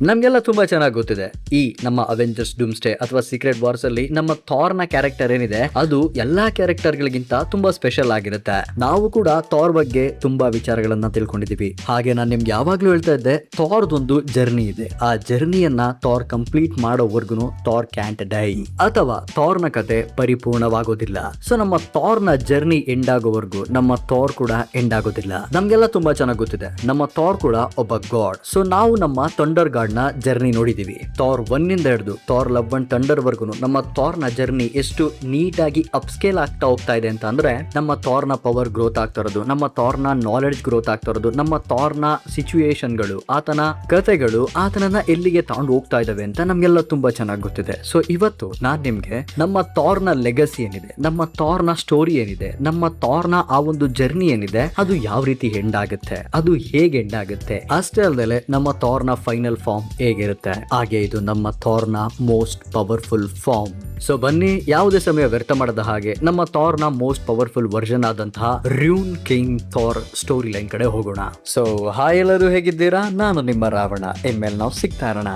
ನಮ್ಗೆಲ್ಲ ತುಂಬಾ ಚೆನ್ನಾಗಿ ಗೊತ್ತಿದೆ, ಈ ನಮ್ಮ ಅವೆಂಜರ್ಸ್ ಡೂಮ್ಸ್ಡೇ ಅಥವಾ ಸೀಕ್ರೆಟ್ ವಾರ್ಸ್ ಅಲ್ಲಿ ನಮ್ಮ ಥಾರ್ ನ ಕ್ಯಾರೆಕ್ಟರ್ ಏನಿದೆ ಅದು ಎಲ್ಲಾ ಕ್ಯಾರೆಕ್ಟರ್ ಗಳಿಗಿಂತ ತುಂಬಾ ಸ್ಪೆಷಲ್ ಆಗಿರುತ್ತೆ. ನಾವು ಕೂಡ ಥಾರ್ ಬಗ್ಗೆ ತುಂಬಾ ವಿಚಾರಗಳನ್ನ ತಿಳ್ಕೊಂಡಿದೀವಿ. ಹಾಗೆ ನಾನು ನಿಮ್ಗೆ ಯಾವಾಗ್ಲೂ ಹೇಳ್ತಾ ಇದ್ದೆ, ಥಾರ್ದೊಂದು ಜರ್ನಿ ಇದೆ. ಆ ಜರ್ನಿಯನ್ನ ಥಾರ್ ಕಂಪ್ಲೀಟ್ ಮಾಡೋವರೆಗೂ ಥಾರ್ ಕ್ಯಾಂಟ್ ಡೈ, ಅಥವಾ ಥಾರ್ ನ ಕತೆ ಪರಿಪೂರ್ಣವಾಗೋದಿಲ್ಲ. ಸೊ ನಮ್ಮ ಥಾರ್ ನ ಜರ್ನಿ ಎಂಡ್ ಆಗೋವರೆಗೂ ನಮ್ಮ ಥಾರ್ ಕೂಡ ಎಂಡ್ ಆಗೋದಿಲ್ಲ. ನಮ್ಗೆಲ್ಲ ತುಂಬಾ ಚೆನ್ನಾಗಿ ಗೊತ್ತಿದೆ, ನಮ್ಮ ಥಾರ್ ಕೂಡ ಒಬ್ಬ ಗಾಡ್. ಸೊ ನಾವು ನಮ್ಮ ಥಂಡರ್ ಗಾಡ್ ನ ಜರ್ನಿ ನೋಡಿದೀವಿ. ಥಾರ್ 1 ಇಂದ ಹಿಡಿದು ಥಾರ್ ಲವ್ ಅಂಡ್ ಥಂಡರ್ ವರ್ಗು ನಮ್ಮ ಥಾರ್ ನ ಜರ್ನಿ ಎಷ್ಟು ನೀಟ್ ಆಗಿ ಅಪ್ಸ್ಕೇಲ್ ಆಗ್ತಾ ಹೋಗ್ತಾ ಇದೆ ಅಂತ ಅಂದ್ರೆ, ನಮ್ಮ ಥಾರ್ ನ ಪವರ್ ಗ್ರೋತ್ ಆಗ್ತಾ ಇರೋದು, ನಮ್ಮ ಥಾರ್ ನ ನಾಲೆಡ್ಜ್ ಗ್ರೋತ್ ಆಗ್ತಾ ಇರೋದು, ನಮ್ಮ ಥಾರ್ ನ ಸಿಚುಯೇಷನ್ ಗಳು, ಆತನ ಕಥೆಗಳು ಆತನನ್ನ ಎಲ್ಲಿಗೆ ತಗೊಂಡು ಹೋಗ್ತಾ ಇದಾವೆ ಅಂತ ನಮ್ಗೆಲ್ಲ ತುಂಬಾ ಚೆನ್ನಾಗಿ ಗೊತ್ತಿದೆ. ಸೊ ಇವತ್ತು ನಾನ್ ನಿಮ್ಗೆ ನಮ್ಮ ಥಾರ್ ನ ಲೆಗಸಿ ಏನಿದೆ, ನಮ್ಮ ಥಾರ್ ನ ಸ್ಟೋರಿ ಏನಿದೆ, ನಮ್ಮ ಥಾರ್ ನ ಆ ಒಂದು ಜರ್ನಿ ಏನಿದೆ ಅದು ಯಾವ ರೀತಿ ಎಂಡ್ ಆಗುತ್ತೆ, ಅದು ಹೇಗೆ ಎಂಡ್ ಆಗುತ್ತೆ, ಅಷ್ಟೇ ಅಲ್ಲದೆ ನಮ್ಮ ಥಾರ್ ನ ಫೈನಲ್ ಫಾರ್ಮ್ ಹೇಗಿರುತ್ತೆ, ಹಾಗೆ ಇದು ನಮ್ಮ ಥಾರ್ ನ ಮೋಸ್ಟ್ ಪವರ್ಫುಲ್ ಫಾರ್ಮ್. ಸೊ ಬನ್ನಿ, ಯಾವುದೇ ಸಮಯ ವ್ಯರ್ಥ ಮಾಡದ ಹಾಗೆ ನಮ್ಮ ಥಾರ್ ನ ಮೋಸ್ಟ್ ಪವರ್ಫುಲ್ ವರ್ಷನ್ ಆದಂತಹ ರ್ಯೂನ್ ಕಿಂಗ್ ಥಾರ್ ಸ್ಟೋರಿ ಲೈನ್ ಕಡೆ ಹೋಗೋಣ. ಸೊ ಹಾಯ್, ಎಲ್ಲರೂ ಹೇಗಿದ್ದೀರಾ? ನಾನು ನಿಮ್ಮ ರಾವಣ. ಇನ್ಮೇಲೆ ನಾವು ಸಿಗ್ತಾ ಇರೋಣ.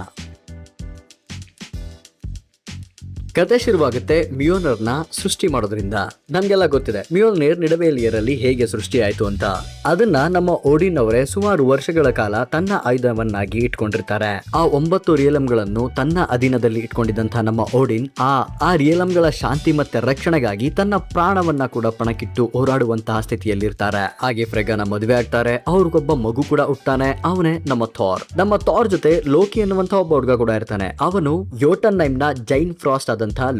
ಕತೆ ಶುರುವಾಗುತ್ತೆ ಮಿಯೋನರ್ ನ ಸೃಷ್ಟಿ ಮಾಡೋದ್ರಿಂದ. ನಮ್ಗೆಲ್ಲ ಗೊತ್ತಿದೆ ಮಿಯೋನರ್ ನಿಡವೇಲಿಯರ್ ಅಲ್ಲಿ ಹೇಗೆ ಸೃಷ್ಟಿ ಆಯ್ತು ಅಂತ. ಅದನ್ನ ನಮ್ಮ ಓಡಿನ್ ಅವರೇ ಸುಮಾರು ವರ್ಷಗಳ ಕಾಲ ತನ್ನ ಆಯುಧವನ್ನಾಗಿ ಇಟ್ಕೊಂಡಿರ್ತಾರೆ. ಆ 9 ರಿಯಲಂಗಳನ್ನು ತನ್ನ ಅಧೀನದಲ್ಲಿ ಇಟ್ಕೊಂಡಿದ್ದಂತಹ ನಮ್ಮ ಓಡಿನ್ ಆ ರಿಯಲಂಗಳ ಶಾಂತಿ ಮತ್ತೆ ರಕ್ಷಣೆಗಾಗಿ ತನ್ನ ಪ್ರಾಣವನ್ನ ಕೂಡ ಪಣಕ್ಕಿಟ್ಟು ಹೋರಾಡುವಂತಹ ಸ್ಥಿತಿಯಲ್ಲಿರ್ತಾರೆ. ಹಾಗೆ ಫ್ರೆಗನ ಮದುವೆ ಆಗ್ತಾರೆ, ಅವ್ರಿಗೊಬ್ಬ ಮಗು ಕೂಡ ಹುಟ್ಟಾನೆ, ಅವನೇ ನಮ್ಮ ಥಾರ್. ನಮ್ಮ ಥಾರ್ ಜೊತೆ ಲೋಕಿ ಅನ್ನುವಂತಹ ಒಬ್ಬ ಹುಡುಗ ಕೂಡ ಇರ್ತಾನೆ. ಅವನು ಯೋಟನ್ ನ ಜೈನ್ ಫ್ರಾಸ್ಟ್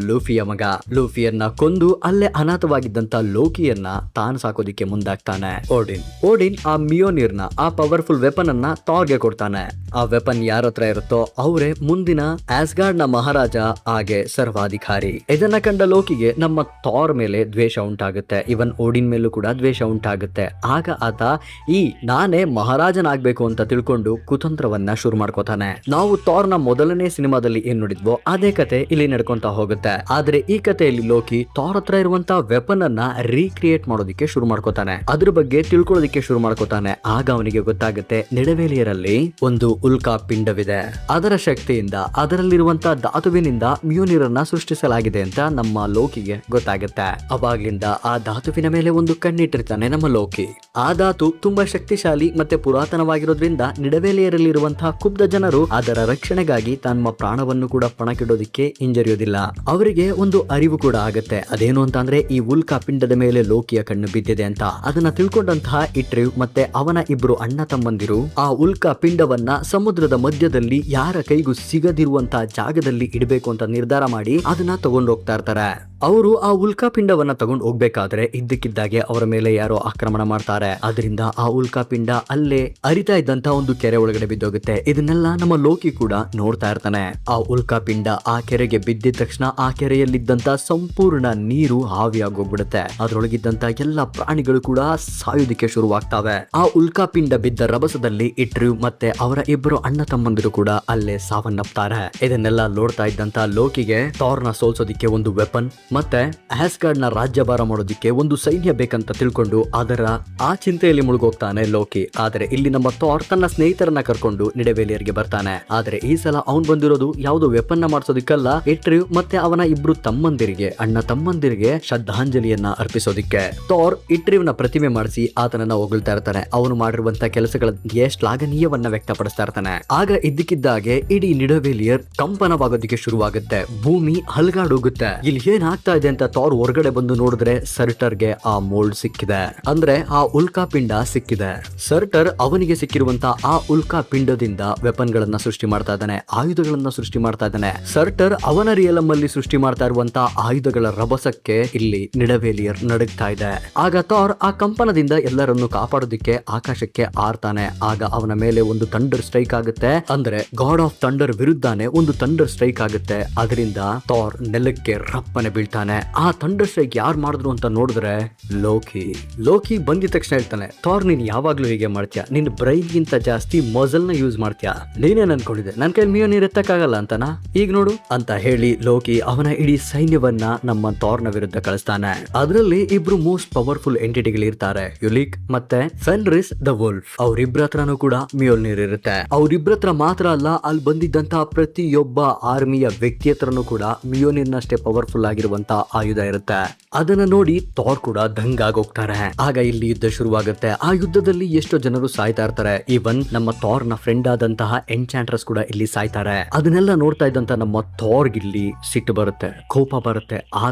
ಲೂಫಿಯ ಮಗ. ಲೂಫಿಯನ್ನ ಕೊಂದು ಅಲ್ಲೇ ಅನಾಥವಾಗಿದ್ದಂತ ಲೋಕಿಯನ್ನ ತಾನು ಸಾಕೋದಿಕ್ಕೆ ಮುಂದಾಗ್ತಾನೆ ಓಡಿನ್. ಆ ಮಿಯೋನಿರ್ ನ ಆ ಪವರ್ಫುಲ್ ವೆಪನ್ ಅನ್ನ ಥಾರ್ಗೆ ಕೊಡ್ತಾನೆ. ಆ ವೆಪನ್ ಯಾರ ಹತ್ರ ಇರುತ್ತೋ ಅವರೇ ಮುಂದಿನ ಆಸ್ಗಾರ್ಡ್ ನ ಮಹಾರಾಜ, ಹಾಗೆ ಸರ್ವಾಧಿಕಾರಿ. ಇದನ್ನ ಕಂಡ ಲೋಕಿಗೆ ನಮ್ಮ ಥಾರ್ ಮೇಲೆ ದ್ವೇಷ ಉಂಟಾಗುತ್ತೆ, ಇವನ್ ಓಡಿನ್ ಮೇಲೂ ಕೂಡ ದ್ವೇಷ ಉಂಟಾಗುತ್ತೆ. ಆಗ ಆತ ನಾನೇ ಮಹಾರಾಜನಾಗ್ಬೇಕು ಅಂತ ತಿಳ್ಕೊಂಡು ಕುತಂತ್ರವನ್ನ ಶುರು ಮಾಡ್ಕೋತಾನೆ. ನಾವು ಥಾರ್ ನ ಮೊದಲನೇ ಸಿನಿಮಾದಲ್ಲಿ ಏನ್ ನೋಡಿದ್ವೋ ಅದೇ ಕತೆ ಇಲ್ಲಿ ನಡ್ಕೊಂತ ಹೋಗುತ್ತೆ. ಆದ್ರೆ ಈ ಕಥೆಯಲ್ಲಿ ಲೋಕಿ ಥಾರ್ ಹತ್ರ ಇರುವಂತಹ ವೆಪನ್ ಅನ್ನ ರೀಕ್ರಿಯೇಟ್ ಮಾಡೋದಿಕ್ಕೆ ಶುರು ಮಾಡ್ಕೋತಾನೆ, ಅದ್ರ ಬಗ್ಗೆ ತಿಳ್ಕೊಳ್ಳೋದಿಕ್ಕೆ ಶುರು ಮಾಡ್ಕೋತಾನೆ. ಆಗ ಅವನಿಗೆ ಗೊತ್ತಾಗುತ್ತೆ ನಿಡವೇಲಿಯರಲ್ಲಿ ಒಂದು ಉಲ್ಕಾ ಪಿಂಡವಿದೆ, ಅದರ ಶಕ್ತಿಯಿಂದ ಅದರಲ್ಲಿರುವಂತಹ ಧಾತುವಿನಿಂದ ಮ್ಯೂನಿರ್ ಅನ್ನ ಸೃಷ್ಟಿಸಲಾಗಿದೆ ಅಂತ ನಮ್ಮ ಲೋಕಿಗೆ ಗೊತ್ತಾಗುತ್ತೆ. ಅವಾಗ್ಲಿಂದ ಆ ಧಾತುವಿನ ಮೇಲೆ ಒಂದು ಕಣ್ಣಿಟ್ಟಿರ್ತಾನೆ ನಮ್ಮ ಲೋಕಿ. ಆ ಧಾತು ತುಂಬಾ ಶಕ್ತಿಶಾಲಿ ಮತ್ತೆ ಪುರಾತನವಾಗಿರೋದ್ರಿಂದ ನಿಡವೇಲಿಯರಲ್ಲಿರುವಂತಹ ಕುಬ್ಧ ಜನರು ಅದರ ರಕ್ಷಣೆಗಾಗಿ ತಮ್ಮ ಪ್ರಾಣವನ್ನು ಕೂಡ ಪಣಕ್ಕಿಡೋದಿಕ್ಕೆ ಹಿಂಜರಿಯೋದಿಲ್ಲ. ಅವರಿಗೆ ಒಂದು ಅರಿವು ಕೂಡ ಆಗುತ್ತೆ, ಅದೇನು ಅಂತ ಅಂದ್ರೆ ಈ ಉಲ್ಕಾ ಪಿಂಡದ ಮೇಲೆ ಲೋಕಿಯ ಕಣ್ಣು ಬಿದ್ದಿದೆ ಅಂತ. ಅದನ್ನ ತಿಳ್ಕೊಂಡಂತಹ ಇಟ್ರಿವ್ ಮತ್ತೆ ಅವನ ಇಬ್ರು ಅಣ್ಣ ತಮ್ಮಂದಿರು ಆ ಉಲ್ಕಾ ಪಿಂಡವನ್ನ ಸಮುದ್ರದ ಮಧ್ಯದಲ್ಲಿ ಯಾರ ಕೈಗೂ ಸಿಗದಿರುವಂತಹ ಜಾಗದಲ್ಲಿ ಇಡಬೇಕು ಅಂತ ನಿರ್ಧಾರ ಮಾಡಿ ಅದನ್ನ ತಗೊಂಡು ಹೋಗ್ತಾ ಇರ್ತಾರೆ. ಅವರು ಆ ಉಲ್ಕಾ ಪಿಂಡವನ್ನ ತಗೊಂಡು ಹೋಗ್ಬೇಕಾದ್ರೆ ಇದ್ದಕ್ಕಿದ್ದಾಗೆ ಅವರ ಮೇಲೆ ಯಾರೋ ಆಕ್ರಮಣ ಮಾಡ್ತಾರೆ. ಅದರಿಂದ ಆ ಉಲ್ಕಾ ಪಿಂಡ ಅಲ್ಲೇ ಅರಿತಾ ಇದ್ದಂತ ಒಂದು ಕೆರೆ ಒಳಗಡೆ ಬಿದ್ದೋಗುತ್ತೆ. ಇದನ್ನೆಲ್ಲ ನಮ್ಮ ಲೋಕಿ ಕೂಡ ನೋಡ್ತಾ ಇರ್ತಾನೆ. ಆ ಉಲ್ಕಾ ಪಿಂಡ ಆ ಕೆರೆಗೆ ಬಿದ್ದಿದ ತಕ್ಷಣ ಆ ಕೆರೆಯಲ್ಲಿದ್ದಂತ ಸಂಪೂರ್ಣ ನೀರು ಆವಿಯಾಗೋಗ್ಬಿಡುತ್ತೆ. ಅದ್ರೊಳಗಿದ್ದಂತ ಎಲ್ಲ ಪ್ರಾಣಿಗಳು ಕೂಡ ಸಾಯೋದಿಕ್ಕೆ ಶುರುವಾಗ್ತವೆ. ಆ ಉಲ್ಕಾ ಪಿಂಡ ಬಿದ್ದ ರಭಸದಲ್ಲಿ ಇಟ್ರಿವ್ ಮತ್ತೆ ಅವರ ಇಬ್ಬರು ಅಣ್ಣ ತಮ್ಮಂದಿರು ಕೂಡ ಅಲ್ಲೇ ಸಾವನ್ನಪ್ತಾರೆ. ಇದನ್ನೆಲ್ಲ ನೋಡ್ತಾ ಇದ್ದಂತ ಲೋಕಿಗೆ ಥಾರ್ ನ ಸೋಲ್ಸೋದಿಕ್ಕೆ ಒಂದು ವೆಪನ್ ಮತ್ತೆ ಆಸ್ಗಾರ್ಡ್ ನ ರಾಜ್ಯಭಾರ ಮಾಡೋದಿಕ್ಕೆ ಒಂದು ಸೈನ್ಯ ಬೇಕಂತ ತಿಳ್ಕೊಂಡು ಅದರ ಆ ಚಿಂತೆಯಲ್ಲಿ ಮುಳುಗೋಗ್ತಾನೆ ಲೋಕಿ. ಆದ್ರೆ ಇಲ್ಲಿ ನಮ್ಮ ಥಾರ್ ತನ್ನ ಸ್ನೇಹಿತರನ್ನ ಕರ್ಕೊಂಡು ನಿಡವೇಲಿಯರ್ಗೆ ಬರ್ತಾನೆ. ಆದ್ರೆ ಈ ಸಲ ಅವನ್ ಬಂದಿರೋದು ಯಾವ್ದು ವೆಪನ್ ನ ಮಾಡಿಸೋದಿಕ್ಕಲ್ಲ, ಇಟ್ರಿವ್ ಮತ್ತೆ ಅವನ ಇಬ್ರು ಅಣ್ಣ ತಮ್ಮಂದಿರಿಗೆ ಶ್ರದ್ಧಾಂಜಲಿಯನ್ನ ಅರ್ಪಿಸೋದಿಕ್ಕೆ. ಥಾರ್ ಇಟ್ರಿವ್ ನ ಪ್ರತಿಮೆ ಮಾಡಿಸಿ ಆತನನ್ನ ಹೊಗಳ್ತಾ ಇರ್ತಾನೆ. ಅವನು ಮಾಡಿರುವಂತ ಕೆಲಸಗಳಿಗೆ ಶ್ಲಾಘನೀಯವನ್ನ ವ್ಯಕ್ತಪಡಿಸ್ತಾ ಇರ್ತಾನೆ. ಆಗ ಇದ್ದಕ್ಕಿದ್ದಾಗೆ ಇಡೀ ನಿಡವೇಲಿಯರ್ ಕಂಪನವಾಗೋದಿಕ್ಕೆ ಶುರುವಾಗುತ್ತೆ, ಭೂಮಿ ಹಲ್ಗಾಡೋಗುತ್ತೆ. ಇಲ್ಲಿ ಏನಾಗ್ತಾ ಇದೆ ಅಂತ ಥಾರ್ ಹೊರಗಡೆ ಬಂದು ನೋಡಿದ್ರೆ ಸರ್ಟರ್ಗೆ ಆ ಮೋಲ್ಡ್ ಸಿಕ್ಕಿದೆ, ಅಂದ್ರೆ ಆ ಉಲ್ಕಾ ಪಿಂಡ ಸಿಕ್ಕಿದೆ. ಸರ್ಟರ್ ಅವನಿಗೆ ಸಿಕ್ಕಿರುವಂತ ಆ ಉಲ್ಕಾ ಪಿಂಡದಿಂದ ವೆಪನ್ ಗಳನ್ನ ಸೃಷ್ಟಿ ಮಾಡ್ತಾ ಇದ್ದಾನೆ, ಆಯುಧಗಳನ್ನ ಸೃಷ್ಟಿ ಮಾಡ್ತಾ ಇದ್ದಾನೆ. ಸರ್ಟರ್ ಅವನ ರಿಯಲಂ ಅಲ್ಲಿ ಸೃಷ್ಟಿ ಮಾಡ್ತಾ ಇರುವಂತಹ ಆಯುಧಗಳ ರಭಸಕ್ಕೆ ಇಲ್ಲಿ ನಿಡವೇಲಿಯರ್ ನಡುಗ್ತಾ ಇದೆ. ಆಗ ಥಾರ್ ಆ ಕಂಪನದಿಂದ ಎಲ್ಲರನ್ನು ಕಾಪಾಡೋದಿಕ್ಕೆ ಆಕಾಶಕ್ಕೆ ಆರ್ತಾನೆ. ಆಗ ಅವನ ಮೇಲೆ ಒಂದು ಥಂಡರ್ ಸ್ಟ್ರೈಕ್ ಆಗುತ್ತೆ, ಅಂದ್ರೆ ಗಾಡ್ ಆಫ್ ಥಂಡರ್ ವಿರುದ್ಧನೇ ಒಂದು ಥಂಡರ್ ಸ್ಟ್ರೈಕ್ ಆಗುತ್ತೆ. ಅದರಿಂದ ಥಾರ್ ನೆಲಕ್ಕೆ ರಪ್ಪನೆ ಬೀಳ್ತಾನೆ. ಆ ಥಂಡರ್ ಸ್ಟ್ರೈಕ್ ಯಾರು ಮಾಡಿದ್ರು ಅಂತ ನೋಡಿದ್ರೆ ಲೋಕಿ ಬಂದಿದ ತಕ್ಷಣ ಹೇಳ್ತಾನೆ, ಥಾರ್ ನೀನ್ ಯಾವಾಗ್ಲೂ ಹೀಗೆ ಮಾಡ್ತೀಯ, ನಿನ್ ಬ್ರೈನ್ ಗಿಂತ ಜಾಸ್ತಿ ಮಜಲ್ ನ ಯೂಸ್ ಮಾಡ್ತೀಯ, ನೀನೇನ್ ಅನ್ಕೊಂಡಿದ್ದೆ ನನ್ ಕೈ ಮಿಯೋನಿರ್ ಎತ್ತಕ್ಕಾಗಲ್ಲ ಅಂತನಾ, ಈಗ ನೋಡು ಅಂತ ಹೇಳಿ ಲೋಕಿ ಲೋಕಿ ಅವನ ಇಡೀ ಸೈನ್ಯವನ್ನ ನಮ್ಮ ಥಾರ್ನ ವಿರುದ್ಧ ಕಳಿಸ್ತಾನೆ. ಅದರಲ್ಲಿ ಇಬ್ರು ಮೋಸ್ಟ್ ಪವರ್ಫುಲ್ ಎಂಟಿಟಿಗಳು ಇರ್ತಾರೆ, ಯುಲಿಕ್ ಮತ್ತೆ ಫೆನ್ರಿಸ್ ದ ವುಲ್ಫ್. ಅವ್ರಿಬ್ರ ಹತ್ರನೂ ಕೂಡ ಮಿಯೋಲ್ನೀರ್ ಇರುತ್ತೆ. ಅವ್ರಿಬ್ರ ಹತ್ರ ಮಾತ್ರ ಅಲ್ಲ, ಅಲ್ಲಿ ಬಂದಿದ್ದಂತಹ ಪ್ರತಿಯೊಬ್ಬ ಆರ್ಮಿಯ ವ್ಯಕ್ತಿ ಹತ್ರನೂ ಕೂಡ ಮಿಯೋನಿರ್ನಷ್ಟೇ ಪವರ್ಫುಲ್ ಆಗಿರುವಂತ ಆಯುಧ ಇರುತ್ತೆ. ಅದನ್ನ ನೋಡಿ ಥಾರ್ ಕೂಡ ದಂಗಾಗೋಗ್ತಾರೆ. ಆಗ ಇಲ್ಲಿ ಯುದ್ಧ ಶುರುವಾಗುತ್ತೆ. ಆ ಯುದ್ಧದಲ್ಲಿ ಎಷ್ಟೋ ಜನರು ಸಾಯ್ತಾ ಇರ್ತಾರೆ. ಈವನ್ ನಮ್ಮ ಥಾರ್ ನ ಫ್ರೆಂಡ್ ಆದಂತಹ ಎನ್ಚಾಂಟ್ರಸ್ ಕೂಡ ಇಲ್ಲಿ ಸಾಯ್ತಾರೆ. ಅದನ್ನೆಲ್ಲ ನೋಡ್ತಾ ಇದ್ದಂತ ನಮ್ಮ ಥಾರ್ ಇಲ್ಲಿ ಸಿಟ್ಟು ಬರುತ್ತೆ, ಕೋಪ ಬರುತ್ತೆ.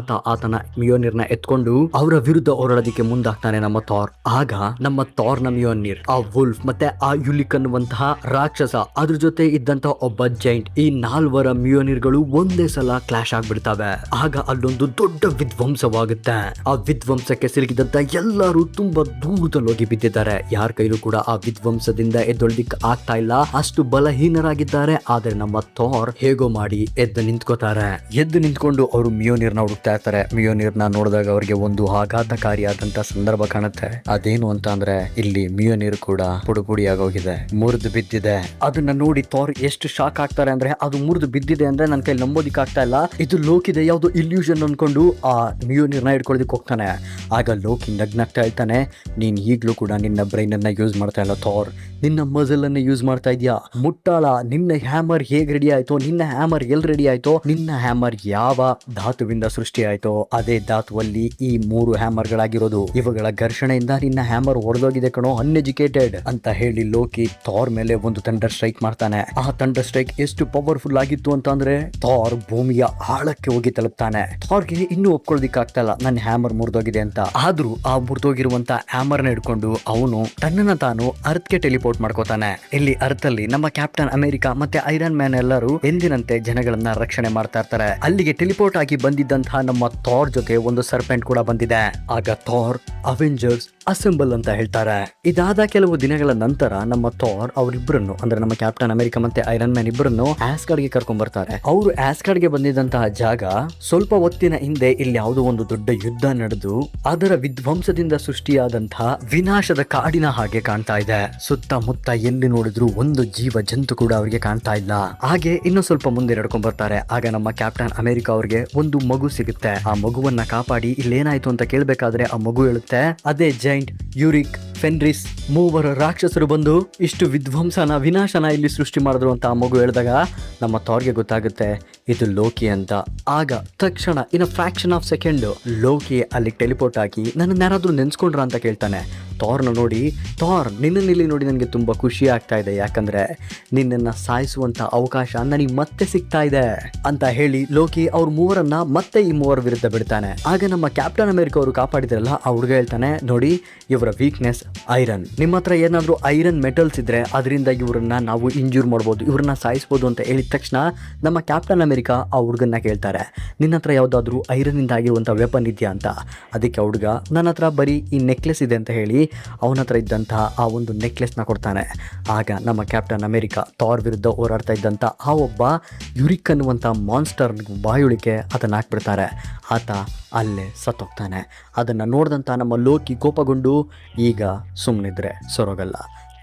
ಆತನ ಮಿಯೋನಿರ್ನ ಎತ್ಕೊಂಡು ಅವರ ವಿರುದ್ಧ ಹೋರಾಡೋದಕ್ಕೆ ಮುಂದಾಗ್ತಾನೆ ನಮ್ಮ ಥಾರ್. ಆಗ ನಮ್ಮ ಥಾರ್ ನ ಮಿಯೋನಿರ್, ಆ ವುಲ್ಫ್ ಮತ್ತೆ ಆ ಯುಲಿಕ್ ಅನ್ನುವಂತಹ ರಾಕ್ಷಸ, ಅದ್ರ ಜೊತೆ ಇದ್ದಂತಹ ಒಬ್ಬ ಜೈಂಟ್, ಈ 4 ಮಿಯೋನಿರ್ಗಳು ಒಂದೇ ಸಲ ಕ್ಲಾಶ್ ಆಗ್ಬಿಡ್ತವೆ. ಆಗ ಅಲ್ಲೊಂದು ದೊಡ್ಡ ವಿಧ್ವಂಸವಾಗುತ್ತೆ. ಆ ವಿಧ್ವಂಸಕ್ಕೆ ಸಿಲುಕಿದಂತ ಎಲ್ಲರೂ ತುಂಬಾ ದೂರದಲ್ಲಿ ಹೋಗಿ ಬಿದ್ದಿದ್ದಾರೆ. ಯಾರ ಕೈಲೂ ಕೂಡ ಆ ವಿಧ್ವಂಸದಿಂದ ಎದ್ದೊಳ್ದಿಕ್ ಆಗ್ತಾ ಇಲ್ಲ, ಅಷ್ಟು ಬಲಹೀನರಾಗಿದ್ದಾರೆ. ಆದ್ರೆ ನಮ್ಮ ಥಾರ್ ಹೇಗೋ ಮಾಡಿ ಎದ್ದು ನಿಂತ್ಕೊಂಡು ಅವರು ಮಿಯೋನಿರ್ನ ಹುಡುಕ್ತಾ ಇರ್ತಾರೆ. ಮಿಯೋನಿರ್ನ ನೋಡಿದಾಗ ಅವರಿಗೆ ಒಂದು ಆಘಾತಕಾರಿಯಾದಂತ ಸಂದರ್ಭ ಕಾಣುತ್ತೆ. ಅದೇನು ಅಂತ ಅಂದ್ರೆ ಇಲ್ಲಿ ಮಿಯೋನಿರ್ ಕೂಡ ಪುಡಿಯಾಗಿ ಹೋಗಿದೆ, ಮುರಿದು ಬಿದ್ದಿದೆ. ಅದನ್ನ ನೋಡಿ ಥಾರ್ ಎಷ್ಟು ಶಾಕ್ ಆಗ್ತಾರೆ ಅಂದ್ರೆ, ಅದು ಮುರಿದು ಬಿದ್ದಿದೆ ಅಂದ್ರೆ ನನ್ನ ಕೈ ನಂಬೋದಿಕ್ ಆಗ್ತಾ ಇಲ್ಲ, ಇದು ಲೋಕಿದೆ, ಯಾವ್ದು ಇಲ್ಯೂಷನ್ ಅನ್ಕೊಂಡು ಆ ಮಿಯೋನಿರ್ನ ಹಿಡ್ಕೊಳ್ಳೋದಕ್ಕೆ ಹೋಗ್ತಾನೆ. ಆಗ ಲೋಕಿ ನಗ್ನಾಗ್ತಾ ಹೇಳ್ತಾನೆ, ನೀನ್ ಈಗ್ಲೂ ಕೂಡ ನಿನ್ನ ಬ್ರೈನ್ ಅನ್ನ ಯೂಸ್ ಮಾಡ್ತಾ ಇಲ್ಲ ಥಾರ್, ನಿನ್ನ ಮಜಲ್ ಅನ್ನ ಯೂಸ್ ಮಾಡ್ತಾ ಇದೀಯಾ ಮುಟ್ಟಾಳ. ನಿನ್ನ ಹ್ಯಾಮರ್ ಹೇಗ್ ರೆಡಿ ಆಯ್ತೋ, ನಿನ್ನ ಹ್ಯಾಮರ್ ಎಲ್ ರೆಡಿ ಆಯ್ತೋ, ನಿನ್ನ ಹ್ಯಾಮರ್ ಯಾವ ಧಾತುವಿಂದ ಸೃಷ್ಟಿ ಆಯ್ತೋ ಅದೇ ಧಾತುವಲ್ಲಿ ಈ 3 ಹ್ಯಾಮರ್ಗಳಾಗಿರೋದು. ಇವುಗಳ ಘರ್ಷಣೆಯಿಂದ ನಿನ್ನ ಹ್ಯಾಮರ್ ಹೊಡೆದೋಗಿದೆ ಕಣೋ, ಅನ್ಎಜುಕೇಟೆಡ್ ಅಂತ ಹೇಳಿ ಲೋಕಿ ಥಾರ್ ಮೇಲೆ ಒಂದು ಥಂಡರ್ ಸ್ಟ್ರೈಕ್ ಮಾಡ್ತಾನೆ. ಆ ಥಂಡರ್ ಸ್ಟ್ರೈಕ್ ಎಷ್ಟು ಪವರ್ಫುಲ್ ಆಗಿತ್ತು ಅಂತ ಅಂದ್ರೆ ಥಾರ್ ಭೂಮಿಯ ಆಳಕ್ಕೆ ಹೋಗಿ ತಲುಪ್ತಾನೆ. ಥಾರ್ಗೆ ಇನ್ನೂ ಒಪ್ಕೊಳ್ಳೋದಿಕ್ ಆಗ್ತಾ ಇಲ್ಲ ನನ್ನ ಹ್ಯಾಮರ್ ಮುರಿದೋಗಿದೆ ಅಂತ. ಆದ್ರೂ ಆ ಮುರಿದೋಗಿರುವಂತ ಹ್ಯಾಮರ್ ನ ಹಿಡ್ಕೊಂಡು ಅವನು ತನ್ನನ್ನ ತಾನು ಅರ್ತ್ಗೆ ಟೆಲಿಪೋರ್ಟ್ ಮಾಡ್ಕೋತಾನೆ. ಇಲ್ಲಿ ಅರ್ಥಲ್ಲಿ ನಮ್ಮ ಕ್ಯಾಪ್ಟನ್ ಅಮೆರಿಕಾ ಮತ್ತೆ ಐರನ್ ಮ್ಯಾನ್ ಎಲ್ಲರೂ ಎಂದಿನಂತೆ ಜನಗಳನ್ನ ರಕ್ಷಣೆ ಮಾಡ್ತಾ ಇರ್ತಾರೆ. ಅಲ್ಲಿಗೆ ಟೆಲಿಪೋರ್ಟ್ ಆಗಿ ಬಂದಿದ್ದಂತಹ ನಮ್ಮ ಥಾರ್ ಜೊತೆ ಒಂದು ಸರ್ಪೆಂಟ್ ಕೂಡ ಬಂದಿದೆ. ಆಗ ಥಾರ್ ಅವೆಂಜರ್ಸ್ ಅಸೆಂಬಲ್ ಅಂತ ಹೇಳ್ತಾರೆ. ಇದಾದ ಕೆಲವು ದಿನಗಳ ನಂತರ ನಮ್ಮ ಥಾರ್ ಅವರಿಬ್ಬರನ್ನು ಅಂದ್ರೆ ನಮ್ಮ ಕ್ಯಾಪ್ಟನ್ ಅಮೆರಿಕಾ ಮತ್ತೆ ಐರನ್ ಮ್ಯಾನ್ ಇಬ್ಬರನ್ನು ಆಸ್ಗಾರ್ಡ್ ಗೆ ಕರ್ಕೊಂಡ್ ಬರ್ತಾರೆ. ಅವರು ಆಸ್ಗಾರ್ಡ್ ಗೆ ಬಂದಿದ್ದಂತಹ ಜಾಗ ಸ್ವಲ್ಪ ಹೊತ್ತಿನ ಹಿಂದೆ ಇಲ್ಲಿ ಯಾವುದೋ ಒಂದು ದೊಡ್ಡ ಯುದ್ಧ ನಡೆದು ಅದರ ವಿಧ್ವಂಸದಿಂದ ಸೃಷ್ಟಿಯಾದಂತಹ ವಿನಾಶದ ಕಾಡಿನ ಹಾಗೆ ಕಾಣ್ತಾ ಇದೆ. ಸುತ್ತಮುತ್ತ ಎಲ್ಲಿ ನೋಡಿದ್ರು ಒಂದು ಜೀವ ಜಂತು ಕೂಡ ಅವರಿಗೆ ಕಾಣ್ತಾ ಇಲ್ಲ. ಹಾಗೆ ಇನ್ನು ಸ್ವಲ್ಪ ಮುಂದೆ ನಡ್ಕೊಂಡ್ ಬರ್ತಾರೆ. ಆಗ ನಮ್ಮ ಕ್ಯಾಪ್ಟನ್ ಅಮೆರಿಕಾ ಅವ್ರಿಗೆ ಒಂದು ಮಗು ಸಿಗುತ್ತೆ. ಆ ಮಗುವನ್ನ ಕಾಪಾಡಿ ಇಲ್ಲೇನಾಯ್ತು ಅಂತ ಕೇಳ್ಬೇಕಾದ್ರೆ ಆ ಮಗು ಹೇಳುತ್ತೆ, ಅದೇ ಜೈಂಟ್ ಯುರಿಕ್ ಫೆನ್ರಿಸ್ 3 ರಾಕ್ಷಸರು ಬಂದು ಇಷ್ಟು ವಿನಾಶನ ಇಲ್ಲಿ ಸೃಷ್ಟಿ ಮಾಡಿದ್ರು ಅಂತ ಆ ಮಗು ಹೇಳಿದಾಗ ನಮ್ಮ ಥಾರ್ಗೆ ಗೊತ್ತಾಗುತ್ತೆ ಇದು ಲೋಕಿ ಅಂತ. ಆಗ ತಕ್ಷಣ ಇನ್ ಫ್ರಾಕ್ಷನ್ ಆಫ್ ಸೆಕೆಂಡ್ ಲೋಕಿ ಅಲ್ಲಿ ಟೆಲಿಪೋರ್ಟ್ ಆಗಿ ನನ್ನನ್ನು ಯಾರಾದ್ರೂ ನೆನ್ಸ್ಕೊಂಡ್ರ ಅಂತ ಕೇಳ್ತಾನೆ. ಥಾರ್ನ ನೋಡಿ, ಥಾರ್ ನಿನ್ನನ್ನು ನೋಡಿ ನನಗೆ ತುಂಬ ಖುಷಿ ಆಗ್ತಾ ಇದೆ, ಯಾಕಂದ್ರೆ ನಿನ್ನನ್ನು ಸಾಯಿಸುವಂತ ಅವಕಾಶ ನನಗೆ ಮತ್ತೆ ಸಿಗ್ತಾ ಇದೆ ಅಂತ ಹೇಳಿ ಲೋಕಿ ಅವ್ರ 3ರನ್ನ ಮತ್ತೆ ಈ 3 ವಿರುದ್ಧ ಬಿಡ್ತಾನೆ. ಆಗ ನಮ್ಮ ಕ್ಯಾಪ್ಟನ್ ಅಮೆರಿಕಾ ಅವರು ಕಾಪಾಡಿದ್ರಲ್ಲ ಆ ಹುಡುಗ ಹೇಳ್ತಾನೆ, ನೋಡಿ ಇವರ ವೀಕ್ನೆಸ್ ಐರನ್, ನಿಮ್ಮ ಹತ್ರ ಏನಾದ್ರು ಐರನ್ ಮೆಟಲ್ಸ್ ಇದ್ರೆ ಅದರಿಂದ ಇವ್ರನ್ನ ನಾವು ಇಂಜೂರ್ ಮಾಡ್ಬೋದು, ಇವ್ರನ್ನ ಸಾಯಿಸ್ಬೋದು ಅಂತ ಹೇಳಿದ ತಕ್ಷಣ ನಮ್ಮ ಕ್ಯಾಪ್ಟನ್ ಅಮೆರಿಕಾ ಆ ಹುಡುಗನ್ನ ಕೇಳ್ತಾರೆ, ನಿನ್ನ ಹತ್ರ ಯಾವ್ದಾದ್ರು ಐರನ್ ಇಂದ ಆಗಿರುವಂತ ವೆಪನ್ ಇದೆಯಾ ಅಂತ. ಅದಕ್ಕೆ ಹುಡುಗ ನನ್ನ ಹತ್ರ ಬರೀ ಈ ನೆಕ್ಲೆಸ್ ಇದೆ ಅಂತ ಹೇಳಿ ಅವನ ಹತ್ರ ಇದ್ದಂತಹ ಆ ಒಂದು ನೆಕ್ಲೆಸ್ನ ಕೊಡ್ತಾನೆ. ಆಗ ನಮ್ಮ ಕ್ಯಾಪ್ಟನ್ ಅಮೆರಿಕಾ ಥಾರ್ ವಿರುದ್ಧ ಹೋರಾಡ್ತಾ ಇದ್ದಂಥ ಆ ಒಬ್ಬ ಯುರಿಕ್ ಅನ್ನುವಂಥ ಮಾನ್ಸ್ಟರ್ ಬಾಯುಳಿಕೆ ಅದನ್ನು ಹಾಕ್ಬಿಡ್ತಾರೆ. ಆತ ಅಲ್ಲೇ ಸತ್ತೋಗ್ತಾನೆ. ಅದನ್ನು ನೋಡಿದಂಥ ನಮ್ಮ ಲೋಕಿ ಕೋಪಗೊಂಡು ಈಗ ಸುಮ್ಮನಿದ್ರೆ ಸೊರೋಗಲ್ಲ,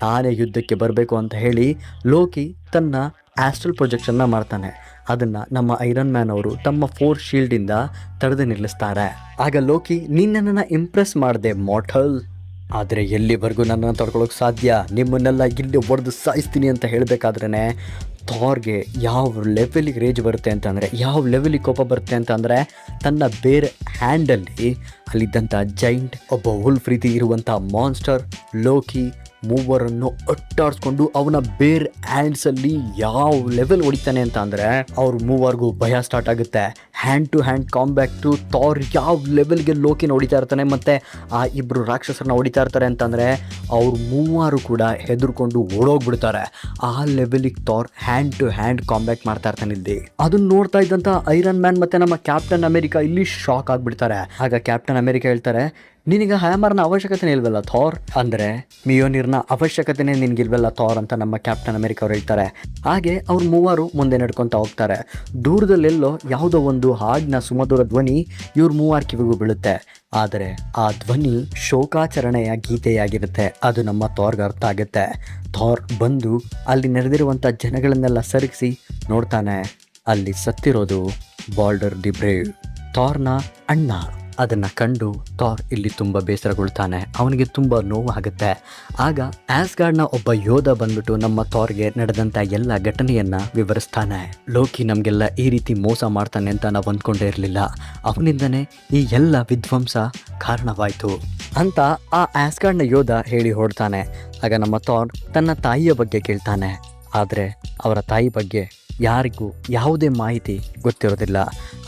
ತಾನೇ ಯುದ್ಧಕ್ಕೆ ಬರಬೇಕು ಅಂತ ಹೇಳಿ ಲೋಕಿ ತನ್ನ ಆಸ್ಟ್ರಲ್ ಪ್ರೊಜೆಕ್ಷನ್ನ ಮಾಡ್ತಾನೆ. ಅದನ್ನು ನಮ್ಮ ಐರನ್ ಮ್ಯಾನ್ ಅವರು ತಮ್ಮ 4 ಶೀಲ್ಡಿಂದ ತಡೆದು ನಿಲ್ಲಿಸ್ತಾರೆ. ಆಗ ಲೋಕಿ, ನಿನ್ನನ್ನು ಇಂಪ್ರೆಸ್ ಮಾಡಿದೆ ಮಾರ್ಟಲ್, ಆದರೆ ಎಲ್ಲಿವರೆಗೂ ನನ್ನನ್ನು ತಡ್ಕೊಳ್ಳೋಕೆ ಸಾಧ್ಯ, ನಿಮ್ಮನ್ನೆಲ್ಲ ಇಲ್ಲಿ ಹೊಡೆದು ಸಾಯಿಸ್ತೀನಿ ಅಂತ ಹೇಳಬೇಕಾದ್ರೇ ಥಾರ್ಗೆ ಯಾವ ಲೆವೆಲಿಗೆ ರೇಜ್ ಬರುತ್ತೆ ಅಂತಂದರೆ, ಯಾವ ಲೆವೆಲಿಗೆ ಕೋಪ ಬರುತ್ತೆ ಅಂತಂದರೆ, ತನ್ನ ಬೇರೆ ಹ್ಯಾಂಡಲ್ಲಿ ಅಲ್ಲಿದ್ದಂಥ ಜೈಂಟ್, ಒಬ್ಬ ವುಲ್ಫ್ ರೀತಿ ಇರುವಂಥ ಮಾನ್ಸ್ಟರ್, ಲೋಕಿ 3ರನ್ನು ಒಟ್ಟಾಡಿಸ್ಕೊಂಡು ಅವನ ಬೇರೆ ಹ್ಯಾಂಡ್ಸಲ್ಲಿ ಯಾವ ಲೆವೆಲ್ ಹೊಡಿತಾನೆ ಅಂತ ಅಂದರೆ ಅವ್ರ 3 ಭಯ ಸ್ಟಾರ್ಟ್ ಆಗುತ್ತೆ. ಹ್ಯಾಂಡ್ ಟು ಹ್ಯಾಂಡ್ ಕಾಂಬ್ಯಾಕ್ಟು ಥಾರ್ ಯಾವ ಲೆವೆಲ್ಗೆ ಲೋಕಿನ ಹೊಡಿತಾ ಇರ್ತಾನೆ ಮತ್ತು ಆ 2 ರಾಕ್ಷಸರನ್ನ ಹೊಡಿತಾ ಇರ್ತಾರೆ ಅಂತಂದರೆ ಅವ್ರು 3 ಕೂಡ ಹೆದರ್ಕೊಂಡು ಓಡೋಗ್ಬಿಡ್ತಾರೆ. ಆ ಲೆವೆಲಿಗೆ Thor hand to hand combat ಮಾಡ್ತಾ ಇರ್ತಾನೆ ಇಲ್ಲಿ. ಅದನ್ನ ನೋಡ್ತಾ ಇದ್ದಂಥ ಐರನ್ ಮ್ಯಾನ್ ಮತ್ತು ನಮ್ಮ ಕ್ಯಾಪ್ಟನ್ ಅಮೆರಿಕಾ ಇಲ್ಲಿ ಶಾಕ್ ಆಗಿಬಿಡ್ತಾರೆ. ಆಗ ಕ್ಯಾಪ್ಟನ್ ಅಮೆರಿಕಾ ಹೇಳ್ತಾರೆ, ನಿನಗೆ ಹ್ಯಾಮರ್ನ ಅವಶ್ಯಕತೆನೇ ಇಲ್ವಲ್ಲ ಥಾರ್, ಅಂದರೆ ಮಿಯೋನಿರ್ನ ಅವಶ್ಯಕತೆನೇ ನಿನಗಿಲ್ವಲ್ಲ ಥಾರ್ ಅಂತ ನಮ್ಮ ಕ್ಯಾಪ್ಟನ್ ಅಮೆರಿಕಾ ಅವ್ರು ಹೇಳ್ತಾರೆ. ಹಾಗೆ ಅವ್ರು 3 ಮುಂದೆ ನಡ್ಕೊತಾ ಹೋಗ್ತಾರೆ. ದೂರದಲ್ಲೆಲ್ಲೋ ಯಾವುದೋ ಒಂದು ಹಾಡಿನ ಸುಮಧುರ ಧ್ವನಿ ಇವ್ರ 3 ಕಿವಿಗೂ ಬೀಳುತ್ತೆ. ಆದರೆ ಆ ಧ್ವನಿ ಶೋಕಾಚರಣೆಯ ಗೀತೆಯಾಗಿರುತ್ತೆ. ಅದು ನಮ್ಮ ಥಾರ್ಗೆ ಅರ್ಥ ಆಗುತ್ತೆ. ಥಾರ್ ಬಂದು ಅಲ್ಲಿ ನೆರೆದಿರುವಂಥ ಜನಗಳನ್ನೆಲ್ಲ ಸರಿಸಿ ನೋಡ್ತಾನೆ, ಅಲ್ಲಿ ಸತ್ತಿರೋದು ಬಾಲ್ಡರ್ ದಿ ಬ್ರೇವ್, ಥಾರ್ನ ಅಣ್ಣ. ಅದನ್ನು ಕಂಡು ಥಾರ್ ಇಲ್ಲಿ ತುಂಬ ಬೇಸರಗೊಳ್ತಾನೆ, ಅವನಿಗೆ ತುಂಬ ನೋವು ಆಗುತ್ತೆ. ಆಗ ಆಸ್ಗಾರ್ಡ್ನ ಒಬ್ಬ ಯೋಧ ಬಂದ್ಬಿಟ್ಟು ನಮ್ಮ ಥಾರ್ಗೆ ನಡೆದಂಥ ಎಲ್ಲ ಘಟನೆಯನ್ನು ವಿವರಿಸ್ತಾನೆ. ಲೋಕಿ ನಮಗೆಲ್ಲ ಈ ರೀತಿ ಮೋಸ ಮಾಡ್ತಾನೆ ಅಂತ ನಾವು ಅಂದ್ಕೊಂಡೇ ಇರಲಿಲ್ಲ, ಅವನಿಂದನೇ ಈ ಎಲ್ಲ ವಿಧ್ವಂಸ ಕಾರಣವಾಯಿತು ಅಂತ ಆ ಆಸ್ಗಾರ್ಡ್ನ ಯೋಧ ಹೇಳಿ ಹೊಡ್ತಾನೆ. ಆಗ ನಮ್ಮ ಥಾರ್ ತನ್ನ ತಾಯಿಯ ಬಗ್ಗೆ ಕೇಳ್ತಾನೆ, ಆದರೆ ಅವರ ತಾಯಿ ಬಗ್ಗೆ ಯಾರಿಗೂ ಯಾವುದೇ ಮಾಹಿತಿ ಗೊತ್ತಿರೋದಿಲ್ಲ.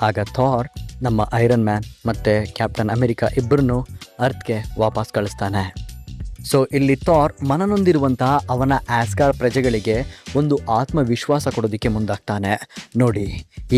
ಆಗ ಥಾರ್ ನಮ್ಮ ಐರನ್ ಮ್ಯಾನ್ ಮತ್ತು ಕ್ಯಾಪ್ಟನ್ ಅಮೆರಿಕಾ ಇಬ್ಬರನ್ನು ಅರ್ತ್ಗೆ ವಾಪಸ್ ಕಳಿಸ್ತಾನೆ. ಸೊ ಇಲ್ಲಿ ಥಾರ್ ಮನನೊಂದಿರುವಂತಹ ಅವನ ಆಸ್ಗಾರ್ಡ್ ಪ್ರಜೆಗಳಿಗೆ ಒಂದು ಆತ್ಮವಿಶ್ವಾಸ ಕೊಡೋದಕ್ಕೆ ಮುಂದಾಗ್ತಾನೆ. ನೋಡಿ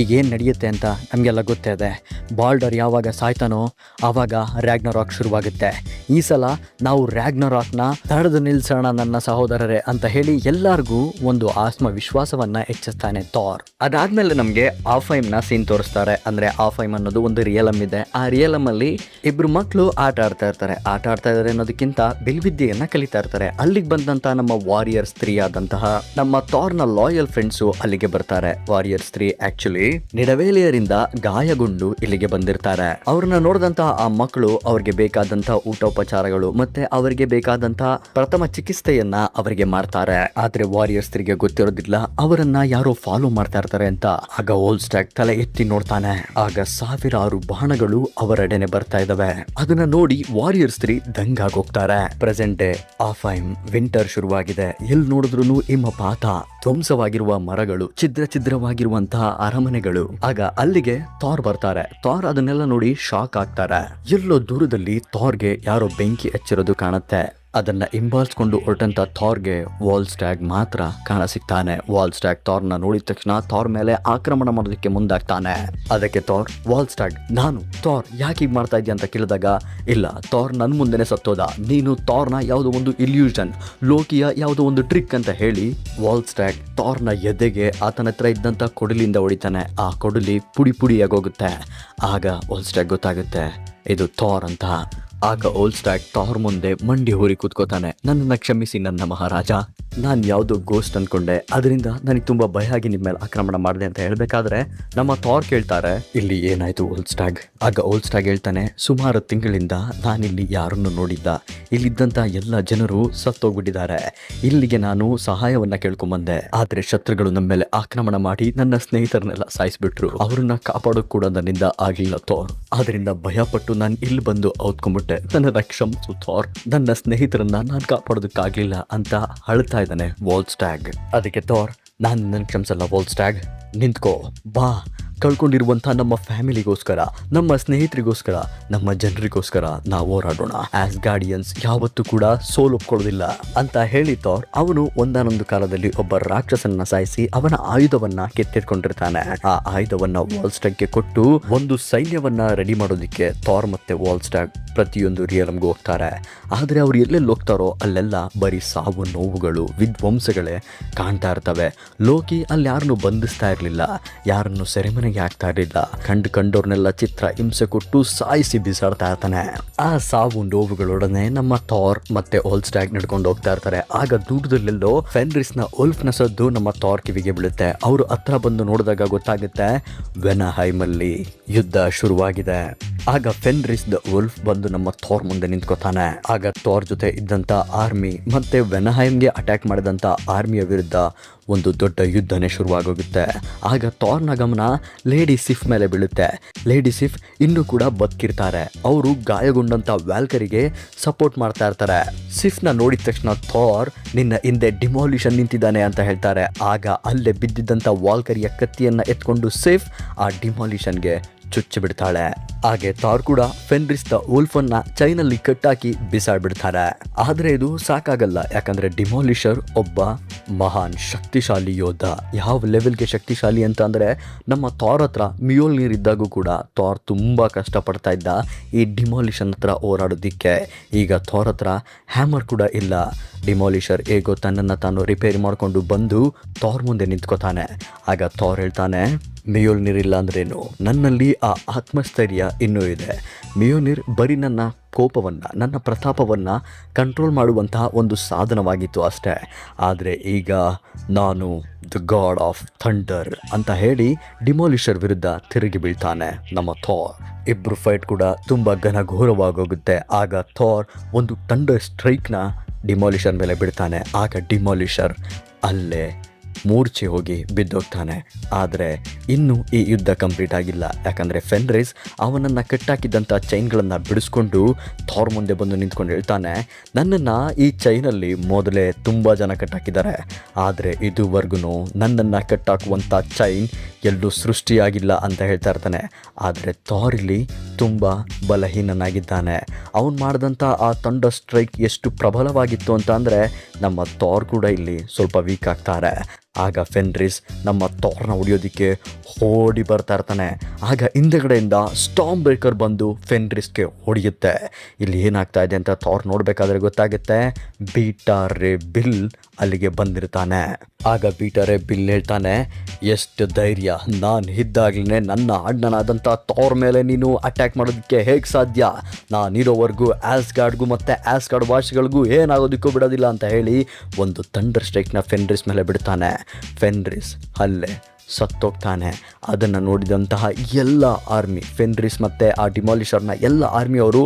ಈಗೇನು ನಡೆಯುತ್ತೆ ಅಂತ ನಮಗೆಲ್ಲ ಗೊತ್ತೇ ಇದೆ. ಬಾಲ್ಡರ್ ಯಾವಾಗ ಸಾಯ್ತಾನೋ ಆವಾಗ ರ್ಯಾಗ್ನರಾಕ್ ಶುರುವಾಗುತ್ತೆ. ಈ ಸಲ ನಾವು ರ್ಯಾಗ್ನರಾಕ್ನ ತಡೆದು ನಿಲ್ಸೋಣ ನನ್ನ ಸಹೋದರರೇ ಅಂತ ಹೇಳಿ ಎಲ್ಲರಿಗೂ ಒಂದು ಆತ್ಮವಿಶ್ವಾಸವನ್ನು ಹೆಚ್ಚಿಸ್ತಾನೆ ಥಾರ್. ಅದಾದಮೇಲೆ ನಮಗೆ ಆಫೈಮ್ನ ಸೀನ್ ತೋರಿಸ್ತಾರೆ. ಅಂದರೆ ಆಫೈಮ್ ಅನ್ನೋದು ಒಂದು ರಿಯಲಮ್ ಇದೆ. ಆ ರಿಯಲಮಲ್ಲಿ ಇಬ್ಬರು ಮಕ್ಕಳು ಆಟ ಆಡ್ತಾ ಇದ್ದಾರೆ ಅನ್ನೋದಕ್ಕಿಂತ ಬಿಲ್ವಿದ್ಯೆಯನ್ನು ಕಲಿತಾ ಇರ್ತಾರೆ. ಅಲ್ಲಿಗೆ ಬಂದಂಥ ನಮ್ಮ ವಾರಿಯರ್ ಸ್ತ್ರೀ ಆದಂತಹ ನಮ್ಮ ಥಾರ್ನ ಲಾಯಲ್ ಫ್ರೆಂಡ್ಸು ಅಲ್ಲಿಗೆ ಬರ್ತಾರೆ. ವಾರಿಯರ್ ಸ್ತ್ರೀ ಆಕ್ಚುಲಿ ನಿಡವೇಲಿಯರಿಂದ ಗಾಯಗೊಂಡು ಇಲ್ಲಿಗೆ ಬಂದಿರ್ತಾರೆ. ಅವ್ರನ್ನ ನೋಡಿದಂತಹ ಆ ಮಕ್ಕಳು ಅವ್ರಿಗೆ ಬೇಕಾದಂತಹ ಊಟೋಪಚಾರಗಳು ಮತ್ತೆ ಅವರಿಗೆ ಬೇಕಾದಂತಹ ಪ್ರಥಮ ಚಿಕಿತ್ಸೆಯನ್ನ ಅವರಿಗೆ ಮಾಡ್ತಾರೆ. ಆದ್ರೆ ವಾರಿಯರ್ ಸ್ತ್ರೀಗೆ ಗೊತ್ತಿರೋದಿಲ್ಲ ಅವರನ್ನ ಯಾರೋ ಫಾಲೋ ಮಾಡ್ತಾ ಇರ್ತಾರೆ ಅಂತ. ಆಗ ಓಲ್ಸ್ಟ್ಯಾಗ್ ತಲೆ ಎತ್ತಿ ನೋಡ್ತಾನೆ. ಆಗ ಸಾವಿರಾರು ಬಾಣಗಳು ಅವರೆಡೆನೆ ಬರ್ತಾ ಇದಾವೆ. ಅದನ್ನ ನೋಡಿ ವಾರಿಯರ್ ಸ್ತ್ರೀ ದಂಗಾಗೋಗ್ತಾರೆ. ಪ್ರೆಸೆಂಟ್ ಡೇ ಆಫೈಮ್, ವಿಂಟರ್ ಶುರುವಾಗಿದೆ. ಎಲ್ಲಿ ನೋಡಿದ್ರು ಹಿಮಪಾತ, ಧ್ವಂಸವಾಗಿರುವ ಮರಗಳು, ಛಿದ್ರವಾಗಿರುವಂತಹ ಅರಮನೆಗಳು. ಆಗ ಅಲ್ಲಿಗೆ ಥಾರ್ ಬರ್ತಾರೆ. ಥಾರ್ ಅದನ್ನೆಲ್ಲ ನೋಡಿ ಶಾಕ್ ಆಗ್ತಾರೆ. ಎಲ್ಲೋ ದೂರದಲ್ಲಿ ಥಾರ್ಗೆ ಯಾರೋ ಬೆಂಕಿ ಹಚ್ಚಿರೋದು ಕಾಣುತ್ತೆ. ಅದನ್ನ ಹಿಂಬಾಲಿಸ್ಕೊಂಡು ಹೊರಟಂತ ಥಾರ್ಗೆ ವಾಲ್ಸ್ಟ್ಯಾಗ್ ಮಾತ್ರ ಕಾಣಸಿಗ್ತಾನೆ. ವಾಲ್ಸ್ಟ್ಯಾಗ್ ಥಾರ್ನ ನೋಡಿದ ತಕ್ಷಣ ಥಾರ್ ಮೇಲೆ ಆಕ್ರಮಣ ಮಾಡೋದಕ್ಕೆ ಮುಂದಾಗ್ತಾನೆ. ಅದಕ್ಕೆ ಥಾರ್, ವಾಲ್ಸ್ಟ್ಯಾಗ್ ನಾನು ಥಾರ್ ಯಾಕೆ ಹೀಗೆ ಮಾಡ್ತಾ ಇದ್ಯಾ ಅಂತ ಕೇಳಿದಾಗ, ಇಲ್ಲ ಥಾರ್ ನನ್ನ ಮುಂದೆನೆ ಸತ್ತೋದ, ನೀನು ಥಾರ್ನ ಯಾವುದೋ ಒಂದು ಇಲ್ಯೂಷನ್, ಲೋಕಿಯ ಯಾವುದೋ ಒಂದು ಟ್ರಿಕ್ ಅಂತ ಹೇಳಿ ವಾಲ್ಸ್ಟ್ಯಾಗ್ ಥಾರ್ನ ಎದೆಗೆ ಆತನ ಹತ್ರ ಇದ್ದಂಥ ಕೊಡಲಿಯಿಂದ ಹೊಡಿತಾನೆ. ಆ ಕೊಡಲಿ ಪುಡಿ ಪುಡಿಯಾಗೋಗುತ್ತೆ. ಆಗ ವಾಲ್ಸ್ಟ್ಯಾಗ್ ಗೊತ್ತಾಗುತ್ತೆ ಇದು ಥಾರ್ ಅಂತ. ಆಗ ಓಲ್ಸ್ಟ್ಯಾಗ್ ಥಾರ್ ಮುಂದೆ ಮಂಡಿ ಹೋರಿ ಕೂತ್ಕೋತಾನೆ. ನನ್ನನ್ನು ಕ್ಷಮಿಸಿ ನನ್ನ ಮಹಾರಾಜ, ನಾನು ಯಾವುದೋ ಗೋಸ್ಟ್ ಅನ್ಕೊಂಡೆ, ಅದರಿಂದ ನನಗೆ ತುಂಬ ಭಯ ಆಗಿ ನಿಮ್ಮ ಮೇಲೆ ಆಕ್ರಮಣ ಮಾಡಿದೆ ಅಂತ ಹೇಳ್ಬೇಕಾದ್ರೆ ನಮ್ಮ ಥಾರ್ ಕೇಳ್ತಾರೆ, ಇಲ್ಲಿ ಏನಾಯ್ತು ಓಲ್ಸ್ಟ್ಯಾಗ್? ಆಗ ಓಲ್ಸ್ಟ್ಯಾಗ್ ಹೇಳ್ತಾನೆ, ಸುಮಾರು ತಿಂಗಳಿಂದ ನಾನಿಲ್ಲಿ ಯಾರನ್ನು ನೋಡಿದ್ದ, ಇಲ್ಲಿದ್ದಂಥ ಎಲ್ಲ ಜನರು ಸತ್ತೋಗ್ಬಿಟ್ಟಿದ್ದಾರೆ. ಇಲ್ಲಿಗೆ ನಾನು ಸಹಾಯವನ್ನ ಕೇಳ್ಕೊಂಬಂದೆ, ಆದ್ರೆ ಶತ್ರುಗಳು ನಮ್ಮ ಮೇಲೆ ಆಕ್ರಮಣ ಮಾಡಿ ನನ್ನ ಸ್ನೇಹಿತರನ್ನೆಲ್ಲ ಸಾಯಿಸ್ಬಿಟ್ರು. ಅವ್ರನ್ನ ಕಾಪಾಡೋಕ್ ಕೂಡ ನನ್ನಿಂದ ಆಗಿಲ್ಲ ಥಾರ್. ಆದ್ರಿಂದ ಭಯಪಟ್ಟು ನಾನು ಇಲ್ಲಿ ಬಂದು ಔತ್ಕೊಂಡ್ಬಿಟ್ಟೆ. ನನ್ನ ಕ್ಷಮಿಸು ಥಾರ್, ನನ್ನ ಸ್ನೇಹಿತರನ್ನ ನಾನು ಕಾಪಾಡೋದಕ್ಕಾಗ್ಲಿಲ್ಲ ಅಂತ ಅಳ್ತಾ ಇದ್ದಾನೆ ವಾಲ್ಸ್ಟ್ಯಾಗ್. ಅದಕ್ಕೆ ಥಾರ್, ನಾನು ನನ್ನ ಕ್ಷಮಿಸಲ್ಲ ವಾಲ್ಸ್ಟ್ಯಾಗ್, ನಿಂತ್ಕೋ, ಬಾ, ಕಳ್ಕೊಂಡಿರುವಂಥ ನಮ್ಮ ಫ್ಯಾಮಿಲಿಗೋಸ್ಕರ, ನಮ್ಮ ಸ್ನೇಹಿತರಿಗೋಸ್ಕರ, ನಮ್ಮ ಜನರಿಗೋಸ್ಕರ ನಾವು ಹೋರಾಡೋಣ. ಆಸ್ಗಾರ್ಡಿಯನ್ಸ್ ಯಾವತ್ತೂ ಕೂಡ ಸೋಲೊಪ್ಕೊಳ್ಳೋದಿಲ್ಲ ಅಂತ ಹೇಳಿ ಥಾರ್ ಅವನು ಒಂದಾನೊಂದು ಕಾಲದಲ್ಲಿ ಒಬ್ಬ ರಾಕ್ಷಸನ್ನ ಸಾಯಿಸಿ ಅವನ ಆಯುಧವನ್ನ ಕೆತ್ತಿಟ್ಕೊಂಡಿರ್ತಾನೆ. ಆ ಆಯುಧವನ್ನ ವಾಲ್ಸ್ಟ್ಯಾಗ್ಗೆ ಕೊಟ್ಟು ಒಂದು ಸೈನ್ಯವನ್ನ ರೆಡಿ ಮಾಡೋದಿಕ್ಕೆ ಥಾರ್ ಮತ್ತೆ ವಾಲ್ಸ್ಟ್ಯಾಗ್ ಪ್ರತಿಯೊಂದು ರಿಯಲಮ್ಗೆ ಹೋಗ್ತಾರೆ. ಆದ್ರೆ ಅವ್ರು ಎಲ್ಲೆಲ್ಲಿ ಹೋಗ್ತಾರೋ ಅಲ್ಲೆಲ್ಲ ಬರೀ ಸಾವು ನೋವುಗಳು, ವಿಧ್ವಂಸಗಳೇ ಕಾಣ್ತಾ ಇರ್ತವೆ. ಲೋಕಿ ಅಲ್ಲಿ ಯಾರನ್ನು ಬಂಧಿಸ್ತಾ ಇರಲಿಲ್ಲ, ಯಾರನ್ನು ಸೆರೆಮನೆಗೆ ಆಗ್ತಾ ಇರಲಿಲ್ಲ. ಕಂಡವ್ರನ್ನೆಲ್ಲ ಚಿತ್ರ ಹಿಂಸೆ ಕೊಟ್ಟು ಸಾಯಿಸಿ ಬಿಸಾಡ್ತಾ ಇರ್ತಾನೆ. ಆ ಸಾವು ನೋವುಗಳೊಡನೆ ನಮ್ಮ ಥಾರ್ ಮತ್ತೆ ಓಲ್ಸ್ಟ್ಯಾಗ್ ನಡ್ಕೊಂಡು ಹೋಗ್ತಾ ಇರ್ತಾರೆ. ಆಗ ದೂರದಲ್ಲೆಲ್ಲೋ ಫೆನ್ರಿಸ್ನ ಉಲ್ಫ್ನ ಸದ್ದು ನಮ್ಮ ಥಾರ್ ಕಿವಿಗೆ ಬೀಳುತ್ತೆ. ಅವರು ಹತ್ರ ಬಂದು ನೋಡಿದಾಗ ಗೊತ್ತಾಗುತ್ತೆ ವೆನಹೈಮ್ ಅಲ್ಲಿ ಯುದ್ಧ ಶುರುವಾಗಿದೆ. ಆಗ ಫೆನ್ರಿಸ್ ದ ಉಲ್ಫ್ ಬಂದು ನಮ್ಮ ಥಾರ್ ಮುಂದೆ ನಿಂತ್ಕೋತಾನೆ. ಆಗ ಥಾರ್ ಜೊತೆ ಇದ್ದಂತ ಆರ್ಮಿ ಮತ್ತೆ ವೆನಹೈಮ್ಗೆ ಅಟ್ಯಾಕ್ ಮಾಡಿದಂತ ಆರ್ಮಿಯ ವಿರುದ್ಧ ಒಂದು ದೊಡ್ಡ ಯುದ್ಧನೇ ಶುರುವಾಗೋಗುತ್ತೆ. ಆಗ ಥಾರ್ನ ಗಮನ ಲೇಡಿ ಸಿಫ್ ಮೇಲೆ ಬೀಳುತ್ತೆ. ಲೇಡಿ ಸಿಫ್ ಇನ್ನೂ ಕೂಡ ಬದುಕಿರ್ತಾರೆ. ಅವರು ಗಾಯಗೊಂಡಂತ ವ್ಯಾಲ್ಕರಿಗೆ ಸಪೋರ್ಟ್ ಮಾಡ್ತಾ ಇರ್ತಾರೆ. ಸಿಫ್ನ ನೋಡಿದ ತಕ್ಷಣ ಥಾರ್, ನಿನ್ನ ಹಿಂದೆ ಡಿಮಾಲಿಷನ್ ನಿಂತಿದ್ದಾನೆ ಅಂತ ಹೇಳ್ತಾರೆ. ಆಗ ಅಲ್ಲೇ ಬಿದ್ದಿದ್ದಂಥ ವಾಲ್ಕರಿಯ ಕತ್ತಿಯನ್ನ ಎತ್ಕೊಂಡು ಸಿಫ್ ಆ ಡಿಮಾಲಿಷನ್ಗೆ ಚುಚ್ಚಿ ಬಿಡ್ತಾಳೆ. ಹಾಗೆ ಥಾರ್ ಕೂಡ ಫೆನ್ರಿಸ್ ದ ಉಲ್ಫನ್ನ ಚೈನಲ್ಲಿ ಕಟ್ಟಾಕಿ ಬಿಸಾಡ್ಬಿಡ್ತಾರೆ. ಆದ್ರೆ ಇದು ಸಾಕಾಗಲ್ಲ, ಯಾಕಂದ್ರೆ ಡಿಮಾಲಿಷರ್ ಒಬ್ಬ ಮಹಾನ್ ಶಕ್ತಿಶಾಲಿ ಯೋಧ. ಯಾವ ಲೆವೆಲ್ಗೆ ಶಕ್ತಿಶಾಲಿ ಅಂತ ಅಂದ್ರೆ ನಮ್ಮ ಥಾರ್ ಹತ್ರ ಮಿಯೋಲ್ನೀರ್ ಇದ್ದಾಗೂ ಕೂಡ ಥಾರ್ ತುಂಬಾ ಕಷ್ಟಪಡ್ತಾ ಇದ್ದ ಈ ಡಿಮಾಲಿಷನ್ ಹತ್ರ ಹೋರಾಡೋದಿಕ್ಕೆ. ಈಗ ಥಾರ್ ಹತ್ರ ಹ್ಯಾಮರ್ ಕೂಡ ಇಲ್ಲ. ಡಿಮಾಲಿಷರ್ ಹೇಗೋ ತನ್ನನ್ನು ತಾನು ರಿಪೇರಿ ಮಾಡಿಕೊಂಡು ಬಂದು ಥಾರ್ ಮುಂದೆ ನಿಂತ್ಕೋತಾನೆ. ಆಗ ಥಾರ್ ಹೇಳ್ತಾನೆ, ಮಿಯೋಲ್ನೀರ್ ಇಲ್ಲ ಅಂದ್ರೇನು, ನನ್ನಲ್ಲಿ ಆ ಆತ್ಮಸ್ಥೈರ್ಯ ಇನ್ನೂ ಇದೆ. ಮಿಯೋಲ್ನೀರ್ ಬರೀ ನನ್ನ ಕೋಪವನ್ನು, ನನ್ನ ಪ್ರತಾಪವನ್ನು ಕಂಟ್ರೋಲ್ ಮಾಡುವಂತಹ ಒಂದು ಸಾಧನವಾಗಿತ್ತು ಅಷ್ಟೇ. ಆದರೆ ಈಗ ನಾನು ದ ಗಾಡ್ ಆಫ್ ಥಂಡರ್ ಅಂತ ಹೇಳಿ ಡಿಮಾಲಿಷರ್ ವಿರುದ್ಧ ತಿರುಗಿ ಬೀಳ್ತಾನೆ ನಮ್ಮ ಥಾರ್. ಇಬ್ಬರು ಫೈಟ್ ಕೂಡ ತುಂಬ ಘನಘೋರವಾಗೋಗುತ್ತೆ. ಆಗ ಥಾರ್ ಒಂದು ಥಂಡರ್ ಸ್ಟ್ರೈಕ್ನ ಡಿಮಾಲಿಷರ್ ಮೇಲೆ ಬಿಡ್ತಾನೆ. ಆಗ ಡಿಮಾಲಿಷರ್ ಅಲ್ಲೇ ಮೂರ್ಛೆ ಹೋಗಿ ಬಿದ್ದೋಗ್ತಾನೆ. ಆದರೆ ಇನ್ನೂ ಈ ಯುದ್ಧ ಕಂಪ್ಲೀಟ್ ಆಗಿಲ್ಲ. ಯಾಕಂದರೆ ಫೆನ್ರಿಸ್ ಅವನನ್ನು ಕಟ್ಟಾಕಿದ್ದಂಥ ಚೈನ್ಗಳನ್ನು ಬಿಡಿಸ್ಕೊಂಡು ಥಾರ್ ಮುಂದೆ ಬಂದು ನಿಂತ್ಕೊಂಡು ಹೇಳ್ತಾನೆ, ನನ್ನನ್ನು ಈ ಚೈನಲ್ಲಿ ಮೊದಲೇ ತುಂಬ ಜನ ಕಟ್ಟಾಕಿದ್ದಾರೆ, ಆದರೆ ಇದುವರೆಗೂ ನನ್ನನ್ನು ಕಟ್ಟಾಕುವಂಥ ಚೈನ್ ಎಲ್ಲೂ ಸೃಷ್ಟಿಯಾಗಿಲ್ಲ ಅಂತ ಹೇಳ್ತಾ ಇರ್ತಾನೆ. ಆದರೆ ಥಾರ್ ಇಲ್ಲಿ ತುಂಬ ಬಲಹೀನನಾಗಿದ್ದಾನೆ. ಅವನು ಮಾಡಿದಂಥ ಆ ಥಂಡರ್ ಸ್ಟ್ರೈಕ್ ಎಷ್ಟು ಪ್ರಬಲವಾಗಿತ್ತು ಅಂತ ಅಂದರೆ ನಮ್ಮ ಥಾರ್ ಕೂಡ ಇಲ್ಲಿ ಸ್ವಲ್ಪ ವೀಕ್ ಆಗ್ತಾರೆ. ಆಗ ಫೆನ್ರಿಸ್ ನಮ್ಮ ಥಾರ್ನ ಹೊಡಿಯೋದಕ್ಕೆ ಓಡಿ ಬರ್ತಾ ಇರ್ತಾನೆ. ಆಗ ಹಿಂದೆಗಡೆಯಿಂದ ಸ್ಟಾರ್ಮ್ ಬ್ರೇಕರ್ ಬಂದು ಫೆನ್ರಿಸ್ಗೆ ಹೊಡೆಯುತ್ತೆ. ಇಲ್ಲಿ ಏನಾಗ್ತಾ ಇದೆ ಅಂತ ಥಾರ್ ನೋಡಬೇಕಾದ್ರೆ ಗೊತ್ತಾಗುತ್ತೆ, ಬೀಟಾ ರೇ ಬಿಲ್ ಅಲ್ಲಿಗೆ ಬಂದಿರ್ತಾನೆ. ಆಗ ಬೀಟಾ ರೇ ಬಿಲ್ ಹೇಳ್ತಾನೆ, ಎಷ್ಟು ಧೈರ್ಯ, ನಾನು ಇದ್ದಾಗಲೇ ನನ್ನ ಅಣ್ಣನಾದಂಥ ಥಾರ್ ಮೇಲೆ ನೀನು ಅಟ್ಯಾಕ್ ಮಾಡೋದಕ್ಕೆ ಹೇಗೆ ಸಾಧ್ಯ? ನಾನಿರೋವರೆಗೂ ಆಸ್ಗಾರ್ಡ್ಗೂ ಮತ್ತು ಆಸ್ಗಾರ್ಡ್ ವಾಸಿಗಳಿಗೂ ಏನಾಗೋದಕ್ಕೂ ಬಿಡೋದಿಲ್ಲ ಅಂತ ಹೇಳಿ ಒಂದು ಥಂಡರ್ ಸ್ಟ್ರೈಕ್ನ ಫೆನ್ರಿಸ್ ಮೇಲೆ ಬಿಡ್ತಾನೆ. ಫೆನ್ರಿಸ್ ಅಲ್ಲೇ ಸತ್ತೋಗ್ತಾನೆ. ಅದನ್ನು ನೋಡಿದಂತಹ ಎಲ್ಲ ಆರ್ಮಿ, ಫೆನ್ರಿಸ್ ಮತ್ತು ಆ ಡಿಮಾಲಿಷರ್ನ ಎಲ್ಲ ಆರ್ಮಿಯವರು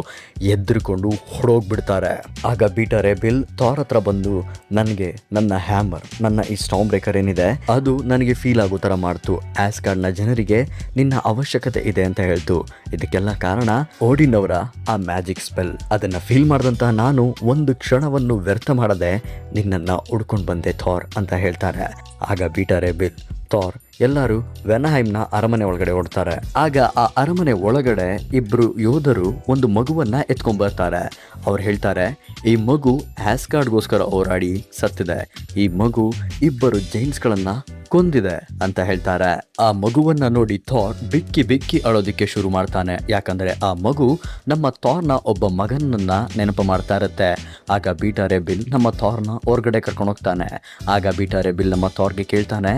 ಎದ್ದುಕೊಂಡು ಹೊಡೋಗ್ಬಿಡ್ತಾರೆ. ಆಗ ಬೀಟಾ ರೇ ಬಿಲ್ ಥಾರ್ ಹತ್ರ ಬಂದು, ನನಗೆ ನನ್ನ ಹ್ಯಾಮರ್, ನನ್ನ ಈ ಸ್ಟಾರ್ಮ್ ಬ್ರೇಕರ್ ಏನಿದೆ ಅದು ನನಗೆ ಫೀಲ್ ಆಗೋ ಥರ ಮಾಡ್ತು. ಆಸ್ಗಾರ್ಡ್ನ ಜನರಿಗೆ ನಿನ್ನ ಅವಶ್ಯಕತೆ ಇದೆ ಅಂತ ಹೇಳ್ತು. ಇದಕ್ಕೆಲ್ಲ ಕಾರಣ ಓಡಿನ್ ಅವರ ಆ ಮ್ಯಾಜಿಕ್ ಸ್ಪೆಲ್. ಅದನ್ನು ಫೀಲ್ ಮಾಡಿದಂತಹ ನಾನು ಒಂದು ಕ್ಷಣವನ್ನು ವ್ಯರ್ಥ ಮಾಡದೆ ನಿನ್ನನ್ನು ಹುಡ್ಕೊಂಡು ಬಂದೆ ಥಾರ್ ಅಂತ ಹೇಳ್ತಾರೆ. ಆಗ ಬೀಟಾ ರೇ ಬಿಲ್, ಥಾರ್ ಎಲ್ಲರೂ ವೆನಹೈಮ್ನ ಅರಮನೆ ಒಳಗಡೆ ಓಡ್ತಾರೆ. ಆಗ ಆ ಅರಮನೆ ಒಳಗಡೆ ಇಬ್ರು ಯೋಧರು ಒಂದು ಮಗುವನ್ನ ಎತ್ಕೊಂಡ್ಬರ್ತಾರೆ. ಅವ್ರು ಹೇಳ್ತಾರೆ, ಈ ಮಗು ಆಸ್ಗಾರ್ಡ್ಗೋಸ್ಕರ ಹೋರಾಡಿ ಸತ್ತಿದೆ, ಈ ಮಗು ಇಬ್ಬರು ಜೈನ್ಸ್ಗಳನ್ನ ಕೊಂದಿದೆ ಅಂತ ಹೇಳ್ತಾರೆ. ಆ ಮಗುವನ್ನ ನೋಡಿ ಥಾರ್ ಬಿಕ್ಕಿ ಬಿಕ್ಕಿ ಅಳೋದಿಕ್ಕೆ ಶುರು ಮಾಡ್ತಾನೆ. ಯಾಕಂದ್ರೆ ಆ ಮಗು ನಮ್ಮ ಥಾರ್ನ ಒಬ್ಬ ಮಗನನ್ನ ನೆನಪು ಮಾಡ್ತಾ ಇರುತ್ತೆ. ಆಗ ಬೀಟಾ ರೇ ಬಿಲ್ ನಮ್ಮ ಥಾರ್ನ ಹೊರಗಡೆ ಕರ್ಕೊಂಡು ಹೋಗ್ತಾನೆ. ಆಗ ಬೀಟಾ ರೇ ಬಿಲ್ ನಮ್ಮ ಥಾರ್ಗೆ ಕೇಳ್ತಾನೆ,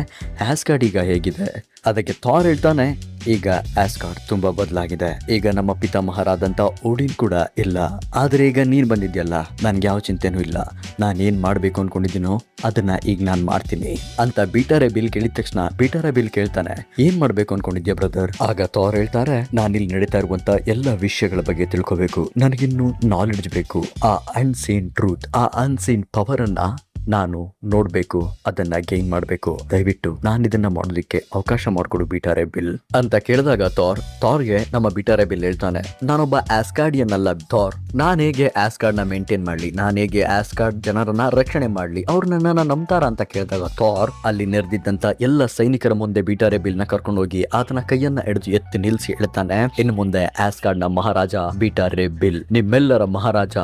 ಆಸ್ಗಾರ್ಡ್ ಈಗ ಹೇಗಿದೆ? ಅದಕ್ಕೆ ಥಾರ್ ಹೇಳ್ತಾನೆ, ಈಗ ಆಸ್ಗಾರ್ಡ್ ತುಂಬಾ ಬದಲಾಗಿದೆ. ಈಗ ನಮ್ಮ ಪಿತಾಮಹರಾದಂಥ ಓಡಿನ್ ಕೂಡ ಇಲ್ಲ. ಆದರೆ ಈಗ ನೀನು ಬಂದಿದ್ಯಲ್ಲ, ನನ್ಗೆ ಯಾವ ಚಿಂತೆನೂ ಇಲ್ಲ. ನಾನೇನು ಮಾಡಬೇಕು ಅನ್ಕೊಂಡಿದ್ದೀನೋ ಅದನ್ನ ಈಗ ನಾನು ಮಾಡ್ತೀನಿ ಅಂತ ಬೀಟಾ ರೇ ಬಿಲ್ ಕೇಳಿದ ತಕ್ಷಣ ಬೀಟಾ ರೇ ಬಿಲ್ ಕೇಳ್ತಾನೆ, ಏನ್ ಮಾಡ್ಬೇಕು ಅನ್ಕೊಂಡಿದ್ಯಾ ಬ್ರದರ್? ಆಗ ಥಾರ್ ಹೇಳ್ತಾರೆ, ನಾನಿಲ್ಲಿ ನಡೀತಾ ಇರುವಂತ ಎಲ್ಲ ವಿಷಯಗಳ ಬಗ್ಗೆ ತಿಳ್ಕೋಬೇಕು, ನನಗಿನ್ನೂ ನಾಲೆಡ್ಜ್ ಬೇಕು. ಆ ಅನ್ಸೀನ್ ಟ್ರೂತ್, ಆ ಅನ್ಸೀನ್ ಪವರ್ ಅನ್ನ ನಾನು ನೋಡ್ಬೇಕು, ಅದನ್ನ ಗೈನ್ ಮಾಡ್ಬೇಕು. ದಯವಿಟ್ಟು ನಾನು ಇದನ್ನ ಮಾಡೋದಕ್ಕೆ ಅವಕಾಶ ಮಾಡ್ಕೊಡು ಬೀಟಾ ರೇ ಬಿಲ್ ಅಂತ ಕೇಳಿದಾಗ ಥಾರ್ಗೆ ನಮ್ಮ ಬೀಟಾ ರೇ ಬಿಲ್ ಹೇಳ್ತಾನೆ, ನಾನೊಬ್ಬ ಆಸ್ಗಾರ್ಡಿಯನ್ ಅಲ್ಲ ಥಾರ್. ನಾನು ಹೇಗೆ ಆಸ್ಗಾರ್ಡ್ ನ ಮೇಂಟೈನ್ ಮಾಡ್ಲಿ, ನಾನು ಹೇಗೆ ಆಸ್ಗಾರ್ಡ್ ಜನರನ್ನ ರಕ್ಷಣೆ ಮಾಡ್ಲಿ, ಅವ್ರು ನನ್ನನ್ನ ನಂಬ್ತಾರ ಅಂತ ಕೇಳಿದಾಗ ಥಾರ್ ಅಲ್ಲಿ ನೆರೆದಿದ್ದಂತ ಎಲ್ಲ ಸೈನಿಕರ ಮುಂದೆ ಬೀಟಾ ರೇ ಬಿಲ್ ನ ಕರ್ಕೊಂಡು ಹೋಗಿ ಆತನ ಕೈಯನ್ನ ಹಿಡಿದು ಎತ್ತಿ ನಿಲ್ಸಿ ಹೇಳ್ತಾನೆ, ಇನ್ನು ಮುಂದೆ ಆಸ್ಗಾರ್ಡ್ ನ ಮಹಾರಾಜ ಬೀಟಾ ರೇ ಬಿಲ್, ನಿಮ್ಮೆಲ್ಲರ ಮಹಾರಾಜ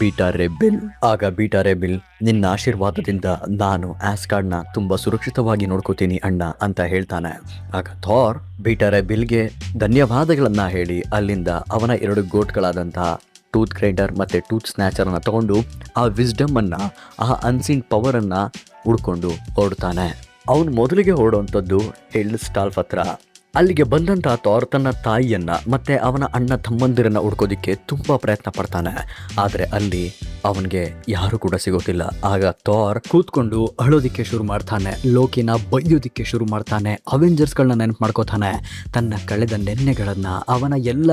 ಬೀಟಾ ರೇ ಬಿಲ್. ಆಗ ಬೀಟಾ ರೇ ಬಿಲ್, ನಿನ್ನ ಆಶೀರ್ವಾದದಿಂದ ನಾನು ಆಸ್ಗಾರ್ಡ್ನ ತುಂಬಾ ಸುರಕ್ಷಿತವಾಗಿ ನೋಡ್ಕೋತೀನಿ ಅಣ್ಣ ಅಂತ ಹೇಳ್ತಾನೆ. ಆಗ ಥಾರ್ ಬೀಟಾ ರೇ ಬಿಲ್ಗೆ ಧನ್ಯವಾದಗಳನ್ನ ಹೇಳಿ ಅಲ್ಲಿಂದ ಅವನ 2 ಗೋಟ್ಗಳಾದಂತಹ ಟೂತ್ ಗ್ರೈಂಡರ್ ಮತ್ತೆ ಟೂತ್ ಸ್ನ್ಯಾಚರ್ ಅನ್ನ ತಗೊಂಡು ಆ ವಿಸ್ಡಮ್ ಅನ್ನ, ಆ ಅನ್ಸೀನ್ ಪವರ್ ಅನ್ನ ಹುಡ್ಕೊಂಡು ಓಡ್ತಾನೆ. ಅವನು ಮೊದಲಿಗೆ ಓಡುವಂಥದ್ದು ಹಿಲ್ ಸ್ಟಾಲ್ಫ್ ಹತ್ರ. ಅಲ್ಲಿಗೆ ಬಂದಂತ ಥಾರ್ ತನ್ನ ತಾಯಿಯನ್ನ ಮತ್ತೆ ಅವನ ಅಣ್ಣ ತಮ್ಮಂದಿರನ್ನ ಹುಡ್ಕೋದಿಕ್ಕೆ ತುಂಬಾ ಪ್ರಯತ್ನ ಪಡ್ತಾನೆ. ಆದ್ರೆ ಅಲ್ಲಿ ಅವನಿಗೆ ಯಾರು ಕೂಡ ಸಿಗೋದಿಲ್ಲ. ಆಗ ಥಾರ್ ಕೂತ್ಕೊಂಡು ಅಳೋದಿಕ್ಕೆ ಶುರು ಮಾಡ್ತಾನೆ, ಲೋಕಿನ ಬೈಯೋದಿಕ್ಕೆ ಶುರು ಮಾಡ್ತಾನೆ, ಅವೆಂಜರ್ಸ್ಗಳನ್ನ ನೆನಪು ಮಾಡ್ಕೋತಾನೆ. ತನ್ನ ಕಳೆದ ನೆನ್ನೆಗಳನ್ನ, ಅವನ ಎಲ್ಲ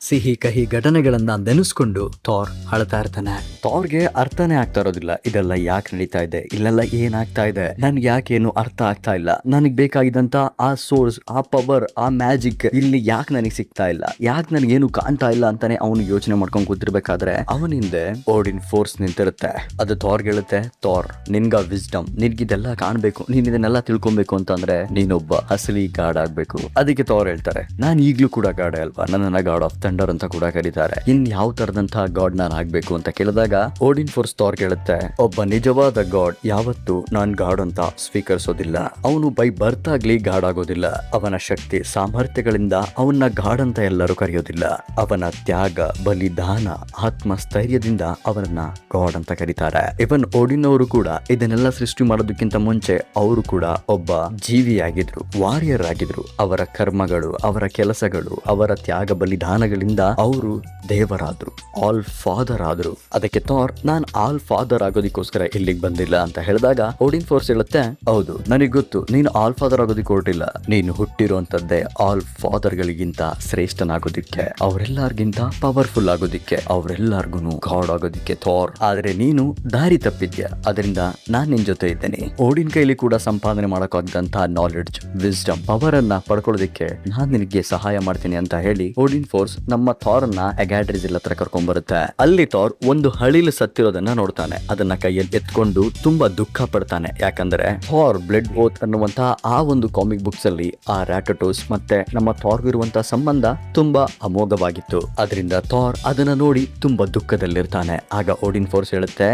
ಸಿಹಿ ಕಹಿ ಘಟನೆಗಳನ್ನ ನೆನೆಸ್ಕೊಂಡು ಥಾರ್ ಅಳ್ತಾ ಇರ್ತಾನೆ. ಥಾರ್ಗೆ ಅರ್ಥನೇ ಆಗ್ತಾ ಇರೋದಿಲ್ಲ, ಇದೆಲ್ಲ ಯಾಕೆ ನಡೀತಾ ಇದೆ, ಇಲ್ಲೆಲ್ಲ ಏನಾಗ್ತಾ ಇದೆ, ನನ್ಗೆ ಯಾಕೇನು ಅರ್ಥ ಆಗ್ತಾ ಇಲ್ಲ, ನನಗೆ ಬೇಕಾಗಿದ್ದಂತ ಆ ಸೋರ್ಸ್, ಆ ಪವರ್, ಆ ಮ್ಯಾಜಿಕ್ ಇಲ್ಲಿ ಯಾಕೆ ನನಗೆ ಸಿಗ್ತಾ ಇಲ್ಲ, ಯಾಕೆ ನನಗೇನು ಕಾಣ್ತಾ ಇಲ್ಲ ಅಂತಾನೆ ಅವನು ಯೋಚನೆ ಮಾಡ್ಕೊಂಡು ಕೂತಿರ್ಬೇಕಾದ್ರೆ ಅವನ ಹಿಂದೆ ಓಡಿನ್ ಫೋರ್ಸ್ ನಿಂತಿರುತ್ತೆ. ಅದು ಥಾರ್ಗೆ ಹೇಳುತ್ತೆ, ಥಾರ್ ನಿನ್ಗ ವಿಸ್ಡಮ್, ನಿನ್ಗಿದೆಲ್ಲ ಕಾಣ್ಬೇಕು, ನೀನ್ ಇದನ್ನೆಲ್ಲ ತಿಳ್ಕೊಬೇಕು ಅಂತಂದ್ರೆ ನೀನೊಬ್ಬ ಅಸಲಿ ಗಾಡ್ ಆಗ್ಬೇಕು. ಅದಕ್ಕೆ ಥಾರ್ ಹೇಳ್ತಾರೆ, ನಾನ್ ಈಗ್ಲೂ ಕೂಡ ಗಾಡ್ ಅಲ್ವಾ, ನನ್ನನ್ನ ಗಾಡ್ ಆಫ್ ಥಂಡರ್ ಅಂತ ಕೂಡ ಕರೀತಾರೆ, ಇನ್ ಯಾವ ತರದಂತಹ ಗಾಡ್ ನಾನು ಆಗ್ಬೇಕು ಅಂತ ಕೇಳಿದಾಗ ಓಡಿನ್ ಫೋರ್ಸ್ ಥಾರ್ಗೆ ಹೇಳುತ್ತೆ, ಒಬ್ಬ ನಿಜವಾದ ಗಾಡ್ ಯಾವತ್ತು ನಾನ್ ಗಾಡ್ ಅಂತ ಸ್ವೀಕರಿಸೋದಿಲ್ಲ. ಅವನು ಬೈ ಬರ್ತ್ ಆಗ್ಲಿ ಗಾಡ್ ಆಗೋದಿಲ್ಲ. ಅವನ ಶಕ್ತಿ ಸಾಮರ್ಥ್ಯಗಳಿಂದ ಅವನ್ನ ಗಾಡ್ ಅಂತ ಎಲ್ಲರೂ ಕರೆಯೋದಿಲ್ಲ. ಅವನ ತ್ಯಾಗ, ಬಲಿದಾನ, ಆತ್ಮಸ್ಥೈರ್ಯದಿಂದ ಅವನನ್ನ ಗಾಡ್ ಅಂತ ಕರೀತಾರೆ. ಇವನ್ ಓಡಿನ್ ಅವರು ಕೂಡ ಇದನ್ನೆಲ್ಲ ಸೃಷ್ಟಿ ಮಾಡೋದಕ್ಕಿಂತ ಮುಂಚೆ ಅವರು ಕೂಡ ಒಬ್ಬ ಜೀವಿಯಾಗಿದ್ರು, ವಾರಿಯರ್ ಆಗಿದ್ರು. ಅವರ ಕರ್ಮಗಳು, ಅವರ ಕೆಲಸಗಳು, ಅವರ ತ್ಯಾಗ ಬಲಿದಾನಗಳಿಂದ ವರ್ಷಗಳಿಂದ ಅವರು ದೇವರಾದ್ರು, ಆಲ್ ಫಾದರ್ ಆದ್ರು. ಅದಕ್ಕೆ ಥಾರ್ ನಾನ್ ಆಲ್ ಫಾದರ್ ಆಗೋದಿಕ್ಕೋಸ್ಕರ ಇಲ್ಲಿಗೆ ಬಂದಿಲ್ಲ ಅಂತ ಹೇಳಿದಾಗ ಓಡಿನ್ ಫೋರ್ಸ್ ಹೇಳುತ್ತೆ, ಹೌದು ನನಗೆ ಗೊತ್ತು ನೀನು ಆಲ್ ಫಾದರ್ ಆಗೋದಿಕ್ಕೆ ಹೊರಟಿಲ್ಲ, ನೀನು ಹುಟ್ಟಿರುವಂತದ್ದೇ ಆಲ್ ಫಾದರ್ ಗಳಿಗಿಂತ ಶ್ರೇಷ್ಠನಾಗೋದಿಕ್ಕೆ, ಅವರೆಲ್ಲರಿಗಿಂತ ಪವರ್ಫುಲ್ ಆಗೋದಿಕ್ಕೆ, ಅವರೆಲ್ಲರಿಗೂ ಗಾಡ್ ಆಗೋದಿಕ್ಕೆ ಥಾರ್. ಆದ್ರೆ ನೀನು ದಾರಿ ತಪ್ಪಿದ್ಯಾ, ಅದರಿಂದ ನಾನ್ ನಿನ್ ಜೊತೆ ಇದ್ದೇನೆ. ಓಡಿನ್ ಕೈಲಿ ಕೂಡ ಸಂಪಾದನೆ ಮಾಡಕ್ಕಾಗದಂತ ನಾಲೆಡ್ಜ್, ವಿಸ್ಡಮ್, ಪವರ್ ಅನ್ನ ಪಡ್ಕೊಳ್ಳೋದಿಕ್ಕೆ ನಾನ್ ನಿನಗೆ ಸಹಾಯ ಮಾಡ್ತೀನಿ ಅಂತ ಹೇಳಿ ಓಡಿನ್ ಫೋರ್ಸ್ ನಮ್ಮ ಥಾರ್ ಅನ್ನ ಎಗಾಡ್ರಿಸಿಲ್ ಹತ್ರ ಕರ್ಕೊಂಡ್ ಬರುತ್ತೆ. ಅಲ್ಲಿ ಥಾರ್ ಒಂದು ಹಳಿಲು ಸತ್ತಿರೋದನ್ನ ನೋಡ್ತಾನೆ. ಅದನ್ನ ಕೈಯಲ್ಲಿ ಎತ್ಕೊಂಡು ತುಂಬಾ ದುಃಖ ಪಡ್ತಾನೆ. ಯಾಕಂದ್ರೆ ಥಾರ್ ಬ್ಲಡ್ ಓತ್ ಅನ್ನುವಂತಹ ಆ ಒಂದು ಕಾಮಿಕ್ ಬುಕ್ಸ್ ಅಲ್ಲಿ ಆ ರಾಟಟೋಸ್ ಮತ್ತೆ ನಮ್ಮ ಥಾರ್ ಇರುವಂತಹ ಸಂಬಂಧ ತುಂಬಾ ಅಮೋಘವಾಗಿತ್ತು. ಅದರಿಂದ ಥಾರ್ ಅದನ್ನ ನೋಡಿ ತುಂಬಾ ದುಃಖದಲ್ಲಿರ್ತಾನೆ. ಆಗ ಓಡಿನ್ ಫೋರ್ಸ್ ಹೇಳುತ್ತೆ,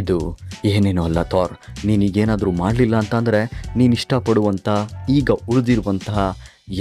ಇದು ಏನೇನೋ ಅಲ್ಲ ಥಾರ್, ನೀನೀಗೇನಾದ್ರೂ ಮಾಡ್ಲಿಲ್ಲ ಅಂತಂದ್ರೆ ನೀನ್ ಇಷ್ಟಪಡುವಂತ ಈಗ ಉಳಿದಿರುವಂತಹ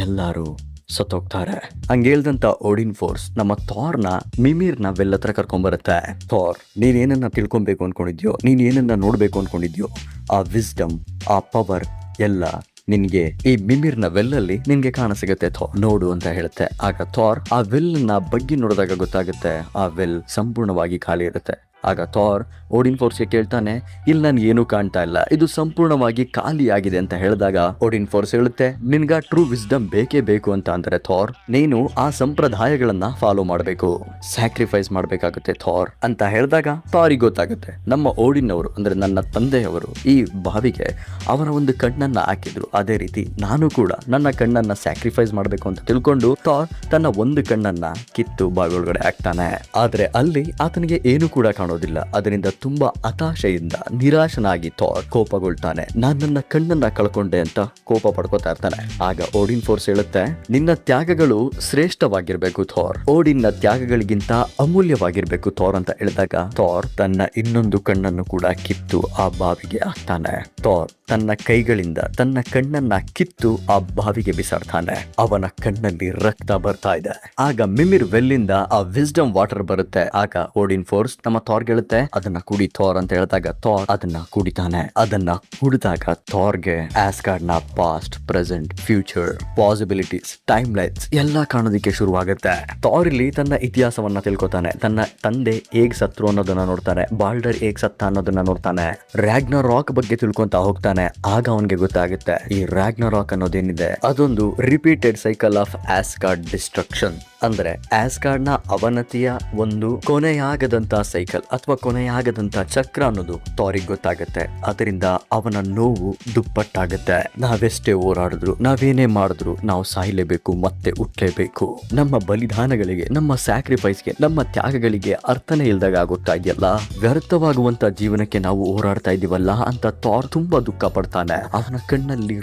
ಎಲ್ಲರೂ ಸತ್ತೋಗ್ತಾರೆ. ಹಂಗೇಳ್ದಂತ ಓಡಿನ್ ಫೋರ್ಸ್ ನಮ್ಮ ಥಾರ್ನ ಮಿಮಿರ್ನ ವೆಲ್ ಹತ್ರ ಕರ್ಕೊಂಡ್ಬರುತ್ತೆ. ಥಾರ್, ನೀನೇನನ್ನ ತಿಳ್ಕೊಬೇಕು ಅನ್ಕೊಂಡಿದ್ಯೋ, ನೀನ್ ಏನನ್ನ ನೋಡ್ಬೇಕು ಅನ್ಕೊಂಡಿದ್ಯೋ, ಆ ವಿಸ್ಡಮ್, ಆ ಪವರ್ ಎಲ್ಲ ನಿನ್ಗೆ ಈ ಮಿಮಿರ್ನ ವೆಲ್ಲಲ್ಲಿ ನಿನ್ಗೆ ಕಾಣಸಿಗುತ್ತೆ ಥಾರ್, ನೋಡು ಅಂತ ಹೇಳುತ್ತೆ. ಆಗ ಥಾರ್ ಆ ವೆಲ್ ನ ಬಗ್ಗೆ ನೋಡಿದಾಗ ಗೊತ್ತಾಗುತ್ತೆ ಆ ವೆಲ್ ಸಂಪೂರ್ಣವಾಗಿ ಖಾಲಿ ಇರುತ್ತೆ. ಆಗ ಥಾರ್ ಓಡಿನ್ ಫೋರ್ಸ್ಗೆ ಕೇಳ್ತಾನೆ, ಇಲ್ಲಿ ನನ್ಗೆ ಏನೂ ಕಾಣ್ತಾ ಇಲ್ಲ, ಇದು ಸಂಪೂರ್ಣವಾಗಿ ಖಾಲಿ ಆಗಿದೆ ಅಂತ ಹೇಳಿದಾಗ ಓಡಿನ್ ಫೋರ್ಸ್ ಹೇಳುತ್ತೆ, ನಿನ್ಗ ಟ್ರೂ ವಿಸ್ಡಮ್ ಬೇಕೇ ಬೇಕು ಅಂತ ಅಂದ್ರೆ ಥಾರ್ ನೀನು ಆ ಸಂಪ್ರದಾಯಗಳನ್ನ ಫಾಲೋ ಮಾಡಬೇಕು, ಸ್ಯಾಕ್ರಿಫೈಸ್ ಮಾಡ್ಬೇಕಾಗುತ್ತೆ ಥಾರ್ ಅಂತ ಹೇಳಿದಾಗ ಥಾರಿಗೆ ಗೊತ್ತಾಗುತ್ತೆ, ನಮ್ಮ ಓಡಿನ್ ಅವರು ಅಂದ್ರೆ ನನ್ನ ತಂದೆಯವರು ಈ ಬಾವಿಗೆ ಅವರ ಒಂದು ಕಣ್ಣನ್ನ ಹಾಕಿದ್ರು, ಅದೇ ರೀತಿ ನಾನು ಕೂಡ ನನ್ನ ಕಣ್ಣನ್ನ ಸ್ಯಾಕ್ರಿಫೈಸ್ ಮಾಡ್ಬೇಕು ಅಂತ ತಿಳ್ಕೊಂಡು ಥಾರ್ ತನ್ನ ಒಂದು ಕಣ್ಣನ್ನ ಕಿತ್ತು ಬಾವಿ ಒಳಗಡೆ ಹಾಕ್ತಾನೆ. ಆದ್ರೆ ಅಲ್ಲಿ ಆತನಿಗೆ ಏನು ಕೂಡ ಕಾಣೋದಿಲ್ಲ. ಅದರಿಂದ ತುಂಬಾ ಹತಾಶೆಯಿಂದ ನಿರಾಶನಾಗಿ ಥಾರ್ ಕೋಪಗೊಳ್ತಾನೆ. ನಾನು ನನ್ನ ಕಣ್ಣನ್ನ ಕಳ್ಕೊಂಡೆ ಅಂತ ಕೋಪ ಪಡ್ಕೋತಾ ಇರ್ತಾನೆ. ಆಗ ಓಡಿನ್ ಫೋರ್ಸ್ ಹೇಳುತ್ತೆ, ನಿನ್ನ ತ್ಯಾಗಗಳು ಶ್ರೇಷ್ಠವಾಗಿರ್ಬೇಕು ಥಾರ್, ಓಡಿನ್ನ ತ್ಯಾಗಗಳಿಗಿಂತ ಅಮೂಲ್ಯವಾಗಿರ್ಬೇಕು ಥಾರ್ ಅಂತ ಹೇಳಿದಾಗ ಥಾರ್ ತನ್ನ ಇನ್ನೊಂದು ಕಣ್ಣನ್ನು ಕೂಡ ಕಿತ್ತು ಆ ಬಾವಿಗೆ ಹಾಕ್ತಾನೆ. ಥಾರ್ ತನ್ನ ಕೈಗಳಿಂದ ತನ್ನ ಕಣ್ಣನ್ನ ಕಿತ್ತು ಆ ಬಾವಿಗೆ ಬಿಸಾಡ್ತಾನೆ. ಅವನ ಕಣ್ಣಲ್ಲಿ ರಕ್ತ ಬರ್ತಾ ಇದೆ. ಆಗ ಮಿಮಿರ್ ವೆಲ್ಲಿಂದ ಆ ವಿಸ್ಡಮ್ ವಾಟರ್ ಬರುತ್ತೆ. ಆಗ ಓಡಿನ್ ಫೋರ್ಸ್ ನಮ್ಮ ಥಾರ್ ಹೇಳುತ್ತೆ, ಅದನ್ನ ಕುಡಿ ಥಾರ್ ಅಂತ ಹೇಳಿದಾಗ ಥಾರ್ ಅದನ್ನ ಕುಡಿತಾನೆ. ಅದನ್ನ ಕುಡಿದಾಗ ಥಾರ್ಗೆ ಆಸ್ಗಾರ್ಡ್ ನ past, present, future, possibilities, time lines ಎಲ್ಲ ಕಾಣೋದಿಕ್ಕೆ ಶುರುವಾಗುತ್ತೆ. ಥಾರ್ ಇಲ್ಲಿ ತನ್ನ ಇತಿಹಾಸವನ್ನ ತಿಳ್ಕೊತಾನೆ. ತನ್ನ ತಂದೆ ಹೇಗ್ ಸತ್ರು ಅನ್ನೋದನ್ನ ನೋಡ್ತಾನೆ, ಬಾಲ್ಡರ್ ಹೇಗ್ ಸತ್ತ ಅನ್ನೋದನ್ನ ನೋಡ್ತಾನೆ, ರಾಗ್ನರಾಕ್ ಬಗ್ಗೆ ತಿಳ್ಕೊಂತ ಹೋಗ್ತಾನೆ. ಆಗ ಅವನ್ಗೆ ಗೊತ್ತಾಗುತ್ತೆ ಈ ರಾಗ್ನರಾಕ್ ಅನ್ನೋದೇನಿದೆ ಅದೊಂದು ರಿಪೀಟೆಡ್ ಸೈಕಲ್ ಆಫ್ ಆಸ್ಗಾರ್ಡ್ ಡಿಸ್ಟ್ರಕ್ಷನ್. ಅಂದ್ರೆ ಆಸ್ಗಾರ್ಡ್ ನ ಅವನತಿಯ ಒಂದು ಕೊನೆಯಾಗದಂತ ಸೈಕಲ್ ಅಥವಾ ಕೊನೆಯಾಗದಂತ ಚಕ್ರ ಅನ್ನೋದು ಥಾರಿಗೆ ಗೊತ್ತಾಗುತ್ತೆ. ಅದರಿಂದ ಅವನ ನೋವು ದುಪ್ಪಟ್ಟಾಗುತ್ತೆ. ನಾವೆಷ್ಟೇ ಹೋರಾಡಿದ್ರು, ನಾವೇನೇ ಮಾಡಿದ್ರು ನಾವು ಸಾಯ್ಲೇಬೇಕು, ಮತ್ತೆ ಹುಟ್ಲೇಬೇಕು. ನಮ್ಮ ಬಲಿದಾನಗಳಿಗೆ, ನಮ್ಮ ಸ್ಯಾಕ್ರಿಫೈಸ್ಗೆ, ನಮ್ಮ ತ್ಯಾಗಗಳಿಗೆ ಅರ್ಥನೇ ಇಲ್ದಾಗ ಆಗುತ್ತಾ ಇದೆಯಲ್ಲ, ವ್ಯರ್ಥವಾಗುವಂತ ಜೀವನಕ್ಕೆ ನಾವು ಹೋರಾಡ್ತಾ ಇದೀವಲ್ಲ ಅಂತ ಥಾರ್ ತುಂಬಾ ದುಃಖ ಪಡ್ತಾನೆ. ಅವನ ಕಣ್ಣಲ್ಲಿ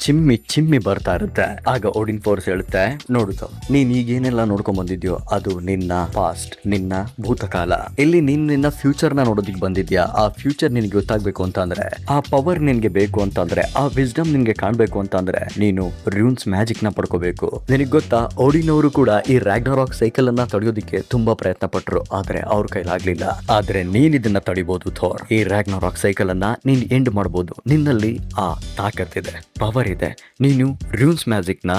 ಚಿಮ್ಮಿ ಚಿಮ್ಮಿ ಬರ್ತಾ ಇರುತ್ತೆ. ಆಗ ಓಡಿನ್ ಫೋರ್ಸ್ ಹೇಳುತ್ತೆ, ನೋಡುತ್ತ ನೀನ್ ಈಗೇನೆಲ್ಲ ನೋಡ್ಕೊಂಡ್ ಬಂದಿದ್ಯೋ ಅದು ನಿನ್ನ ಪಾಸ್ಟ್, ನಿನ್ನ ಭೂತಕಾಲ. ಇಲ್ಲಿ ನೀನ್ ನಿನ್ನ ಫ್ಯೂಚರ್ ನ ನೋಡೋದಿಕ್ ಬಂದಿದ್ಯಾ. ಆ ಫ್ಯೂಚರ್ ನಿನ್ಗೆ ಗೊತ್ತಾಗ್ಬೇಕು ಅಂತ ಅಂದ್ರೆ, ಆ ಪವರ್ ನಿನ್ಗೆ ಬೇಕು ಅಂತ ಅಂದ್ರೆ, ಆ ವಿಸ್ಡಮ್ ನಿನ್ಗೆ ಕಾಣ್ಬೇಕು ಅಂತ ಅಂದ್ರೆ ನೀನು ರೂನ್ಸ್ ಮ್ಯಾಜಿಕ್ ನ ಪಡ್ಕೋಬೇಕು. ನಿನಗ್ ಗೊತ್ತಾ, ಓಡಿನ್ ಅವರು ಕೂಡ ಈ ರಾಗ್ನರಾಕ್ ಸೈಕಲ್ ಅನ್ನ ತಡೆಯೋದಿಕ್ಕೆ ತುಂಬಾ ಪ್ರಯತ್ನ ಪಟ್ರು, ಆದ್ರೆ ಅವ್ರ ಕೈಲಾಗ್ಲಿಲ್ಲ. ಆದ್ರೆ ನೀನ್ ಇದನ್ನ ತಡಿಬಹುದು ಥಾರ್. ಈ ರಾಗ್ನರಾಕ್ ಸೈಕಲ್ ಅನ್ನ ನೀನ್ ಎಂಡ್ ಮಾಡಬಹುದು. ನಿನ್ನಲ್ಲಿ ಆ ತಾಕತ್ತಿದೆ, ಪವರ್ ಇದೆ, ನೀನು ರೂನ್ಸ್ ಮ್ಯಾಜಿಕ್ ನ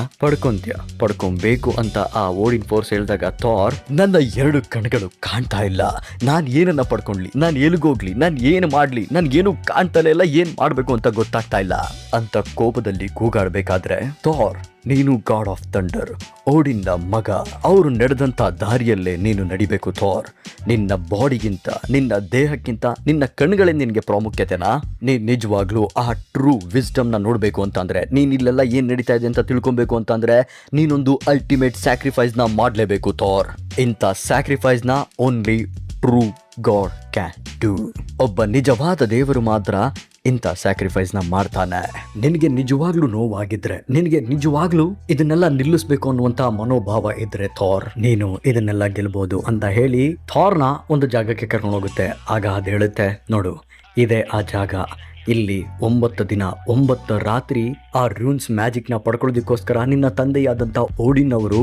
ಪಡ್ಕೊಬೇಕು ಅಂತ ಆ ಓಡಿನ್ ಫೋರ್ಸ್ ಹೇಳಿದಾಗ ಥಾರ್, ನನ್ನ ಎರಡು ಕಣ್ಗಳು ಕಾಣ್ತಾ ಇಲ್ಲ, ನಾನ್ ಏನನ್ನ ಪಡ್ಕೊಂಡ್ಲಿ, ನಾನ್ ಎಲ್ಗೋಗ್ಲಿ, ನಾನ್ ಏನ್ ಮಾಡ್ಲಿ, ನನ್ಗೇನು ಕಾಣ್ತಾನೆ ಇಲ್ಲ, ಏನ್ ಮಾಡ್ಬೇಕು ಅಂತ ಗೊತ್ತಾಗ್ತಾ ಇಲ್ಲ ಅಂತ ಕೋಪದಲ್ಲಿ ಕೂಗಾಡ್ಬೇಕಾದ್ರೆ ಥಾರ್, ನೀನು ಗಾಡ್ ಆಫ್ ಥಂಡರ್, ಓಡಿನ್ನ ಮಗ, ಅವರು ನಡೆದಂತ ದಾರಿಯಲ್ಲೇ ನೀನು ನಡಿಬೇಕು ಥಾರ್. ನಿನ್ನ ಬಾಡಿಗಿಂತ, ನಿನ್ನ ದೇಹಕ್ಕಿಂತ ನಿನ್ನ ಕಣ್ಗಳೇ ನಿನ್ಗೆ ಪ್ರಾಮುಖ್ಯತೆನಾ? ನೀನ್ ನಿಜವಾಗ್ಲೂ ಆ ಟ್ರೂ ವಿಸ್ಡಮ್ ನ ನೋಡ್ಬೇಕು ಅಂತ ಅಂದ್ರೆ, ನೀನ್ ಇಲ್ಲೆಲ್ಲ ಏನ್ ನಡೀತಾ ಇದೆ ಅಂತ ತಿಳ್ಕೊಬೇಕು ಅಂತ ಅಂದ್ರೆ ನೀನೊಂದು ಅಲ್ಟಿಮೇಟ್ ಸ್ಯಾಕ್ರಿಫೈಸ್ ನ ಮಾಡ್ಲೇಬೇಕು ಥಾರ್. ಇಂಥ ಸ್ಯಾಕ್ರಿಫೈಸ್ ನ only true god can do. ಒಬ್ಬ ನಿಜವಾದ ದೇವರು ಮಾತ್ರ ಇಂಥ ಸ್ಯಾಕ್ರಿಫೈಸ್ ನ ಮಾಡ್ತಾನೆ. ನಿನಗೆ ನಿಜವಾಗ್ಲೂ ನೋವಾಗಿದ್ರೆ, ನಿನಗೆ ನಿಜವಾಗ್ಲೂ ಇದನ್ನೆಲ್ಲ ನಿಲ್ಲಿಸ್ಬೇಕು ಅನ್ನುವಂತ ಮನೋಭಾವ ಇದ್ರೆ ಥಾರ್, ನೀನು ಇದನ್ನೆಲ್ಲ ಗೆಲ್ಬಹುದು ಅಂತ ಹೇಳಿ ಥಾರ್ನ ಒಂದು ಜಾಗಕ್ಕೆ ಕರ್ಕೊಂಡು ಹೋಗುತ್ತೆ. ಆಗ ಅದು ಹೇಳುತ್ತೆ, ನೋಡು ಇದೇ ಆ ಜಾಗ, ಇಲ್ಲಿ 9 ದಿನ 9 ರಾತ್ರಿ ಆ ರೂನ್ಸ್ ಮ್ಯಾಜಿಕ್ ನ ಪಡ್ಕೊಳ್ಳೋದಕ್ಕೋಸ್ಕರ ನಿನ್ನ ತಂದೆಯಾದಂತ ಓಡಿನ್ ಅವರು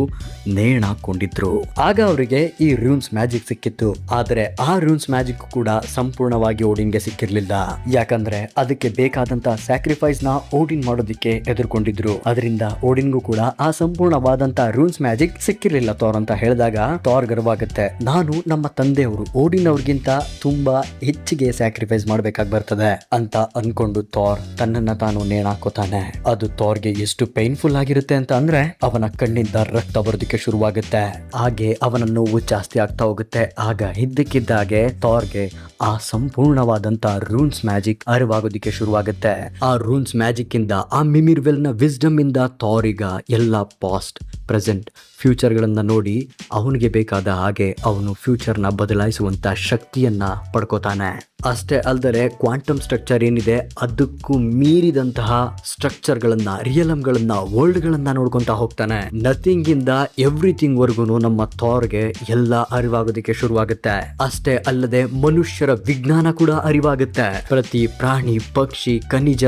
ನೇಣಾಕೊಂಡಿದ್ರು. ಆಗ ಅವರಿಗೆ ಈ ರೂನ್ಸ್ ಮ್ಯಾಜಿಕ್ ಸಿಕ್ಕಿತ್ತು. ಆದರೆ ಆ ರೂನ್ಸ್ ಮ್ಯಾಜಿಕ್ ಕೂಡ ಸಂಪೂರ್ಣವಾಗಿ ಓಡಿನ್ಗೆ ಸಿಕ್ಕಿರ್ಲಿಲ್ಲ. ಯಾಕಂದ್ರೆ ಅದಕ್ಕೆ ಬೇಕಾದಂತ ಸ್ಯಾಕ್ರಿಫೈಸ್ ನ ಓಡಿನ್ ಮಾಡೋದಿಕ್ಕೆ ಎದುರ್ಕೊಂಡಿದ್ರು. ಅದರಿಂದ ಓಡಿನ್ಗೂ ಕೂಡ ಆ ಸಂಪೂರ್ಣವಾದಂತ ರೂನ್ಸ್ ಮ್ಯಾಜಿಕ್ ಸಿಕ್ಕಿರ್ಲಿಲ್ಲ ಥಾರ್ ಅಂತ ಹೇಳಿದಾಗ ಥಾರ್ ಗರ್ವಾಗುತ್ತೆ. ನಾನು ನಮ್ಮ ತಂದೆಯವರು ಓಡಿನ್ ಅವ್ರಿಗಿಂತ ತುಂಬಾ ಹೆಚ್ಚಿಗೆ ಸ್ಯಾಕ್ರಿಫೈಸ್ ಮಾಡ್ಬೇಕಾಗಿ ಬರ್ತದೆ ಅಂತ ಅನ್ಕೊಂಡು ಥಾರ್ ತನ್ನನ್ನ ತಾನು ನೇಣಾಕೋತಾನೆ. ಅದು ಥಾರ್ಗೆ ಎಷ್ಟು ಪೈನ್ಫುಲ್ ಆಗಿರುತ್ತೆ ಅಂತ ಅಂದ್ರೆ ಅವನ ಕಣ್ಣಿಂದ ರಕ್ತ ಬರೋದಕ್ಕೆ ಶುರುವಾಗುತ್ತೆ. ಹಾಗೆ ಅವನ ನೋವು ಜಾಸ್ತಿ ಆಗ್ತಾ ಹೋಗುತ್ತೆ. ಆಗ ಇದ್ದಕ್ಕಿದ್ದಾಗೆ ಥಾರ್ಗೆ ಆ ಸಂಪೂರ್ಣವಾದಂತ ರೂನ್ಸ್ ಮ್ಯಾಜಿಕ್ ಅರಿವಾಗೋದಿಕ್ಕೆ ಶುರುವಾಗುತ್ತೆ. ಆ ರೂನ್ಸ್ ಮ್ಯಾಜಿಕ್ ಇಂದ ಆ ಮಿಮಿರ್ವೆಲ್ ನ ವಿಸ್ಡಮ್ ಇಂದ ಥಾರ್ ಈಗ ಎಲ್ಲ ಪಾಸ್ಟ್, ಪ್ರೆಸೆಂಟ್, ಫ್ಯೂಚರ್ ಗಳನ್ನ ನೋಡಿ ಅವನಿಗೆ ಬೇಕಾದ ಹಾಗೆ ಅವನು ಫ್ಯೂಚರ್ ನ ಬದಲಾಯಿಸುವಂತ ಶಕ್ತಿಯನ್ನ ಪಡ್ಕೋತಾನೆ. ಅಷ್ಟೇ ಅಲ್ಲದೆ ಕ್ವಾಂಟಮ್ ಸ್ಟ್ರಕ್ಚರ್ ಏನಿದೆ ಅದಕ್ಕೂ ಮೀರಿದಂತಹ ಸ್ಟ್ರಕ್ಚರ್ ಗಳನ್ನ, ರಿಯಲಮ್ ಗಳನ್ನ, ವರ್ಲ್ಡ್ ಗಳನ್ನ ನೋಡ್ಕೊಂತ ಹೋಗ್ತಾನೆ. ನಥಿಂಗ್ ಇಂದ ಎವ್ರಿಥಿಂಗ್ ವರ್ಗುನು ನಮ್ಮ ಥಾರ್ಗೆ ಎಲ್ಲ ಅರಿವಾಗೋದಕ್ಕೆ ಶುರುವಾಗುತ್ತೆ. ಅಷ್ಟೇ ಅಲ್ಲದೆ ಮನುಷ್ಯರ ವಿಜ್ಞಾನ ಕೂಡ ಅರಿವಾಗುತ್ತೆ. ಪ್ರತಿ ಪ್ರಾಣಿ, ಪಕ್ಷಿ, ಖನಿಜ,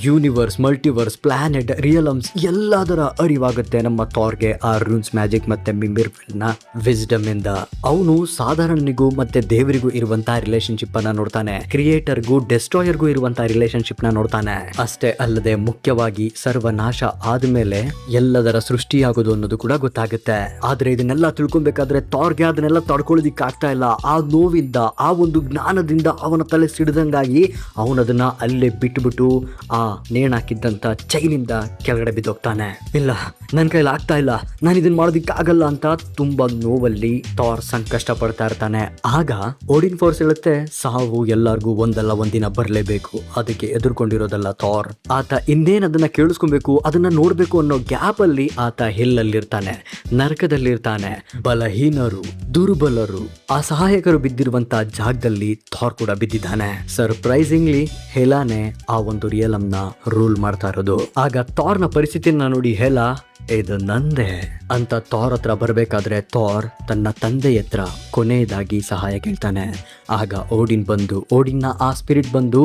ಯೂನಿವರ್ಸ್, ಮಲ್ಟಿವರ್ಸ್, ಪ್ಲಾನೆಟ್, ರಿಯಲಮ್ಸ್ ಎಲ್ಲದರ ಅರಿವಾಗುತ್ತೆ ನಮ್ಮ ಥಾರ್ಗೆ ಆ ರೂನ್ಸ್ ಮ್ಯಾಜಿಕ್ ಮತ್ತೆ ಮಿಮಿರ್ವೆಲ್ ನ ವಿಸ್ಡಮ್ ಇಂದ. ಅವನು ಸಾಧಾರಣನಿಗೂ ಮತ್ತೆ ದೇವರಿಗೂ ಇರುವಂತಹ ರಿಲೇಶನ್ಶಿಪ್ ಅನ್ನ ನೋಡ್ತಾನೆ. ಕ್ರಿಯೇಟರ್ಗೂ ಡೆಸ್ಟ್ರಾಯರ್ಗೂ ಇರುವಂತಹ ರಿಲೇಶನ್ಶಿಪ್ ನ ನೋಡ್ತಾನೆ. ಅಷ್ಟೇ ಅಲ್ಲದೆ ಮುಖ್ಯವಾಗಿ ಸರ್ವನಾಶ ಆದ್ಮೇಲೆ ಎಲ್ಲದರ ಸೃಷ್ಟಿಯಾಗೋದು ಅನ್ನೋದು ಕೂಡ ಗೊತ್ತಾಗುತ್ತೆ. ಆದ್ರೆ ಇದನ್ನೆಲ್ಲ ತಿಳ್ಕೊಬೇಕಾದ್ರೆ ಥಾರ್ಗೆ ಅದನ್ನೆಲ್ಲ ತಡ್ಕೊಳ್ಳೋದಿಕ್ಕೆ ಆಗ್ತಾ ಇಲ್ಲ. ಆ ನೋವಿಂದ, ಆ ಒಂದು ಜ್ಞಾನದಿಂದ ಅವನ ತಲೆ ಸಿಡಿದಂಗಾಗಿ ಅವನದನ್ನ ಅಲ್ಲೇ ಬಿಟ್ಬಿಟ್ಟು ಆ ನೇಣಾಕಿದ್ದಂತ ಚೈನಿಂದ ಕೆಳಗಡೆ ಬಿದ್ದೋಗ್ತಾನೆ. ಇಲ್ಲ, ನನ್ನ ಕೈಲಿ ಆಗ್ತಾ ಇಲ್ಲ, ನಾನು ಇದನ್ನ ಮಾಡೋದಿಕ್ಕೆ ಆಗಲ್ಲ ಅಂತ ತುಂಬಾ ನೋವಲ್ಲಿ ಥಾರ್ ಸಂಕಷ್ಟ ಪಡ್ತಾ ಇರ್ತಾನೆ. ಆಗ ಓಡಿನ್ ಫೋರ್ಸ್ ಹೇಳುತ್ತೆ, ಸಾವು ಎಲ್ಲರಿಗೂ ಒಂದಲ್ಲ ಒಂದಿನ ಬರಲೇಬೇಕು. ಅದಕ್ಕೆ ಎದುರ್ಕೊಂಡಿರೋದಲ್ಲ ಥಾರ್. ಆತ ಇನ್ನೇನ್ ಅದನ್ನ ಕೇಳಿಸ್ಕೊಬೇಕು, ಅದನ್ನ ನೋಡ್ಬೇಕು ಅನ್ನೋ ಗ್ಯಾಪ್ ಅಲ್ಲಿ ಆತ ಹಿಲ್ಲಲ್ಲಿರ್ತಾನೆ, ನರಕದಲ್ಲಿರ್ತಾನೆ. ಬಲಹೀನರು, ದುರ್ಬಲರು, ಅಸಹಾಯಕರು ಬಿದ್ದಿರುವಂತ ಜಾಗದಲ್ಲಿ ಥಾರ್ ಕೂಡ ಬಿದ್ದಿದ್ದಾನೆ. ಸರ್ಪ್ರೈಸಿಂಗ್ಲಿ ಹೆಲಾನೆ ಆ ಒಂದು ರಿಯಲಮ್ ನ ರೂಲ್ ಮಾಡ್ತಾ ಇರೋದು. ಆಗ ಥಾರ್ನ ಪರಿಸ್ಥಿತಿಯನ್ನ ನೋಡಿ ಹೆಲಾ, ಇದು ನಂದೇ ಅಂತ ಥಾರ್ ಹತ್ರ ಬರಬೇಕಾದ್ರೆ ಥಾರ್ ತನ್ನ ತಂದೆ ಹತ್ರ ಕೊನೆಯದಾಗಿ ಸಹಾಯ ಕೇಳ್ತಾನೆ. ಆಗ ಓಡಿನ್ನ ಆ ಸ್ಪಿರಿಟ್ ಬಂದು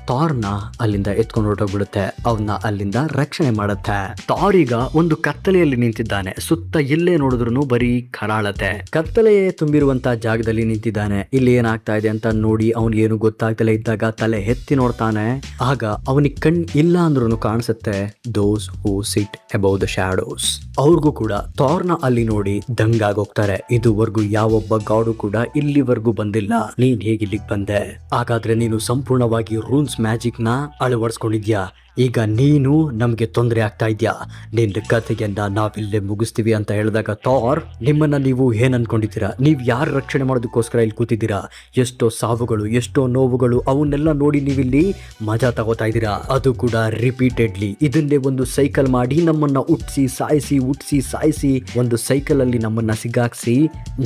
ಥಾರ್ನ ಅಲ್ಲಿಂದ ಎತ್ಕೊಂಡು ಹೊರಟೋಗ್ಬಿಡುತ್ತೆ. ಅವನ್ನ ಅಲ್ಲಿಂದ ರಕ್ಷಣೆ ಮಾಡುತ್ತೆ. ಥಾರ್ ಈಗ ಒಂದು ಕತ್ತಲೆಯಲ್ಲಿ ನಿಂತಿದ್ದಾನೆ. ಸುತ್ತ ಎಲ್ಲೇ ನೋಡಿದ್ರು ಬರೀ ಕರಾಳತೆ, ಕತ್ತಲೆಯೇ ತುಂಬಿರುವಂತ ಜಾಗದಲ್ಲಿ ನಿಂತಿದ್ದಾನೆ. ಇಲ್ಲಿ ಏನಾಗ್ತಾ ಇದೆ ಅಂತ ನೋಡಿ ಅವನಿಗೇನು ಗೊತ್ತಾಗ್ತಲೇ ಇದ್ದಾಗ ತಲೆ ಎತ್ತಿ ನೋಡ್ತಾನೆ. ಆಗ ಅವನಿಗೆ ಕಣ್ ಇಲ್ಲ ಅಂದ್ರೂ ಕಾಣಿಸುತ್ತೆ ದೋಸ್ who sit above the shadows. ಅವ್ರಿಗೂ ಕೂಡ ಥಾರ್ನ ಅಲ್ಲಿ ನೋಡಿ ದಂಗಾಗೋಗ್ತಾರೆ. ಇದುವರೆಗೂ ಯಾವೊಬ್ಬ ಗಾಡು ಕೂಡ ಇಲ್ಲಿವರೆಗೂ ಬಂದಿಲ್ಲ, ನೀನ್ ಹೇಗೆ ಇಲ್ಲಿಗೆ ಬಂದೆ? ಹಾಗಾದ್ರೆ ನೀನು ಸಂಪೂರ್ಣವಾಗಿ ರೂನ್ಸ್ ಮ್ಯಾಜಿಕ್ ನ ಅಳವಡಿಸ್ಕೊಂಡಿದ್ಯಾ, ಈಗ ನೀನು ನಮ್ಗೆ ತೊಂದರೆ ಆಗ್ತಾ ಇದ್ಯಾ, ನಿನ್ನ ಕಥೆಯನ್ನ ನಾವಿಲ್ಲೇ ಮುಗಿಸ್ತೀವಿ ಅಂತ ಹೇಳಿದಾಗ ಥಾರ್, ನಿಮ್ಮನ್ನ ನೀವು ಏನ್ ಅನ್ಕೊಂಡಿದ್ದೀರಾ? ನೀವ್ ಯಾರ ರಕ್ಷಣೆ ಮಾಡೋದಕ್ಕೋಸ್ಕರ ಇಲ್ಲಿ ಕೂತಿದ್ದೀರಾ? ಎಷ್ಟೋ ಸಾವುಗಳು, ಎಷ್ಟೋ ನೋವುಗಳು, ಅವನ್ನೆಲ್ಲ ನೋಡಿ ನೀವಿಲ್ಲಿ ಮಜಾ ತಗೋತಾ ಇದ್ದೀರಾ. ಅದು ಕೂಡ ರಿಪೀಟೆಡ್ಲಿ ಇದನ್ನೇ ಒಂದು ಸೈಕಲ್ ಮಾಡಿ ನಮ್ಮನ್ನ ಉಟ್ಸಿ ಸಾಯಿಸಿ ಒಂದು ಸೈಕಲ್ ಅಲ್ಲಿ ನಮ್ಮನ್ನ ಸಿಗಾಕ್ಸಿ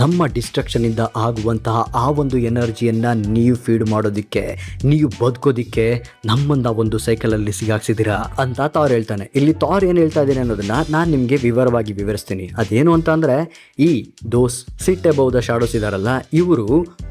ನಮ್ಮ ಡಿಸ್ಟ್ರಕ್ಷನ್ ಇಂದ ಆಗುವಂತಹ ಆ ಒಂದು ಎನರ್ಜಿಯನ್ನ ನೀವು ಫೀಡ್ ಮಾಡೋದಿಕ್ಕೆ, ನೀವು ಬದುಕೋದಿಕ್ಕೆ ನಮ್ಮನ್ನ ಒಂದು ಸೈಕಲ್ ಅಲ್ಲಿ ಸಿಗಾಕ್ಸಿದಿರಾ ಅಂತ ಥಾರ್ ಹೇಳ್ತಾನೆ. ಇಲ್ಲಿ ಥಾರ್ ಏನ್ ಹೇಳ್ತಾ ಇದ್ದೇನೆ ಅನ್ನೋದನ್ನ ನಾನು ನಿಮ್ಗೆ ವಿವರವಾಗಿ ವಿವರಿಸ್ತೀನಿ. ಅದೇನು ಅಂತ ಅಂದ್ರೆ, ಈ ದೋಸ್ ಸಿಟ್ ಅಬೌವ್ ದ ಶಾಡೋಸ್ ಇದಾರಲ್ಲ, ಇವರು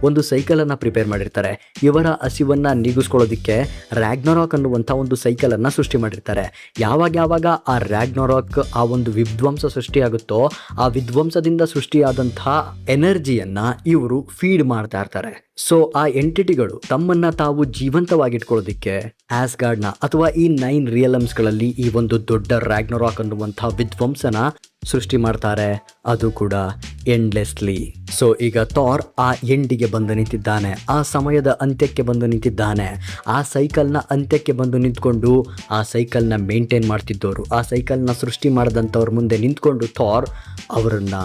ಒಂದು ಸೈಕಲ್ ಅನ್ನ ಪ್ರಿಪೇರ್ ಮಾಡಿರ್ತಾರೆ. ಇವರ ಹಸಿವನ್ನ ನೀಗಿಸ್ಕೊಳ್ಳೋದಿಕ್ಕೆ ರ್ಯಾಗ್ನರಾಕ್ ಅನ್ನುವಂತ ಒಂದು ಸೈಕಲ್ ಅನ್ನ ಸೃಷ್ಟಿ ಮಾಡಿರ್ತಾರೆ. ಯಾವಾಗ ಆ ರ್ಯಾಗ್ನರಾಕ್ ಆ ಒಂದು ವಿಧ್ವಂಸ ಸೃಷ್ಟಿಯಾಗುತ್ತೋ, ಆ ವಿಧ್ವಂಸದಿಂದ ಸೃಷ್ಟಿಯಾದಂತಹ ಎನರ್ಜಿಯನ್ನ ಇವರು ಫೀಡ್ ಮಾಡ್ತಾ ಇರ್ತಾರೆ. ಸೊ ಆ ಎಂಟಿಟಿಗಳು ತಮ್ಮನ್ನ ತಾವು ಜೀವಂತವಾಗಿಟ್ಕೊಳ್ಳೋದಿಕ್ಕೆ ಆಸ್ಗಾರ್ಡ್ನ ಅಥವಾ ಈ 9 ರಿಯಲಮ್ಸ್ ಗಳಲ್ಲಿ ಈ ಒಂದು ದೊಡ್ಡ ರ್ಯಾಗ್ನರಾಕ್ ಅನ್ನುವಂತಹ ವಿಧ್ವಂಸನ ಸೃಷ್ಟಿ ಮಾಡ್ತಾರೆ. ಅದು ಕೂಡ ಎಂಡ್ಲೆಸ್ಲಿ. ಸೊ ಈಗ ಥಾರ್ ಆ ಎಂಡಿಗೆ ಬಂದು ನಿಂತಿದ್ದಾನೆ, ಆ ಸಮಯದ ಅಂತ್ಯಕ್ಕೆ ಬಂದು ನಿಂತಿದ್ದಾನೆ. ಆ ಸೈಕಲ್ನ ಅಂತ್ಯಕ್ಕೆ ಬಂದು ನಿಂತ್ಕೊಂಡು ಆ ಸೈಕಲ್ನ ಮೇಂಟೈನ್ ಮಾಡ್ತಿದ್ದವರು, ಆ ಸೈಕಲ್ನ ಸೃಷ್ಟಿ ಮಾಡಿದಂಥವ್ರ ಮುಂದೆ ನಿಂತ್ಕೊಂಡು ಥಾರ್ ಅವರನ್ನ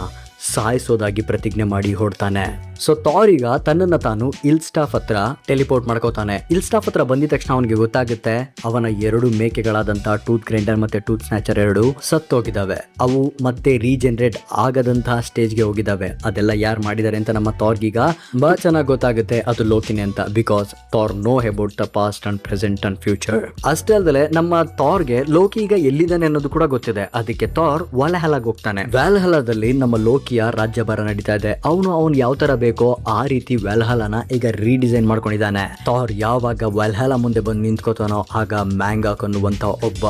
ಸಾಯಿಸೋದಾಗಿ ಪ್ರತಿಜ್ಞೆ ಮಾಡಿ ಹೊಡ್ತಾನೆ. ಸೊ ಥಾರ್ ಈಗ ತನ್ನನ್ನ ತಾನು ಇಲ್ಸ್ಟಾಫ್ ಹತ್ರ ಟೆಲಿಪೋರ್ಟ್ ಮಾಡ್ಕೋತಾನೆ. ಇಲ್ಸ್ಟಾಫ್ ಹತ್ರ ಬಂದಿದ ತಕ್ಷಣ ಅವನಿಗೆ ಗೊತ್ತಾಗುತ್ತೆ ಅವನ 2 ಮೇಕೆಗಳಾದಂತಹ ಟೂತ್ ಗ್ರೈಂಡರ್ ಮತ್ತೆ ಟೂತ್ ಸ್ನ್ಯಾಚರ್ 2 ಸತ್ತೋಗಿದ್ದಾವೆ. ಅವು ಮತ್ತೆ ರೀಜೆನರೇಟ್ ಆಗದಂತಹ ಸ್ಟೇಜ್ಗೆ ಹೋಗಿದ್ದಾವೆ. ಅದೆಲ್ಲ ಯಾರು ಮಾಡಿದ್ದಾರೆ ಅಂತ ನಮ್ಮ ಥಾರ್ಗೀಗ ಬಹಳ ಚೆನ್ನಾಗಿ ಗೊತ್ತಾಗುತ್ತೆ, ಅದು ಲೋಕಿನೇ ಅಂತ. Because Thar know about the past and present and future. ಅಷ್ಟೇ ಅಲ್ಲದೆ ನಮ್ಮ ಥಾರ್ಗೆ ಲೋಕಿ ಈಗ ಎಲ್ಲಿದ್ದಾನೆ ಅನ್ನೋದು ಕೂಡ ಗೊತ್ತಿದೆ. ಅದಕ್ಕೆ ಥಾರ್ ವ್ಯಾಲ್ಹಲ್ಲಾಗೆ ಹೋಗ್ತಾನೆ. ವ್ಯಾಲ್ಹಲ್ಲಾದಲ್ಲಿ ನಮ್ಮ ಲೋಕಿ ಲೋಕಿಯ ರಾಜ್ಯಭಾರ ನಡೀತಾ ಇದೆ. ಅವನು ಯಾವ ತರ ಬೇಕೋ ಆ ರೀತಿ ವ್ಯಾಲ್ಹಲನ ಈಗ ರೀಡಿಸೈನ್ ಮಾಡ್ಕೊಂಡಿದ್ದಾನೆ. ಥಾರ್ ಯಾವಾಗ ವ್ಯಾಲ್ಹಲ ಮುಂದೆ ಬಂದು ನಿಂತ್ಕೋತಾನೋ ಆಗ ಮ್ಯಾಂಗಾಕ್ ಅನ್ನುವಂತ ಒಬ್ಬ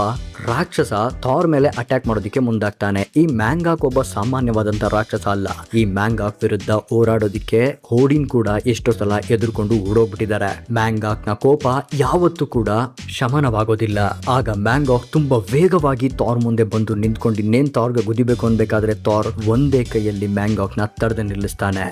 ರಾಕ್ಷಸ ಥಾರ್ ಮೇಲೆ ಅಟ್ಯಾಕ್ ಮಾಡೋದಕ್ಕೆ ಮುಂದಾಗ್ತಾನೆ. ಈ ಮ್ಯಾಂಗಾಕ್ ಒಬ್ಬ ಸಾಮಾನ್ಯವಾದಂತ ರಾಕ್ಷಸ ಅಲ್ಲ. ಈ ಮ್ಯಾಂಗಾಕ್ ವಿರುದ್ಧ ಹೋರಾಡೋದಿಕ್ಕೆ ಓಡಿನ್ ಕೂಡ ಎಷ್ಟೋ ಸಲ ಎದುರ್ಕೊಂಡು ಓಡೋಗ್ಬಿಟ್ಟಿದ್ದಾರೆ. ಮ್ಯಾಂಗಾಕ್ ನ ಕೋಪ ಯಾವತ್ತೂ ಕೂಡ ಶಮನವಾಗೋದಿಲ್ಲ. ಆಗ ಮ್ಯಾಂಗಾಕ್ ತುಂಬಾ ವೇಗವಾಗಿ ಥಾರ್ ಮುಂದೆ ಬಂದು ನಿಂತ್ಕೊಂಡು ಇನ್ನೇನ್ ಥಾರ್ಗೆ ಗುದಿಬೇಕು ಅನ್ಬೇಕಾದ್ರೆ ಥಾರ್ ಒಂದೇ ಕೈಯಲ್ಲಿ ಮ್ಯಾಂಗಾಕ್ ನ ತಡೆದು ನಿಲ್ಲಿಸ್ತಾನೆ.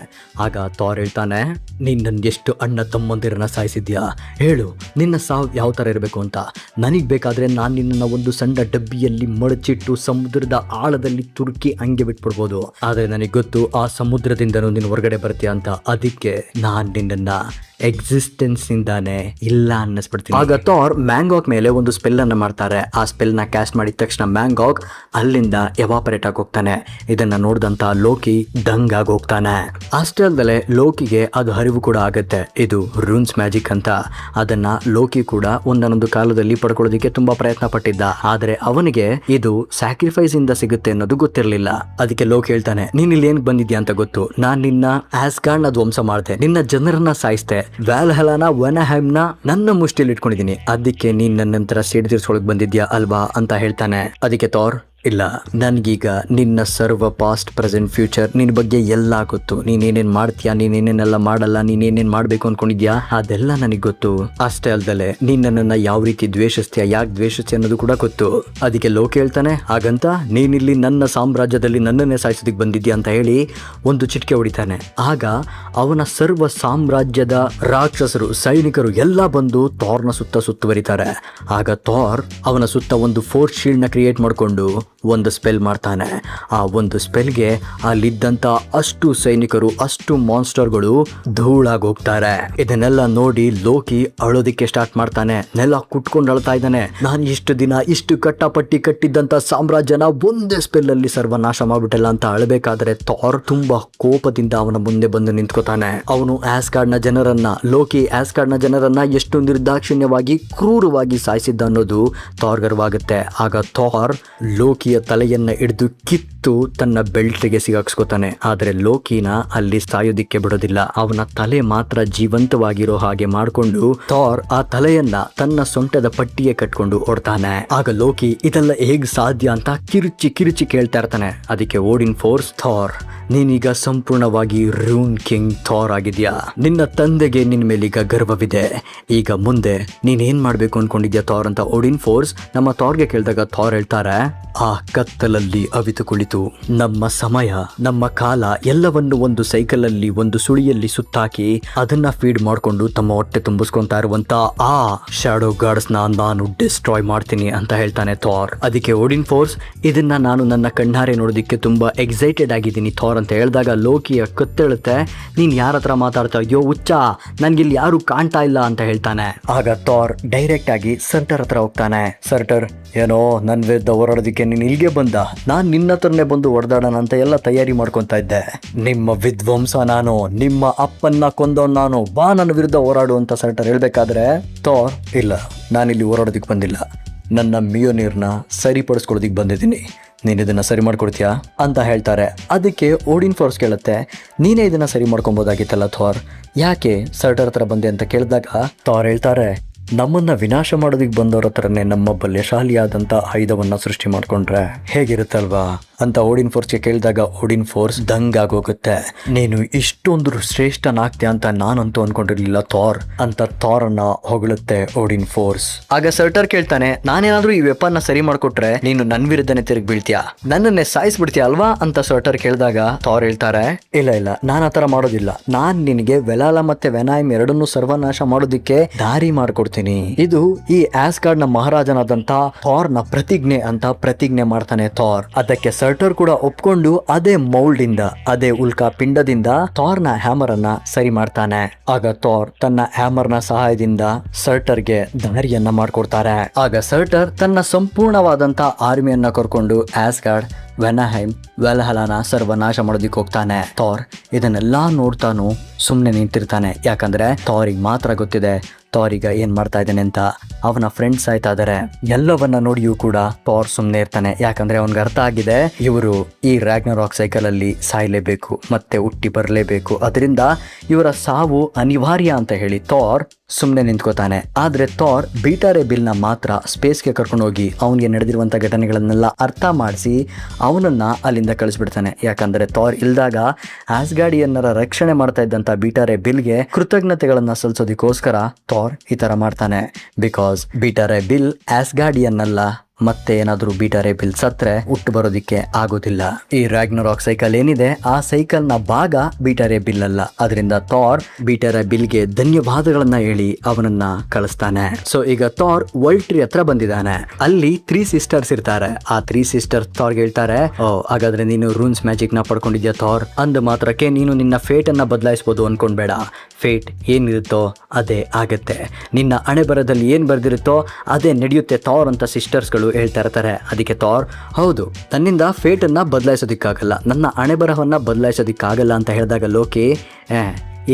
ಆಗ ಥಾರ್ ಹೇಳ್ತಾನೆ, ನೀನ್ ನನ್ಗೆ ಎಷ್ಟು ಅಣ್ಣ ತಮ್ಮಂದಿರನ್ನ ಸಾಯಿಸಿದ್ಯಾ, ಹೇಳು ನಿನ್ನ ಸಾವು ಯಾವ ತರ ಇರಬೇಕು ಅಂತ. ನನಗ್ ಬೇಕಾದ್ರೆ ನಾನು ನಿನ್ನ ಒಂದು ಸಣ್ಣ ಡಬ್ಬಿಯಲ್ಲಿ ಮಡಚಿಟ್ಟು ಸಮುದ್ರದ ಆಳದಲ್ಲಿ ತುರುಕಿ ಹಂಗೆ ಬಿಟ್ಬಿಡ್ಬೋದು. ಆದ್ರೆ ನನಗೆ ಗೊತ್ತು ಆ ಸಮುದ್ರದಿಂದನೂ ನೀನು ಹೊರಗಡೆ ಬರ್ತೀಯ ಅಂತ. ಅದಕ್ಕೆ ನಾನ್ ನಿನ್ನ ಎಕ್ಸಿಸ್ಟೆನ್ಸ್ ಇಂದಾನೆ ಇಲ್ಲ ಅನ್ನಿಸ್ಬಿಡ್ತೀನಿ. ಆಗ ಥಾರ್ ಮ್ಯಾಂಗಾಕ್ ಮೇಲೆ ಒಂದು ಸ್ಪೆಲ್ ಅನ್ನ ಮಾಡ್ತಾರೆ. ಆ ಸ್ಪೆಲ್ ನ ಕ್ಯಾಸ್ಟ್ ಮಾಡಿದ ತಕ್ಷಣ ಮ್ಯಾಂಗಾಕ್ ಅಲ್ಲಿಂದ ಎವಾಪರೇಟ್ ಆಗಿ ಹೋಗ್ತಾನೆ. ಇದನ್ನ ನೋಡಿದಂತ ಲೋಕಿ ದಂಗ್ ಆಗಿ ಹೋಗ್ತಾನೆ. ಅಷ್ಟೇ ಅಲ್ಲದೆ ಲೋಕಿಗೆ ಅದು ಅರಿವು ಕೂಡ ಆಗುತ್ತೆ, ಇದು ರೂನ್ಸ್ ಮ್ಯಾಜಿಕ್ ಅಂತ. ಅದನ್ನ ಲೋಕಿ ಕೂಡ ಒಂದೊಂದು ಕಾಲದಲ್ಲಿ ಪಡ್ಕೊಳ್ಳೋದಿಕ್ಕೆ ತುಂಬಾ ಪ್ರಯತ್ನ ಪಟ್ಟಿದ್ದ. ಆದ್ರೆ ಅವನಿಗೆ ಇದು ಸ್ಯಾಕ್ರಿಫೈಸ್ ಇಂದ ಸಿಗುತ್ತೆ ಅನ್ನೋದು ಗೊತ್ತಿರಲಿಲ್ಲ. ಅದಕ್ಕೆ ಲೋಕಿ ಹೇಳ್ತಾನೆ, ನೀನ್ ಇಲ್ಲಿ ಏನ್ ಬಂದಿದ್ಯಾ ಅಂತ ಗೊತ್ತು. ನಾನ್ ನಿನ್ನ ಆಸ್ಗಾರ್ಡ್ ನ ಧ್ವಂಸ ಮಾಡ್ದೆ, ನಿನ್ನ ಜನರನ್ನ ಸಾಯಿಸ್ದೆ, ವ್ಯಾಲ್ಹಲನ ವನಹೈಮ್ನ ನನ್ನ ಮುಷ್ಟಿಯಲ್ಲಿ ಇಟ್ಕೊಂಡಿದ್ದೀನಿ. ಅದಕ್ಕೆ ನೀನ್ ನನ್ನ ನಂತರ ಸೇಡ್ ತೀರ್ಸ್ಕೊಳಕ್ ಬಂದಿದ್ಯಾ ಅಲ್ವಾ ಅಂತ ಹೇಳ್ತಾನೆ. ಅದಕ್ಕೆ ಥಾರ್, ಇಲ್ಲ, ನನ್ಗೀಗ ನಿನ್ನ ಸರ್ವ ಪಾಸ್ಟ್ ಪ್ರೆಸೆಂಟ್ ಫ್ಯೂಚರ್ ನಿನ್ ಬಗ್ಗೆ ಎಲ್ಲ ಗೊತ್ತು. ನೀನೇನೇನ್ ಮಾಡ್ತೀಯಾ, ನೀನೇನೇನೆಲ್ಲ ಮಾಡಲ್ಲ, ನೀನೇನೇನ್ ಮಾಡ್ಬೇಕು ಅನ್ಕೊಂಡಿದ್ಯಾ ಅದೆಲ್ಲ ನನಗ್ ಗೊತ್ತು. ಅಷ್ಟೇ ಅಲ್ದಲೆ ನೀನ್ ನನ್ನನ್ನ ಯಾವ ರೀತಿ ದ್ವೇಷಿಸ್ತೀಯ, ಯಾಕೆ ದ್ವೇಷಿಸ್ತೀಯ ಅನ್ನೋದು ಕೂಡ ಗೊತ್ತು. ಅದಕ್ಕೆ ಲೋಕಿ ಹೇಳ್ತಾನೆ, ಹಾಗಂತ ನೀನಿಲ್ಲಿ ನನ್ನ ಸಾಮ್ರಾಜ್ಯದಲ್ಲಿ ನನ್ನನ್ನೇ ಸಾಯಿಸೋದಕ್ಕೆ ಬಂದಿದ್ಯಾ ಅಂತ ಹೇಳಿ ಒಂದು ಚಿಟಿಕೆ ಹೊಡಿತಾನೆ. ಆಗ ಅವನ ಸರ್ವ ಸಾಮ್ರಾಜ್ಯದ ರಾಕ್ಷಸರು ಸೈನಿಕರು ಎಲ್ಲ ಬಂದು ಥಾರ್ನ ಸುತ್ತುವರಿತಾರೆ. ಆಗ ಥಾರ್ ಅವನ ಸುತ್ತ ಒಂದು ಫೋರ್ಸ್ ಶೀಲ್ಡ್ ನ ಕ್ರಿಯೇಟ್ ಮಾಡಿಕೊಂಡು ಒಂದು ಸ್ಪೆಲ್ ಮಾಡ್ತಾನೆ. ಆ ಒಂದು ಸ್ಪೆಲ್ಗೆ ಅಲ್ಲಿದ್ದಂತ ಅಷ್ಟು ಸೈನಿಕರು, ಅಷ್ಟು ಮಾನ್ಸ್ಟರ್ಗಳು ಧೂಳಾಗಿ ಹೋಗ್ತಾರೆ. ಇದನ್ನೆಲ್ಲ ನೋಡಿ ಲೋಕಿ ಅಳೋದಿಕ್ಕೆ ಸ್ಟಾರ್ಟ್ ಮಾಡ್ತಾನೆ. ನೆಲ ಕುಟ್ಕೊಂಡು ಅಳ್ತಾ ಇದ್ದಾನೆ. ನಾನು ಇಷ್ಟು ದಿನ ಇಷ್ಟು ಕಟ್ಟಪಟ್ಟಿ ಕಟ್ಟಿದ್ದಂತ ಸಾಮ್ರಾಜ್ಯನ ಒಂದೇ ಸ್ಪೆಲ್ ಅಲ್ಲಿ ಸರ್ವನಾಶ ಮಾಡ್ಬಿಟ್ಟಲ್ಲ ಅಂತ ಅಳಬೇಕಾದ್ರೆ ಥಾರ್ ತುಂಬಾ ಕೋಪದಿಂದ ಅವನ ಮುಂದೆ ಬಂದು ನಿಂತ್ಕೋತಾನೆ. ಅವನು ಆಸ್ಗಾರ್ಡ್ ನ ಜನರನ್ನ, ಲೋಕಿ ಆಸ್ಗಾರ್ಡ್ ನ ಜನರನ್ನ ಎಷ್ಟು ನಿರ್ದಾಕ್ಷಿಣ್ಯವಾಗಿ ಕ್ರೂರವಾಗಿ ಸಾಯಿಸಿದ್ದ ಅನ್ನೋದು ಥಾರ್ಗರ್ವಾಗುತ್ತೆ. ಆಗ ಥಾರ್ ಲೋಕಿಯ ತಲೆಯನ್ನ ಹಿಡಿದು ಕಿತ್ತು ತನ್ನ ಬೆಲ್ಟ್ಗೆ ಸಿಗಾಕ್ಸ್ಕೊತಾನೆ. ಆದ್ರೆ ಲೋಕಿನ ಅಲ್ಲಿ ಸಾಯೋದಿಕ್ಕೆ ಬಿಡೋದಿಲ್ಲ. ಅವನ ತಲೆ ಮಾತ್ರ ಜೀವಂತವಾಗಿರೋ ಹಾಗೆ ಮಾಡ್ಕೊಂಡು ಥಾರ್ ಆ ತಲೆಯನ್ನ ತನ್ನ ಸೊಂಟದ ಪಟ್ಟಿಗೆ ಕಟ್ಕೊಂಡು ಓಡ್ತಾನೆ. ಆಗ ಲೋಕಿ ಇದೆಲ್ಲ ಹೇಗ್ ಸಾಧ್ಯ ಅಂತ ಕಿರುಚಿ ಕೇಳ್ತಾ ಇರ್ತಾನೆ. ಅದಕ್ಕೆ ಓಡಿನ್ ಫೋರ್ಸ್, ಥಾರ್ ನೀನೀಗ ಸಂಪೂರ್ಣವಾಗಿ ರೂನ್ ಕಿಂಗ್ ಥಾರ್ ಆಗಿದ್ಯಾ. ನಿನ್ನ ತಂದೆಗೆ ನಿನ್ ಮೇಲೀಗ ಗರ್ವವಿದೆ. ಈಗ ಮುಂದೆ ನೀನೇನ್ ಮಾಡ್ಬೇಕು ಅನ್ಕೊಂಡಿದ್ಯಾ ಥಾರ್ ಅಂತ ಓಡಿನ್ ಫೋರ್ಸ್ ನಮ್ಮ ಥಾರ್ಗೆ ಕೇಳಿದಾಗ ಥಾರ್ ಹೇಳ್ತಾರೆ, ಆ ಕತ್ತಲಲ್ಲಿ ಅವಿತು ಕುಳಿತು ನಮ್ಮ ಸಮಯ, ನಮ್ಮ ಕಾಲ ಎಲ್ಲವನ್ನು ಒಂದು ಸೈಕಲ್ ಅಲ್ಲಿ, ಒಂದು ಸುಳಿಯಲ್ಲಿ ಸುತ್ತಾಕಿ ಅದನ್ನ ಫೀಡ್ ಮಾಡ್ಕೊಂಡು ತಮ್ಮ ಹೊಟ್ಟೆ ತುಂಬಿಸ್ಕೊಂತಾ ಇರುವಂತ ಆ ಶಾಡೋ ಗಾರ್ಡ್ಸ್ ನಾನು ಡಿಸ್ಟ್ರಾಯ್ ಮಾಡ್ತೀನಿ ಅಂತ ಹೇಳ್ತಾನೆ ಥಾರ್. ಅದಕ್ಕೆ ಓಡಿನ್ ಫೋರ್ಸ್, ಇದನ್ನ ನಾನು ನನ್ನ ಕಣ್ಣಾರೆ ನೋಡೋದಿಕ್ಕೆ ತುಂಬಾ ಎಕ್ಸೈಟೆಡ್ ಆಗಿದ್ದೀನಿ ಥಾರ್ ಅಂತ ಹೇಳಿದಾಗ ಲೋಕಿಯ ಕತ್ತೇಳುತ್ತೆ. ನೀನ್ ಯಾರ ಹತ್ರ ಮಾತಾಡ್ತಾ ಇದೆಯೋ ಹುಚ್ಚ, ನನ್ಗಿಲ್ಲಿ ಯಾರು ಕಾಣ್ತಾ ಇಲ್ಲ ಅಂತ ಹೇಳ್ತಾನೆ. ಆಗ ಥಾರ್ ಡೈರೆಕ್ಟ್ ಆಗಿ ಸರ್ಟರ್ ಹತ್ರ ಹೋಗ್ತಾನೆ. ಸರ್ಟರ್, ಏನೋ ನನ್ ವಿರುದ್ಧ ಹೋರಾಡೋದಿಕ್ಕೆ ನೀನ್ ಇಲ್ಲಿಗೆ ಬಂದ, ನಾನ್ ನಿನ್ನ ಹತ್ರನೇ ಬಂದು ಹೊಡೆದಾಡೋಣ ಅಂತ ಎಲ್ಲ ತಯಾರಿ ಮಾಡ್ಕೊಂತ ಇದ್ದೆ. ನಿಮ್ಮ ವಿಧ್ವಂಸ ನಾನು, ನಿಮ್ಮ ಅಪ್ಪನ್ನ ಕೊಂದವ್ ನಾನು, ಬಾ ನನ್ನ ವಿರುದ್ಧ ಹೋರಾಡು ಅಂತ ಸರ್ಟರ್ ಹೇಳ್ಬೇಕಾದ್ರೆ ಥಾರ್, ಇಲ್ಲ, ನಾನಿಲ್ಲಿ ಹೋರಾಡೋದಿಕ್ ಬಂದಿಲ್ಲ, ನನ್ನ ಮಿಯೋನೀರ್ನ ಸರಿಪಡಿಸ್ಕೊಳ್ಳೋದಿಕ್ ಬಂದಿದ್ದೀನಿ, ನೀನು ಇದನ್ನ ಸರಿ ಮಾಡ್ಕೊಡ್ತೀಯಾ ಅಂತ ಹೇಳ್ತಾರೆ. ಅದಕ್ಕೆ ಓಡಿನ್ ಫೋರ್ಸ್ ಕೇಳುತ್ತೆ, ನೀನೇ ಇದನ್ನ ಸರಿ ಮಾಡ್ಕೊಬೋದಾಗಿತ್ತಲ್ಲ ಥಾರ್, ಯಾಕೆ ಸರ್ಟರ್ ಹತ್ರ ಬಂದೆ ಅಂತ ಕೇಳಿದಾಗ ಥಾರ್ ಹೇಳ್ತಾರೆ, ನಮ್ಮನ್ನ ವಿನಾಶ ಮಾಡೋದಿಕ್ ಬಂದವ್ರ ಹತ್ರನೇ ನಮ್ಮ ಬಲ್ಯಶಾಲಿಯಾದಂತ ಆಯುಧವನ್ನ ಸೃಷ್ಟಿ ಮಾಡ್ಕೊಂಡ್ರೆ ಹೇಗಿರುತ್ತಲ್ವಾ ಅಂತ ಓಡಿನ್ ಫೋರ್ಸ್ಗೆ ಕೇಳಿದಾಗ ಓಡಿನ್ ಫೋರ್ಸ್ ದಂಗಾಗೋಗುತ್ತೆ. ನೀನು ಇಷ್ಟೊಂದು ಶ್ರೇಷ್ಠನಾಗ್ತೀಯ ಅಂತ ನಾನಂತೂ ಅನ್ಕೊಂಡಿರ್ಲಿಲ್ಲ ಥಾರ್ ಅಂತ ಥಾರ್ ಅನ್ನ ಹೊಗಳುತ್ತೆ ಓಡಿನ್ ಫೋರ್ಸ್. ಆಗ ಸರ್ಟರ್ ಕೇಳ್ತಾನೆ, ನಾನೇನಾದ್ರೂ ಈ ವೆಪನ್ ನ ಸರಿ ಮಾಡ್ಕೊಟ್ರೆ ನೀನು ನನ್ ವಿರುದ್ಧನೇ ತಿರುಗಿ ಬೀಳ್ತೀಯಾ, ನನ್ನನ್ನೇ ಸಾಯಿಸ್ಬಿಡ್ತೀಯ ಅಲ್ವಾ ಅಂತ ಸರ್ಟರ್ ಕೇಳಿದಾಗ ಥಾರ್ ಹೇಳ್ತಾರೆ, ಇಲ್ಲ, ನಾನ್ ಆತರ ಮಾಡೋದಿಲ್ಲ, ನಾನ್ ನಿನಗೆ ವೆಲಾಲ ಮತ್ತೆ ವೆನಾಯ್ಮ್ ಎರಡನ್ನೂ ಸರ್ವನಾಶ ಮಾಡೋದಿಕ್ಕೆ ದಾರಿ ಮಾಡ್ಕೊಡ್ತೀನಿ. ಇದು ಈ ಆಸ್ಗಾರ್ಡ್ ನ ಮಹಾರಾಜನಾದಂತ ಥಾರ್ ನ ಪ್ರತಿಜ್ಞೆ ಅಂತ ಪ್ರತಿಜ್ಞೆ ಮಾಡ್ತಾನೆ ಥಾರ್. ಅದಕ್ಕೆ ಸರ್ಟರ್ ಕೂಡ ಒಪ್ಕೊಂಡು ಅದೇ ಮೌಲ್ಡ್ ಇಂದ, ಅದೇ ಉಲ್ಕಾ ಪಿಂಡದಿಂದ ಥಾರ್ ನ ಹ್ಯಾಮರ್ ಅನ್ನ ಸರಿ ಮಾಡ್ತಾನೆ. ಆಗ ಥಾರ್ ತನ್ನ ಹ್ಯಾಮರ್ ನ ಸಹಾಯದಿಂದ ಸರ್ಟರ್ಗೆ ದಾರಿಯನ್ನ ಮಾಡ್ಕೊಡ್ತಾರೆ. ಆಗ ಸರ್ಟರ್ ತನ್ನ ಸಂಪೂರ್ಣವಾದಂತ ಆರ್ಮಿಯನ್ನ ಕರ್ಕೊಂಡು ಆಸ್ಗಾರ್ಡ್, ವೆನಹೈಮ್, ವ್ಯಾಲ್ಹಲನ ಸರ್ವನಾಶ ಮಾಡೋದಿಕ್ ಹೋಗ್ತಾನೆ. ಥಾರ್ ಇದನ್ನೆಲ್ಲಾ ನೋಡ್ತಾನು ಸುಮ್ನೆ ನಿಂತಿರ್ತಾನೆ. ಯಾಕಂದ್ರೆ ಥಾರಿಗೆ ಮಾತ್ರ ಗೊತ್ತಿದೆ ಥಾರ್ ಈಗ ಏನ್ ಮಾಡ್ತಾ ಇದ್ದಾನೆ ಅಂತ. ಅವನ ಫ್ರೆಂಡ್ಸ್ ಆಯ್ತಾ ಇದಾರೆ. ಎಲ್ಲವನ್ನ ನೋಡಿಯೂ ಕೂಡ ಥಾರ್ ಸುಮ್ನೆ ಇರ್ತಾನೆ. ಯಾಕಂದ್ರೆ ಅವನ್ಗೆ ಅರ್ಥ ಆಗಿದೆ ಇವರು ಈ ರಾಗ್ನರಾಕ್ ಸೈಕಲ್ ಅಲ್ಲಿ ಸಾಯ್ಲೇಬೇಕು ಮತ್ತೆ ಹುಟ್ಟಿ ಬರಲೇಬೇಕು, ಅದರಿಂದ ಇವರ ಸಾವು ಅನಿವಾರ್ಯ ಅಂತ ಹೇಳಿ ಥಾರ್ ಸುಮ್ನೆ ನಿಂತ್ಕೋತಾನೆ. ಆದ್ರೆ ಥಾರ್ ಬೀಟಾ ರೇ ಬಿಲ್ ನ ಮಾತ್ರ ಸ್ಪೇಸ್ಗೆ ಕರ್ಕೊಂಡು ಹೋಗಿ ಅವನಿಗೆ ನಡೆದಿರುವಂತ ಘಟನೆಗಳನ್ನೆಲ್ಲ ಅರ್ಥ ಮಾಡಿಸಿ ಅವನನ್ನ ಅಲ್ಲಿಂದ ಕಳಿಸ್ಬಿಡ್ತಾನೆ. ಯಾಕಂದ್ರೆ ಥಾರ್ ಇಲ್ದಾಗ ಆಸ್ಗಾರ್ಡಿಯನ್ನರ ರಕ್ಷಣೆ ಮಾಡ್ತಾ ಇದ್ದಂತ ಬೀಟಾ ರೇ ಬಿಲ್ಗೆ ಕೃತಜ್ಞತೆಗಳನ್ನ ಸಲ್ಲಿಸೋದಕ್ಕೋಸ್ಕರ ಥಾರ್ ಈ ತರ ಮಾಡ್ತಾನೆ. ಬಿಕಾಸ್ ಬೀಟಾ ರೇ ಬಿಲ್ ಆಸ್ಗಾರ್ಡಿಯನ್ ಅಲ್ಲ, ಮತ್ತೆ ಏನಾದ್ರೂ ಬೀಟಾ ರೇ ಬಿಲ್ ಸತ್ರೆ ಹುಟ್ಟು ಬರೋದಿಕ್ಕೆ ಆಗೋದಿಲ್ಲ. ಈ ರಾಗ್ನರಾಕ್ ಸೈಕಲ್ ಏನಿದೆ ಆ ಸೈಕಲ್ ನ ಭಾಗ ಬೀಟಾ ರೇ ಬಿಲ್ ಅಲ್ಲ. ಅದರಿಂದ ಥಾರ್ ಬೀಟಾ ರೇ ಬಿಲ್ಗೆ ಧನ್ಯವಾದಗಳನ್ನ ಹೇಳಿ ಅವನನ್ನ ಕಳಿಸ್ತಾನೆ. ಸೊ ಈಗ ಥಾರ್ ವರ್ಲ್ಡ್ ಟ್ರೀ ಹತ್ರ ಬಂದಿದ್ದಾನೆ. ಅಲ್ಲಿ 3 ಸಿಸ್ಟರ್ಸ್ ಇರ್ತಾರೆ. ಆ 3 ಸಿಸ್ಟರ್ಸ್ ಥಾರ್ಗೆ ಹೇಳ್ತಾರೆ, ಓ ಹಾಗಾದ್ರೆ ನೀನು ರೂನ್ಸ್ ಮ್ಯಾಜಿಕ್ ನ ಪಡ್ಕೊಂಡಿದ್ಯಾ ಥಾರ್, ಅಂದ ಮಾತ್ರಕ್ಕೆ ನೀನು ನಿನ್ನ ಫೇಟ್ ಅನ್ನ ಬದಲಾಯಿಸಬಹುದು ಅನ್ಕೊಂಡ್ಬೇಡ. ಫೇಟ್ ಏನಿರುತ್ತೋ ಅದೇ ಆಗತ್ತೆ, ನಿನ್ನ ಹಣೆ ಬರದಲ್ಲಿ ಏನ್ ಬರ್ದಿರುತ್ತೋ ಅದೇ ನಡೆಯುತ್ತೆ ಥಾರ್ ಅಂತ ಸಿಸ್ಟರ್ಸ್ಗಳು ಹೇಳ್ತಾ ಇರ್ತಾರೆ. ಅದಕ್ಕೆ ಥಾರ್, ಹೌದು ತನ್ನಿಂದ ಫೇಟ್ ಅನ್ನ ಬದಲಾಯಿಸೋದಿಕ್ಕಾಗಲ್ಲ, ನನ್ನ ಹಣೆ ಬರಹವನ್ನ ಬದಲಾಯಿಸೋದಿಕ್ಕಾಗಲ್ಲ ಅಂತ ಹೇಳಿದಾಗ ಲೋಕಿ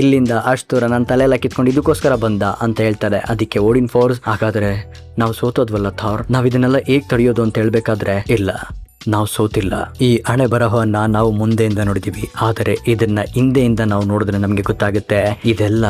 ಇಲ್ಲಿಂದ ಅಷ್ಟು ದೂರ ನನ್ನ ತಲೆಯೆಲ್ಲ ಕಿತ್ಕೊಂಡು ಇದಕ್ಕೋಸ್ಕರ ಬಂದ ಅಂತ ಹೇಳ್ತಾರೆ. ಅದಕ್ಕೆ ಓಡಿನ್ ಫೋರ್ಸ್, ಹಾಗಾದ್ರೆ ನಾವು ಸೋತೋದ್ವಲ್ಲ ಥಾರ್, ನಾವ್ ಇದನ್ನೆಲ್ಲ ಹೇಗ್ ತಡೆಯೋದು ಅಂತ ಹೇಳ್ಬೇಕಾದ್ರೆ, ಇಲ್ಲ ನಾವು ಸೋತಿಲ್ಲ, ಈ ಹಣೆ ಬರಹವನ್ನ ನಾವು ಮುಂದೆಯಿಂದ ನೋಡಿದೀವಿ, ಆದರೆ ಇದನ್ನ ಹಿಂದೆಯಿಂದ ನಾವು ನೋಡಿದ್ರೆ ನಮ್ಗೆ ಗೊತ್ತಾಗುತ್ತೆ ಇದೆಲ್ಲ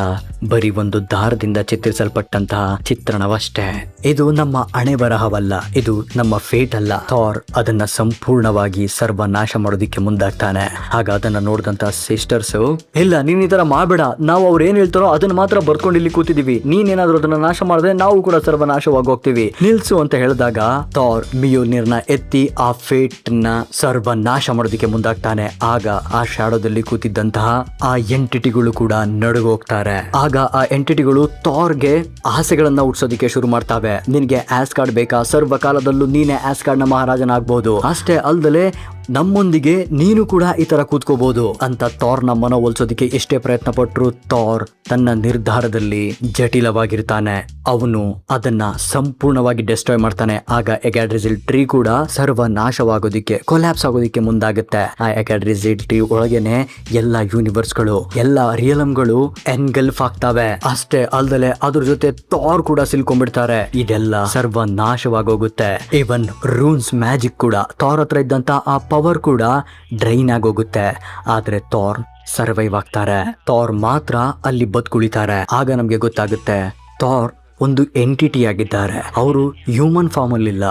ಬರೀ ಒಂದು ದಾರದಿಂದ ಚಿತ್ರಿಸಲ್ಪಟ್ಟಂತಹ ಚಿತ್ರಣವಷ್ಟೇ. ಇದು ನಮ್ಮ ಹಣೆ ಬರಹವಲ್ಲ, ಇದು ನಮ್ಮ ಫೇಟ್ ಅಲ್ಲ. ಥಾರ್ ಅದನ್ನ ಸಂಪೂರ್ಣವಾಗಿ ಸರ್ವನಾಶ ಮಾಡೋದಿಕ್ಕೆ ಮುಂದಾಗ್ತಾನೆ. ಆಗ ಅದನ್ನ ನೋಡಿದಂತ ಸಿಸ್ಟರ್ಸ್, ಇಲ್ಲ ನೀನ್ ಈ ತರ ಮಾಡ್ಬೇಡ, ನಾವು ಅವ್ರು ಏನ್ ಹೇಳ್ತಾರೋ ಅದನ್ನ ಮಾತ್ರ ಬರ್ಕೊಂಡು ಇಲ್ಲಿ ಕೂತಿದೀವಿ, ನೀನೇನಾದ್ರೂ ಅದನ್ನ ನಾಶ ಮಾಡಿದ್ರೆ ನಾವು ಕೂಡ ಸರ್ವನಾಶವಾಗಿ ಹೋಗ್ತೀವಿ, ನಿಲ್ಸು ಅಂತ ಹೇಳಿದಾಗ ಥಾರ್ ಮಿಯೋನಿರ್ನ ಎತ್ತಿ ಆ ಫೇಟ್ ನ ಸರ್ವನಾಶ ಮಾಡೋದಕ್ಕೆ ಮುಂದಾಗ್ತಾನೆ. ಆಗ ಆ ಶಾಡೋದಲ್ಲಿ ಕೂತಿದ್ದಂತಹ ಆ ಎಂಟಿಟಿಗಳು ಕೂಡ ನಡುಗೋಗ್ತಾರೆ. ಆಗ ಆ ಎಂಟಿಟಿಗಳು ಥಾರ್ಗೆ ಆಸೆಗಳನ್ನ ಹುಟ್ಟಿಸೋದಿಕ್ಕೆ ಶುರು ಮಾಡ್ತಾವೆ. ನಿನ್ಗೆ ಆಸ್ಗಾರ್ಡ್ ಬೇಕಾ, ಸರ್ವಕಾಲದಲ್ಲೂ ನೀನೇ ಆಸ್ಗಾರ್ಡ್ ನ ಮಹಾರಾಜನಾಗ್ಬಹುದು, ಅಷ್ಟೇ ಅಲ್ದಲೆ ನಮ್ಮೊಂದಿಗೆ ನೀನು ಕೂಡ ಈ ತರ ಕೂತ್ಕೋಬಹುದು ಅಂತ ಥಾರ್ನ ಮನವೊಲಿಸೋದಿಕ್ಕೆ ಎಷ್ಟೇ ಪ್ರಯತ್ನ ಪಟ್ರು ಥಾರ್ ತನ್ನ ನಿರ್ಧಾರದಲ್ಲಿ ಜಟಿಲವಾಗಿರ್ತಾನೆ. ಅವನು ಅದನ್ನ ಸಂಪೂರ್ಣವಾಗಿ ಡೆಸ್ಟ್ರಾಯ್ ಮಾಡ್ತಾನೆ. ಆಗ ಎಗಾಡ್ರಿಸಿಲ್ ಟ್ರೀ ಕೂಡ ಸರ್ವನಾಶವಾಗೋದಿಕ್ಕೆ, ಕೊಲ್ಯಾಪ್ಸ್ ಆಗೋದಿಕ್ಕೆ ಮುಂದಾಗುತ್ತೆ. ಆ ಎಗಾಡ್ರಿಸಿಲ್ ಟ್ರೀ ಒಳಗೇನೆ ಎಲ್ಲ ಯೂನಿವರ್ಸ್ಗಳು, ಎಲ್ಲ ರಿಯಲಮ್ಗಳು ಎನ್ಗಲ್ಫ್ ಆಗ್ತವೆ. ಅಷ್ಟೇ ಅಲ್ದಲೆ ಅದ್ರ ಜೊತೆ ಥಾರ್ ಕೂಡ ಸಿಲ್ಕೊಂಡ್ಬಿಡ್ತಾರೆ. ಇದೆಲ್ಲ ಸರ್ವನಾಶವಾಗೋಗುತ್ತೆ. ಇವನ್ ರೂನ್ಸ್ ಮ್ಯಾಜಿಕ್ ಕೂಡ, ಥಾರ್ ಹತ್ರ ಇದ್ದಂತ ಆ ಪವರ್ ಕೂಡ ಡ್ರೈನ್ ಆಗೋಗುತ್ತೆ. ಆದ್ರೆ ಥಾರ್ ಸರ್ವೈವ್ ಆಗ್ತಾರೆ. ಥಾರ್ ಮಾತ್ರ ಅಲ್ಲಿ ಬದುಕುಳಿತಾರೆ. ಆಗ ನಮ್ಗೆ ಗೊತ್ತಾಗುತ್ತೆ ಥಾರ್ ಒಂದು ಎಂಟಿಟಿ ಆಗಿದ್ದಾರೆ. ಅವರು ಹ್ಯೂಮನ್ ಫಾರ್ಮ್ ಅಲ್ಲಿಲ್ಲ,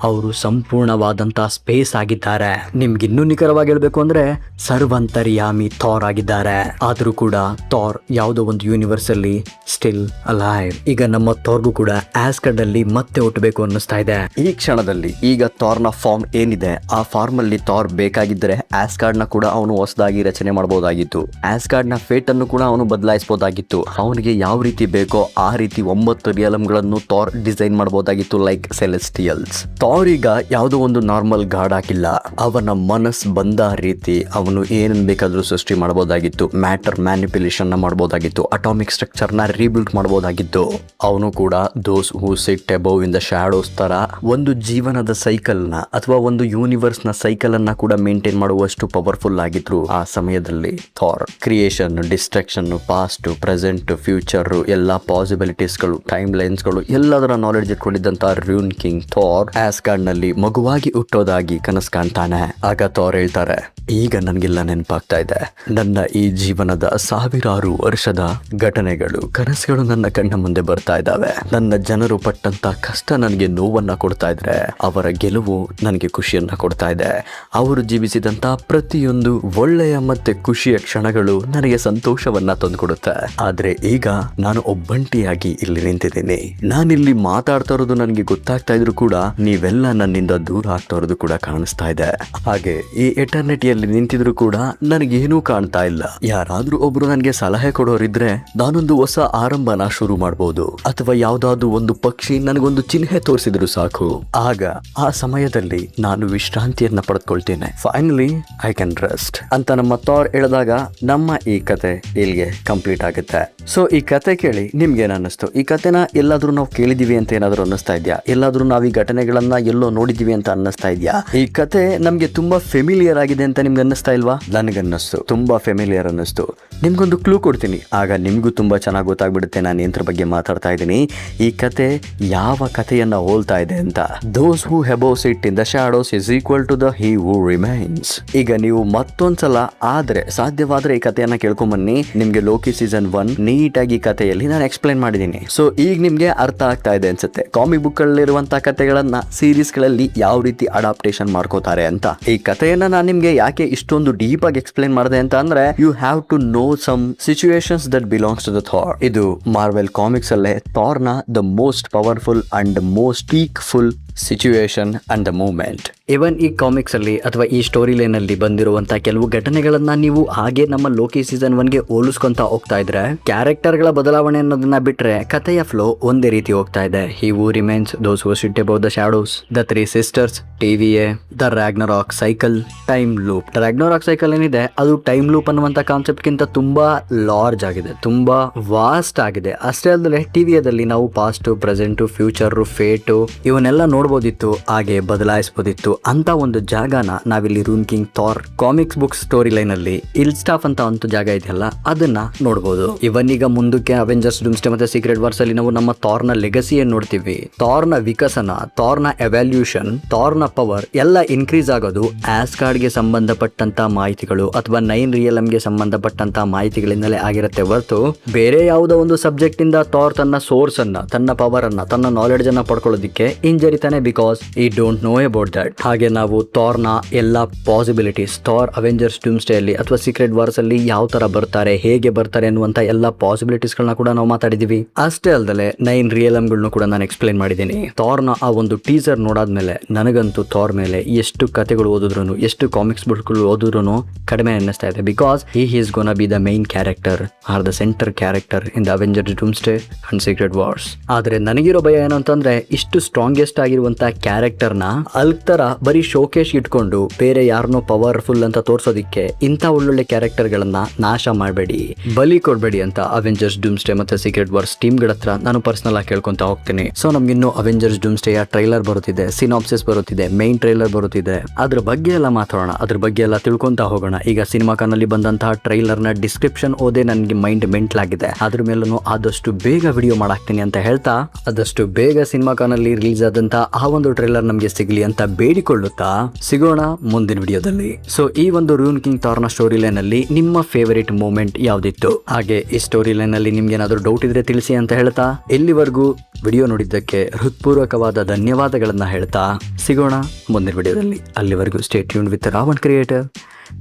ಅವರು ಸಂಪೂರ್ಣವಾದಂತ ಸ್ಪೇಸ್ ಆಗಿದ್ದಾರೆ. ನಿಮ್ಗೆ ಇನ್ನೂ ನಿಖರವಾಗಿ ಹೇಳ್ಬೇಕು ಅಂದ್ರೆ ಸರ್ವಂತರ್ಯಾಮಿ ಥಾರ್ ಆಗಿದ್ದಾರೆ. ಆದ್ರೂ ಕೂಡ ಥಾರ್ ಯಾವುದೋ ಒಂದು ಯೂನಿವರ್ಸ್ ಅಲ್ಲಿ ಸ್ಟಿಲ್ ಅಲೈವ್. ಈಗ ನಮ್ಮ ಥಾರ್ಗೂ ಕೂಡ ಆಸ್ಗಾರ್ಡ್ ಅಲ್ಲಿ ಮತ್ತೆ ಹುಟ್ಟಬೇಕು ಅನ್ನಿಸ್ತಾ ಇದೆ. ಈ ಕ್ಷಣದಲ್ಲಿ ಈಗ ಥಾರ್ನ ಫಾರ್ಮ್ ಏನಿದೆ ಆ ಫಾರ್ಮ್ ಅಲ್ಲಿ ಥಾರ್ ಬೇಕಾಗಿದ್ರೆ ಆಸ್ಗಾರ್ಡ್ ನ ಕೂಡ ಅವನು ಹೊಸದಾಗಿ ರಚನೆ ಮಾಡಬಹುದಾಗಿತ್ತು. ಆಸ್ಗಾರ್ಡ್ ನ ಫೇಟ್ ಅನ್ನು ಕೂಡ ಅವನು ಬದಲಾಯಿಸಬಹುದಾಗಿತ್ತು. ಅವನಿಗೆ ಯಾವ ರೀತಿ ಬೇಕೋ ಆ ರೀತಿ 9 ರಿಯಲಮ್ಗಳನ್ನು ಥಾರ್ ಡಿಸೈನ್ ಮಾಡಬಹುದಾಗಿತ್ತು, ಲೈಕ್ ಸೆಲೆಸ್ಟಿಯಲ್ಸ್. ಥಾರ್ ಈಗ ಯಾವುದೋ ಒಂದು ನಾರ್ಮಲ್ ಗಾಡ್ ಆಗಿಲ್ಲ. ಅವನ ಮನಸ್ಸು ಬಂದ ರೀತಿ ಅವನು ಏನನ್ ಬೇಕಾದ್ರೂ ಸೃಷ್ಟಿ ಮಾಡಬಹುದಾಗಿತ್ತು. ಮ್ಯಾಟರ್ ಮ್ಯಾನಿಪ್ಯುಲೇಷನ್ ನ ಮಾಡಬಹುದಾಗಿತ್ತು. ಅಟಾಮಿಕ್ ಸ್ಟ್ರಕ್ಚರ್ ನ ರೀಬಿಲ್ಡ್ ಮಾಡಬಹುದಾಗಿತ್ತು. ಅವನು ಕೂಡ ದೋಸ್ who sit above in the shadows ತರ ಒಂದು ಜೀವನದ ಸೈಕಲ್ ನ ಅಥವಾ ಒಂದು ಯೂನಿವರ್ಸ್ ನ ಸೈಕಲ್ ಅನ್ನ ಕೂಡ ಮೇಂಟೈನ್ ಮಾಡುವಷ್ಟು ಪವರ್ಫುಲ್ ಆಗಿದ್ರು ಆ ಸಮಯದಲ್ಲಿ Thar. Creation, destruction, past, present, future, ಎಲ್ಲಾ ಪಾಸಿಬಿಲಿಟೀಸ್ಗಳು, ಟೈಮ್ ಲೈನ್ಸ್ಗಳು ಎಲ್ಲದರ ನಾಲೆಡ್ಜ್ ಇಟ್ಕೊಂಡಿದ್ದಂತ ರೂನ್ ಕಿಂಗ್ ಥಾರ್ ಆಸ್ಗಾರ್ಡ್ ನಲ್ಲಿ ಮಗುವಾಗಿ ಹುಟ್ಟೋದಾಗಿ ಕನಸು ಕಾಣ್ತಾನೆ. ಆಗ ಥಾರ್ ಹೇಳ್ತಾರೆ, ಈಗ ನನಗೆಲ್ಲ ನೆನಪಾಗ್ತಾ ಇದೆ. ನನ್ನ ಈ ಜೀವನದ ಸಾವಿರಾರು ವರ್ಷದ ಘಟನೆಗಳು, ಕನಸುಗಳು ನನ್ನ ಕಣ್ಣ ಮುಂದೆ ಬರ್ತಾ ಇದ್ದಾವೆ. ನನ್ನ ಜನರು ಪಟ್ಟಂತ ಕಷ್ಟ ನನಗೆ ನೋವನ್ನ ಕೊಡ್ತಾ ಇದ್ರೆ, ಅವರ ಗೆಲುವು ನನಗೆ ಖುಷಿಯನ್ನ ಕೊಡ್ತಾ ಇದೆ. ಅವರು ಜೀವಿಸಿದಂತ ಪ್ರತಿಯೊಂದು ಒಳ್ಳೆಯ ಮತ್ತೆ ಖುಷಿಯ ಕ್ಷಣಗಳು ನನಗೆ ಸಂತೋಷವನ್ನ ತಂದುಕೊಡುತ್ತೆ. ಆದ್ರೆ ಈಗ ನಾನು ಒಬ್ಬಂಟಿಯಾಗಿ ಇಲ್ಲಿ ನಿಂತಿದ್ದೀನಿ. ನಾನಿಲ್ಲಿ ಮಾತಾಡ್ತಾ ಇರೋದು ನನಗೆ ಗೊತ್ತಾಗ್ತಾ ಇದ್ರು ಕೂಡ ನೀವೆಲ್ಲ ನನ್ನಿಂದ ದೂರ ಆಗ್ತಾ ಇರೋದು ಕೂಡ ಕಾಣಿಸ್ತಾ ಇದೆ. ಹಾಗೆ ಈ ಎಟರ್ನಿಟಿಯಲ್ಲಿ ನಿಂತಿದ್ರು ಕೂಡ ನನಗೇನೂ ಕಾಣ್ತಾ ಇಲ್ಲ. ಯಾರಾದ್ರೂ ಒಬ್ರು ನನಗೆ ಸಲಹೆ ಕೊಡೋರಿದ್ರೆ ನಾನೊಂದು ಹೊಸ ಆರಂಭನ ಶುರು ಮಾಡಬಹುದು, ಅಥವಾ ಯಾವ್ದಾದ್ರು ಒಂದು ಪಕ್ಷಿ ನನಗೊಂದು ಚಿಹ್ನೆ ತೋರಿಸಿದ್ರು ಸಾಕು. ಆಗ ಆ ಸಮಯದಲ್ಲಿ ನಾನು ವಿಶ್ರಾಂತಿಯನ್ನ ಪಡೆದುಕೊಳ್ತೇನೆ. ಫೈನಲಿ ಐ ಕ್ಯಾನ್ ರೆಸ್ಟ್ ಅಂತ ನಮ್ಮ ಥಾರ್ ಹೇಳಿದಾಗ ನಮ್ಮ ಈ ಕತೆ ಇಲ್ಲಿಗೆ ಕಂಪ್ಲೀಟ್ ಆಗುತ್ತೆ. ಸೊ ಈ ಕತೆ ಕೇಳಿ ನಿಮ್ಗೆ ಏನ್ ಅನ್ನಿಸ್ತು? ಈ ಕತೆನ ಎಲ್ಲಾದ್ರೂ ನಾವು ಕೇಳಿದೀವಿ ಅಂತ ಏನಾದ್ರು ಅನ್ನಿಸ್ತಾ ಇದೆಯಾ? ಎಲ್ಲಾದ್ರೂ ನಾವು ಈ ಘಟನೆಗಳನ್ನ ಎಲ್ಲೋ ನೋಡಿದೀವಿ ಅಂತ ಅನ್ನಿಸ್ತಾ ಇದೆಯಾ? ಈ ಕತೆ ನಮ್ಗೆ ತುಂಬಾ ಫೆಮಿಲಿಯರ್ ಆಗಿದೆ ಅಂತ ನಿಮ್ಗೆ ಅನ್ನಿಸ್ತಾ ಇಲ್ವಾ? ನನಗನ್ನಿಸ್ತು, ತುಂಬಾ ಫೆಮಿಲಿಯರ್ ಅನ್ನಿಸ್ತು. ನಿಮ್ಗೊಂದು ಕ್ಲೂ ಕೊಡ್ತೀನಿ, ಆಗ ನಿಮಗೂ ತುಂಬಾ ಚೆನ್ನಾಗಿ ಗೊತ್ತಾಗ್ಬಿಡುತ್ತೆ ನಾನು ಎಂತ್ರ ಬಗ್ಗೆ ಮಾತಾಡ್ತಾ ಇದ್ದೀನಿ. ಈ ಕತೆ ಯಾವ ಕಥೆಯನ್ನ ಹೋಲ್ತಾ ಇದೆ ಅಂತ. Those who abhors it in the shadows is equal to the he who remains. ಈಗ ನೀವು ಮತ್ತೊಂದ್ಸಲ ಆದ್ರೆ ಸಾಧ್ಯವಾದ್ರೆ ಈ ಕಥೆಯನ್ನ ಕೇಳ್ಕೊಂಬನ್ನಿ. ನಿಮ್ಗೆ ಲೋಕಿ ಸೀಸನ್ 1 ನೀಟಾಗಿ ಕಥೆಯಲ್ಲಿ ನಾನು ಎಕ್ಸ್ಪ್ಲೈನ್ ಮಾಡಿದ್ದೀನಿ. ಸೊ ಈಗ ನಿಮ್ಗೆ ಅರ್ಥ ಆಗ್ತಾ ಇದೆ ಅನ್ಸುತ್ತೆ ಕಾಮಿಕ್ ಬುಕ್ ಗಳಿರುವಂತಹ ಕಥೆಗಳನ್ನ ಸೀರೀಸ್ ಗಳಲ್ಲಿ ಯಾವ ರೀತಿ ಅಡಾಪ್ಟೇಷನ್ ಮಾಡ್ಕೋತಾರೆ ಅಂತ. ಈ ಕಥೆಯನ್ನ ನಾನು ನಿಮ್ಗೆ ಯಾಕೆ ಇಷ್ಟೊಂದು ಡೀಪ್ ಆಗಿ ಎಕ್ಸ್ಪ್ಲೈನ್ ಮಾಡಿದೆ ಅಂತ ಅಂದ್ರೆ, you have to know some situations that belongs to the Thor. ಇದು ಮಾರ್ವೆಲ್ ಕಾಮಿಕ್ಸ್ ಅಲ್ಲೇ ಥಾರ್ನ the most powerful and most peaceful situation and the movement. Even ಈ ಕಾಮಿಕ್ಸ್ ಅಲ್ಲಿ ಅಥವಾ ಈ ಸ್ಟೋರಿ ಲೈನ್ ಅಲ್ಲಿ ಬಂದಿರುವಂತಹ ಕೆಲವು ಘಟನೆಗಳನ್ನ ನೀವು ಹಾಗೆ ನಮ್ಮ ಲೋಕಿ ಸೀಸನ್ 1ಗೆ ಹೋಲಿಸ್ಕೊಂತ ಹೋಗ್ತಾ ಇದ್ರೆ, ಕ್ಯಾರೆಕ್ಟರ್ ಗಳ ಬದಲಾವಣೆ ಅನ್ನೋದನ್ನ ಬಿಟ್ರೆ ಕಥೆಯ ಫ್ಲೋ ಒಂದೇ ರೀತಿ ಹೋಗ್ತಾ ಇದೆ. He who remains, those who sit about the shadows, the 3 sisters, TVA, the Ragnarok cycle, time loop. The Ragnarok cycle ಏನಿದೆ ಅದು ಟೈಮ್ ಲೂಪ್ ಅನ್ನುವಂತ ಕಾನ್ಸೆಪ್ಟ್ ಗಿಂತ ತುಂಬಾ ಲಾರ್ಜ್ ಆಗಿದೆ, ತುಂಬಾ ವಾಸ್ಟ್ ಆಗಿದೆ. ಅಷ್ಟೇ ಅಲ್ಲದೆ TVದಲ್ಲಿ ನಾವು ಪಾಸ್ಟ್, ಪ್ರೆಸೆಂಟ್, ಫ್ಯೂಚರ್, ಫೇಟ್ ಇವನ್ನೆಲ್ಲ ನೋಡ್ಬೋದಿತ್ತು, ಹಾಗೆ ಬದಲಾಯಿಸಬಹುದಿತ್ತು ಅಂತ ಒಂದು ಜಾಗನ ನಾವಿಲ್ಲಿ rune king Thor comics book story line ಅಲ್ಲಿ ಇಲ್ಸ್ಟಾಫ್ ಅಂತ ಒಂದು ಜಾಗ ಇದೆಯಲ್ಲ ಅದನ್ನ ನೋಡಬಹುದು. ಇವನ್ನೀಗ ಮುಂದಕ್ಕೆ ಅವೆಂಜರ್ಸ್ ಡೂಮ್ಸ್ಡೇ ಮತ್ತೆ ಸೀಕ್ರೆಟ್ ವಾರ್ಸ್ ಅಲ್ಲಿ ನಾವು ನಮ್ಮ ಥಾರ್ನ ಲೆಗಸಿಯನ್ನು ನೋಡ್ತೀವಿ. ಥಾರ್ನ ವಿಕಸನ, ಥಾರ್ನ ಎವ್ಯಾಲ್ಯೂಷನ್, ಥಾರ್ನ ಪವರ್ ಎಲ್ಲ ಇನ್ಕ್ರೀಸ್ ಆಗೋದು ಆಸ್ಗಾರ್ಡ್ಗೆ ಸಂಬಂಧಪಟ್ಟಂತ ಮಾಹಿತಿಗಳು ಅಥವಾ 9 ರಿಯಲಮ್ಗೆ ಸಂಬಂಧಪಟ್ಟಂತ ಮಾಹಿತಿಗಳಿಂದಲೇ ಆಗಿರುತ್ತೆ ಹೊರತು ಬೇರೆ ಯಾವುದೋ ಒಂದು ಸಬ್ಜೆಕ್ಟ್ ಇಂದ ಥಾರ್ ತನ್ನ ಸೋರ್ಸ್ ಅನ್ನ, ತನ್ನ ಪವರ್ ಅನ್ನ, ತನ್ನ ನಾಲೆಡ್ಜ್ ಅನ್ನ ಪಡ್ಕೊಳ್ಳೋದಿಕ್ಕೆ ಹಿಂಜರಿತಾನೆ, ಬಿಕಾಸ್ ಈ ಡೋಂಟ್ ನೋ ಅಬೌಟ್ ದಟ್. ಹಾಗೆ ನಾವು ಥಾರ್ನ ಎಲ್ಲ ಪಾಸಿಬಿಲಿಟೀಸ್, ಥಾರ್ ಅವೆಂಜರ್ಸ್ ಡೂಮ್ಸ್ಡೇ ಅಲ್ಲಿ ಅಥವಾ ಸೀಕ್ರೆಟ್ ವಾರ್ಸ್ ಅಲ್ಲಿ ಯಾವ ತರ ಬರ್ತಾರೆ, ಹೇಗೆ ಬರ್ತಾರೆ ಅನ್ನುವಂತ ಎಲ್ಲ ಪಾಸಿಬಿಲಿಟೀಸ್ ಗಳನ್ನ ಕೂಡ ನಾವು ಮಾತಾಡಿದೀವಿ. ಅಷ್ಟೇ ಅಲ್ಲದೆ 9 ರಿಯಲಮ್ಗಳನ್ನು ಕೂಡ ನಾನು ಎಕ್ಸ್ಪ್ಲೈನ್ ಮಾಡಿದ್ದೀನಿ. ಥಾರ್ನ ಆ ಒಂದು ಟೀಸರ್ ನೋಡಾದ್ಮೇಲೆ ನನಗಂತೂ ಥಾರ್ ಮೇಲೆ ಎಷ್ಟು ಕಥೆಗಳು ಓದಿದ್ರು, ಎಷ್ಟು ಕಾಮಿಕ್ಸ್ ಬುಕ್ಗಳು ಓದಿದ್ರು ಕಡಿಮೆ ಅನ್ನಿಸ್ತಾ ಇದೆ. Because he is gonna be the main character or the centre character in the Avengers Doomsday and Secret Wars. ಆದ್ರೆ ನನಗಿರೋ ಭಯ ಏನು ಅಂತಂದ್ರೆ, ಇಷ್ಟು ಸ್ಟ್ರಾಂಗೆಸ್ಟ್ ಆಗಿರುವಂತ ಕ್ಯಾರೆಕ್ಟರ್ನ ಅಲ್ಕ್ ತರ ಬರೀ ಶೋಕೇಶ್ ಇಟ್ಕೊಂಡು ಬೇರೆ ಯಾರನ್ನೋ ಪವರ್ಫುಲ್ ಅಂತ ತೋರ್ಸೋದಿಕ್ಕೆ ಇಂಥ ಒಳ್ಳೊಳ್ಳೆ ಕ್ಯಾರೆಕ್ಟರ್ ಗಳನ್ನ ನಾಶ ಮಾಡಬೇಡಿ, ಬಲಿ ಕೊಡ್ಬೇಡಿ ಅಂತ ಅವೆಂಜರ್ಸ್ ಡೂಮ್ಸ್ಡೇ ಮತ್ತೆ ಸೀಕ್ರೆಟ್ ವಾರ್ಸ್ ಟೀಮ್ ಗಳ ಹತ್ರ ನಾನು ಪರ್ಸನಲ್ ಆಗಿ ಕೇಳ್ಕೊಂತ ಹೋಗ್ತೀನಿ. ಸೊ ನಮ್ಗಿನ್ನು ಅವೆಂಜರ್ಸ್ ಡೂಮ್ಸ್ಡೇ ಟ್ರೈಲರ್ ಬರುತ್ತಿದೆ, ಸಿನಾಪ್ಸಿಸ್ ಬರುತ್ತಿದೆ, ಮೈನ್ ಟ್ರೈಲರ್ ಬರುತ್ತಿದೆ. ಅದ್ರ ಬಗ್ಗೆ ಎಲ್ಲ ಮಾತಾಡೋಣ, ಅದ್ರ ಬಗ್ಗೆ ಎಲ್ಲ ತಿಳ್ಕೊಂತ ಹೋಗೋಣ. ಈಗ ಸಿನಿಮಾಕಾನಲ್ಲಿ ಬಂದಂತಹ ಟ್ರೈಲರ್ ನ ಡಿಸ್ಕ್ರಿಪ್ಷನ್ ಓದೇ ನನಗೆ ಮೈಂಡ್ ಮೆಂಟ್ಲಾಗಿದೆ. ಅದ್ರ ಮೇಲೂ ಆದಷ್ಟು ಬೇಗ ವಿಡಿಯೋ ಮಾಡಾಕ್ತೀನಿ ಅಂತ ಹೇಳ್ತಾ, ಆದಷ್ಟು ಬೇಗ ಸಿನಿಮಾಕಾನಲ್ಲಿ ರಿಲೀಸ್ ಆದಂತ ಆ ಒಂದು ಟ್ರೈಲರ್ ನಮ್ಗೆ ಸಿಗ್ಲಿ ಅಂತ ಬೇಡಿಕೊಳ್ಳುತ್ತಾ ಸಿಗೋಣ ಮುಂದಿನ ವಿಡಿಯೋದಲ್ಲಿ. ಸೊ ಈ ಒಂದು ರೂನ್ ಕಿಂಗ್ ಥಾರ್ನ ಸ್ಟೋರಿ ಲೈನ್ ಅಲ್ಲಿ ನಿಮ್ಮ ಫೇವರಿಟ್ ಮೂಮೆಂಟ್ ಯಾವ್ದಿತ್ತು, ಹಾಗೆ ಈ ಸ್ಟೋರಿ ಲೈನ್ ಅಲ್ಲಿ ನಿಮ್ಗೆ ಏನಾದ್ರು ಡೌಟ್ ಇದ್ರೆ ತಿಳಿಸಿ ಅಂತ ಹೇಳ್ತಾ, ಇಲ್ಲಿವರೆಗೂ ವಿಡಿಯೋ ನೋಡಿದ್ದಕ್ಕೆ ಹೃತ್ಪೂರ್ವಕವಾದ ಧನ್ಯವಾದಗಳನ್ನ ಹೇಳ್ತಾ ಸಿಗೋಣ ಮುಂದಿನ ವಿಡಿಯೋದಲ್ಲಿ. ಅಲ್ಲಿವರೆಗೂ stay tuned with Ravan creator.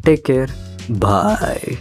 Take care, bye.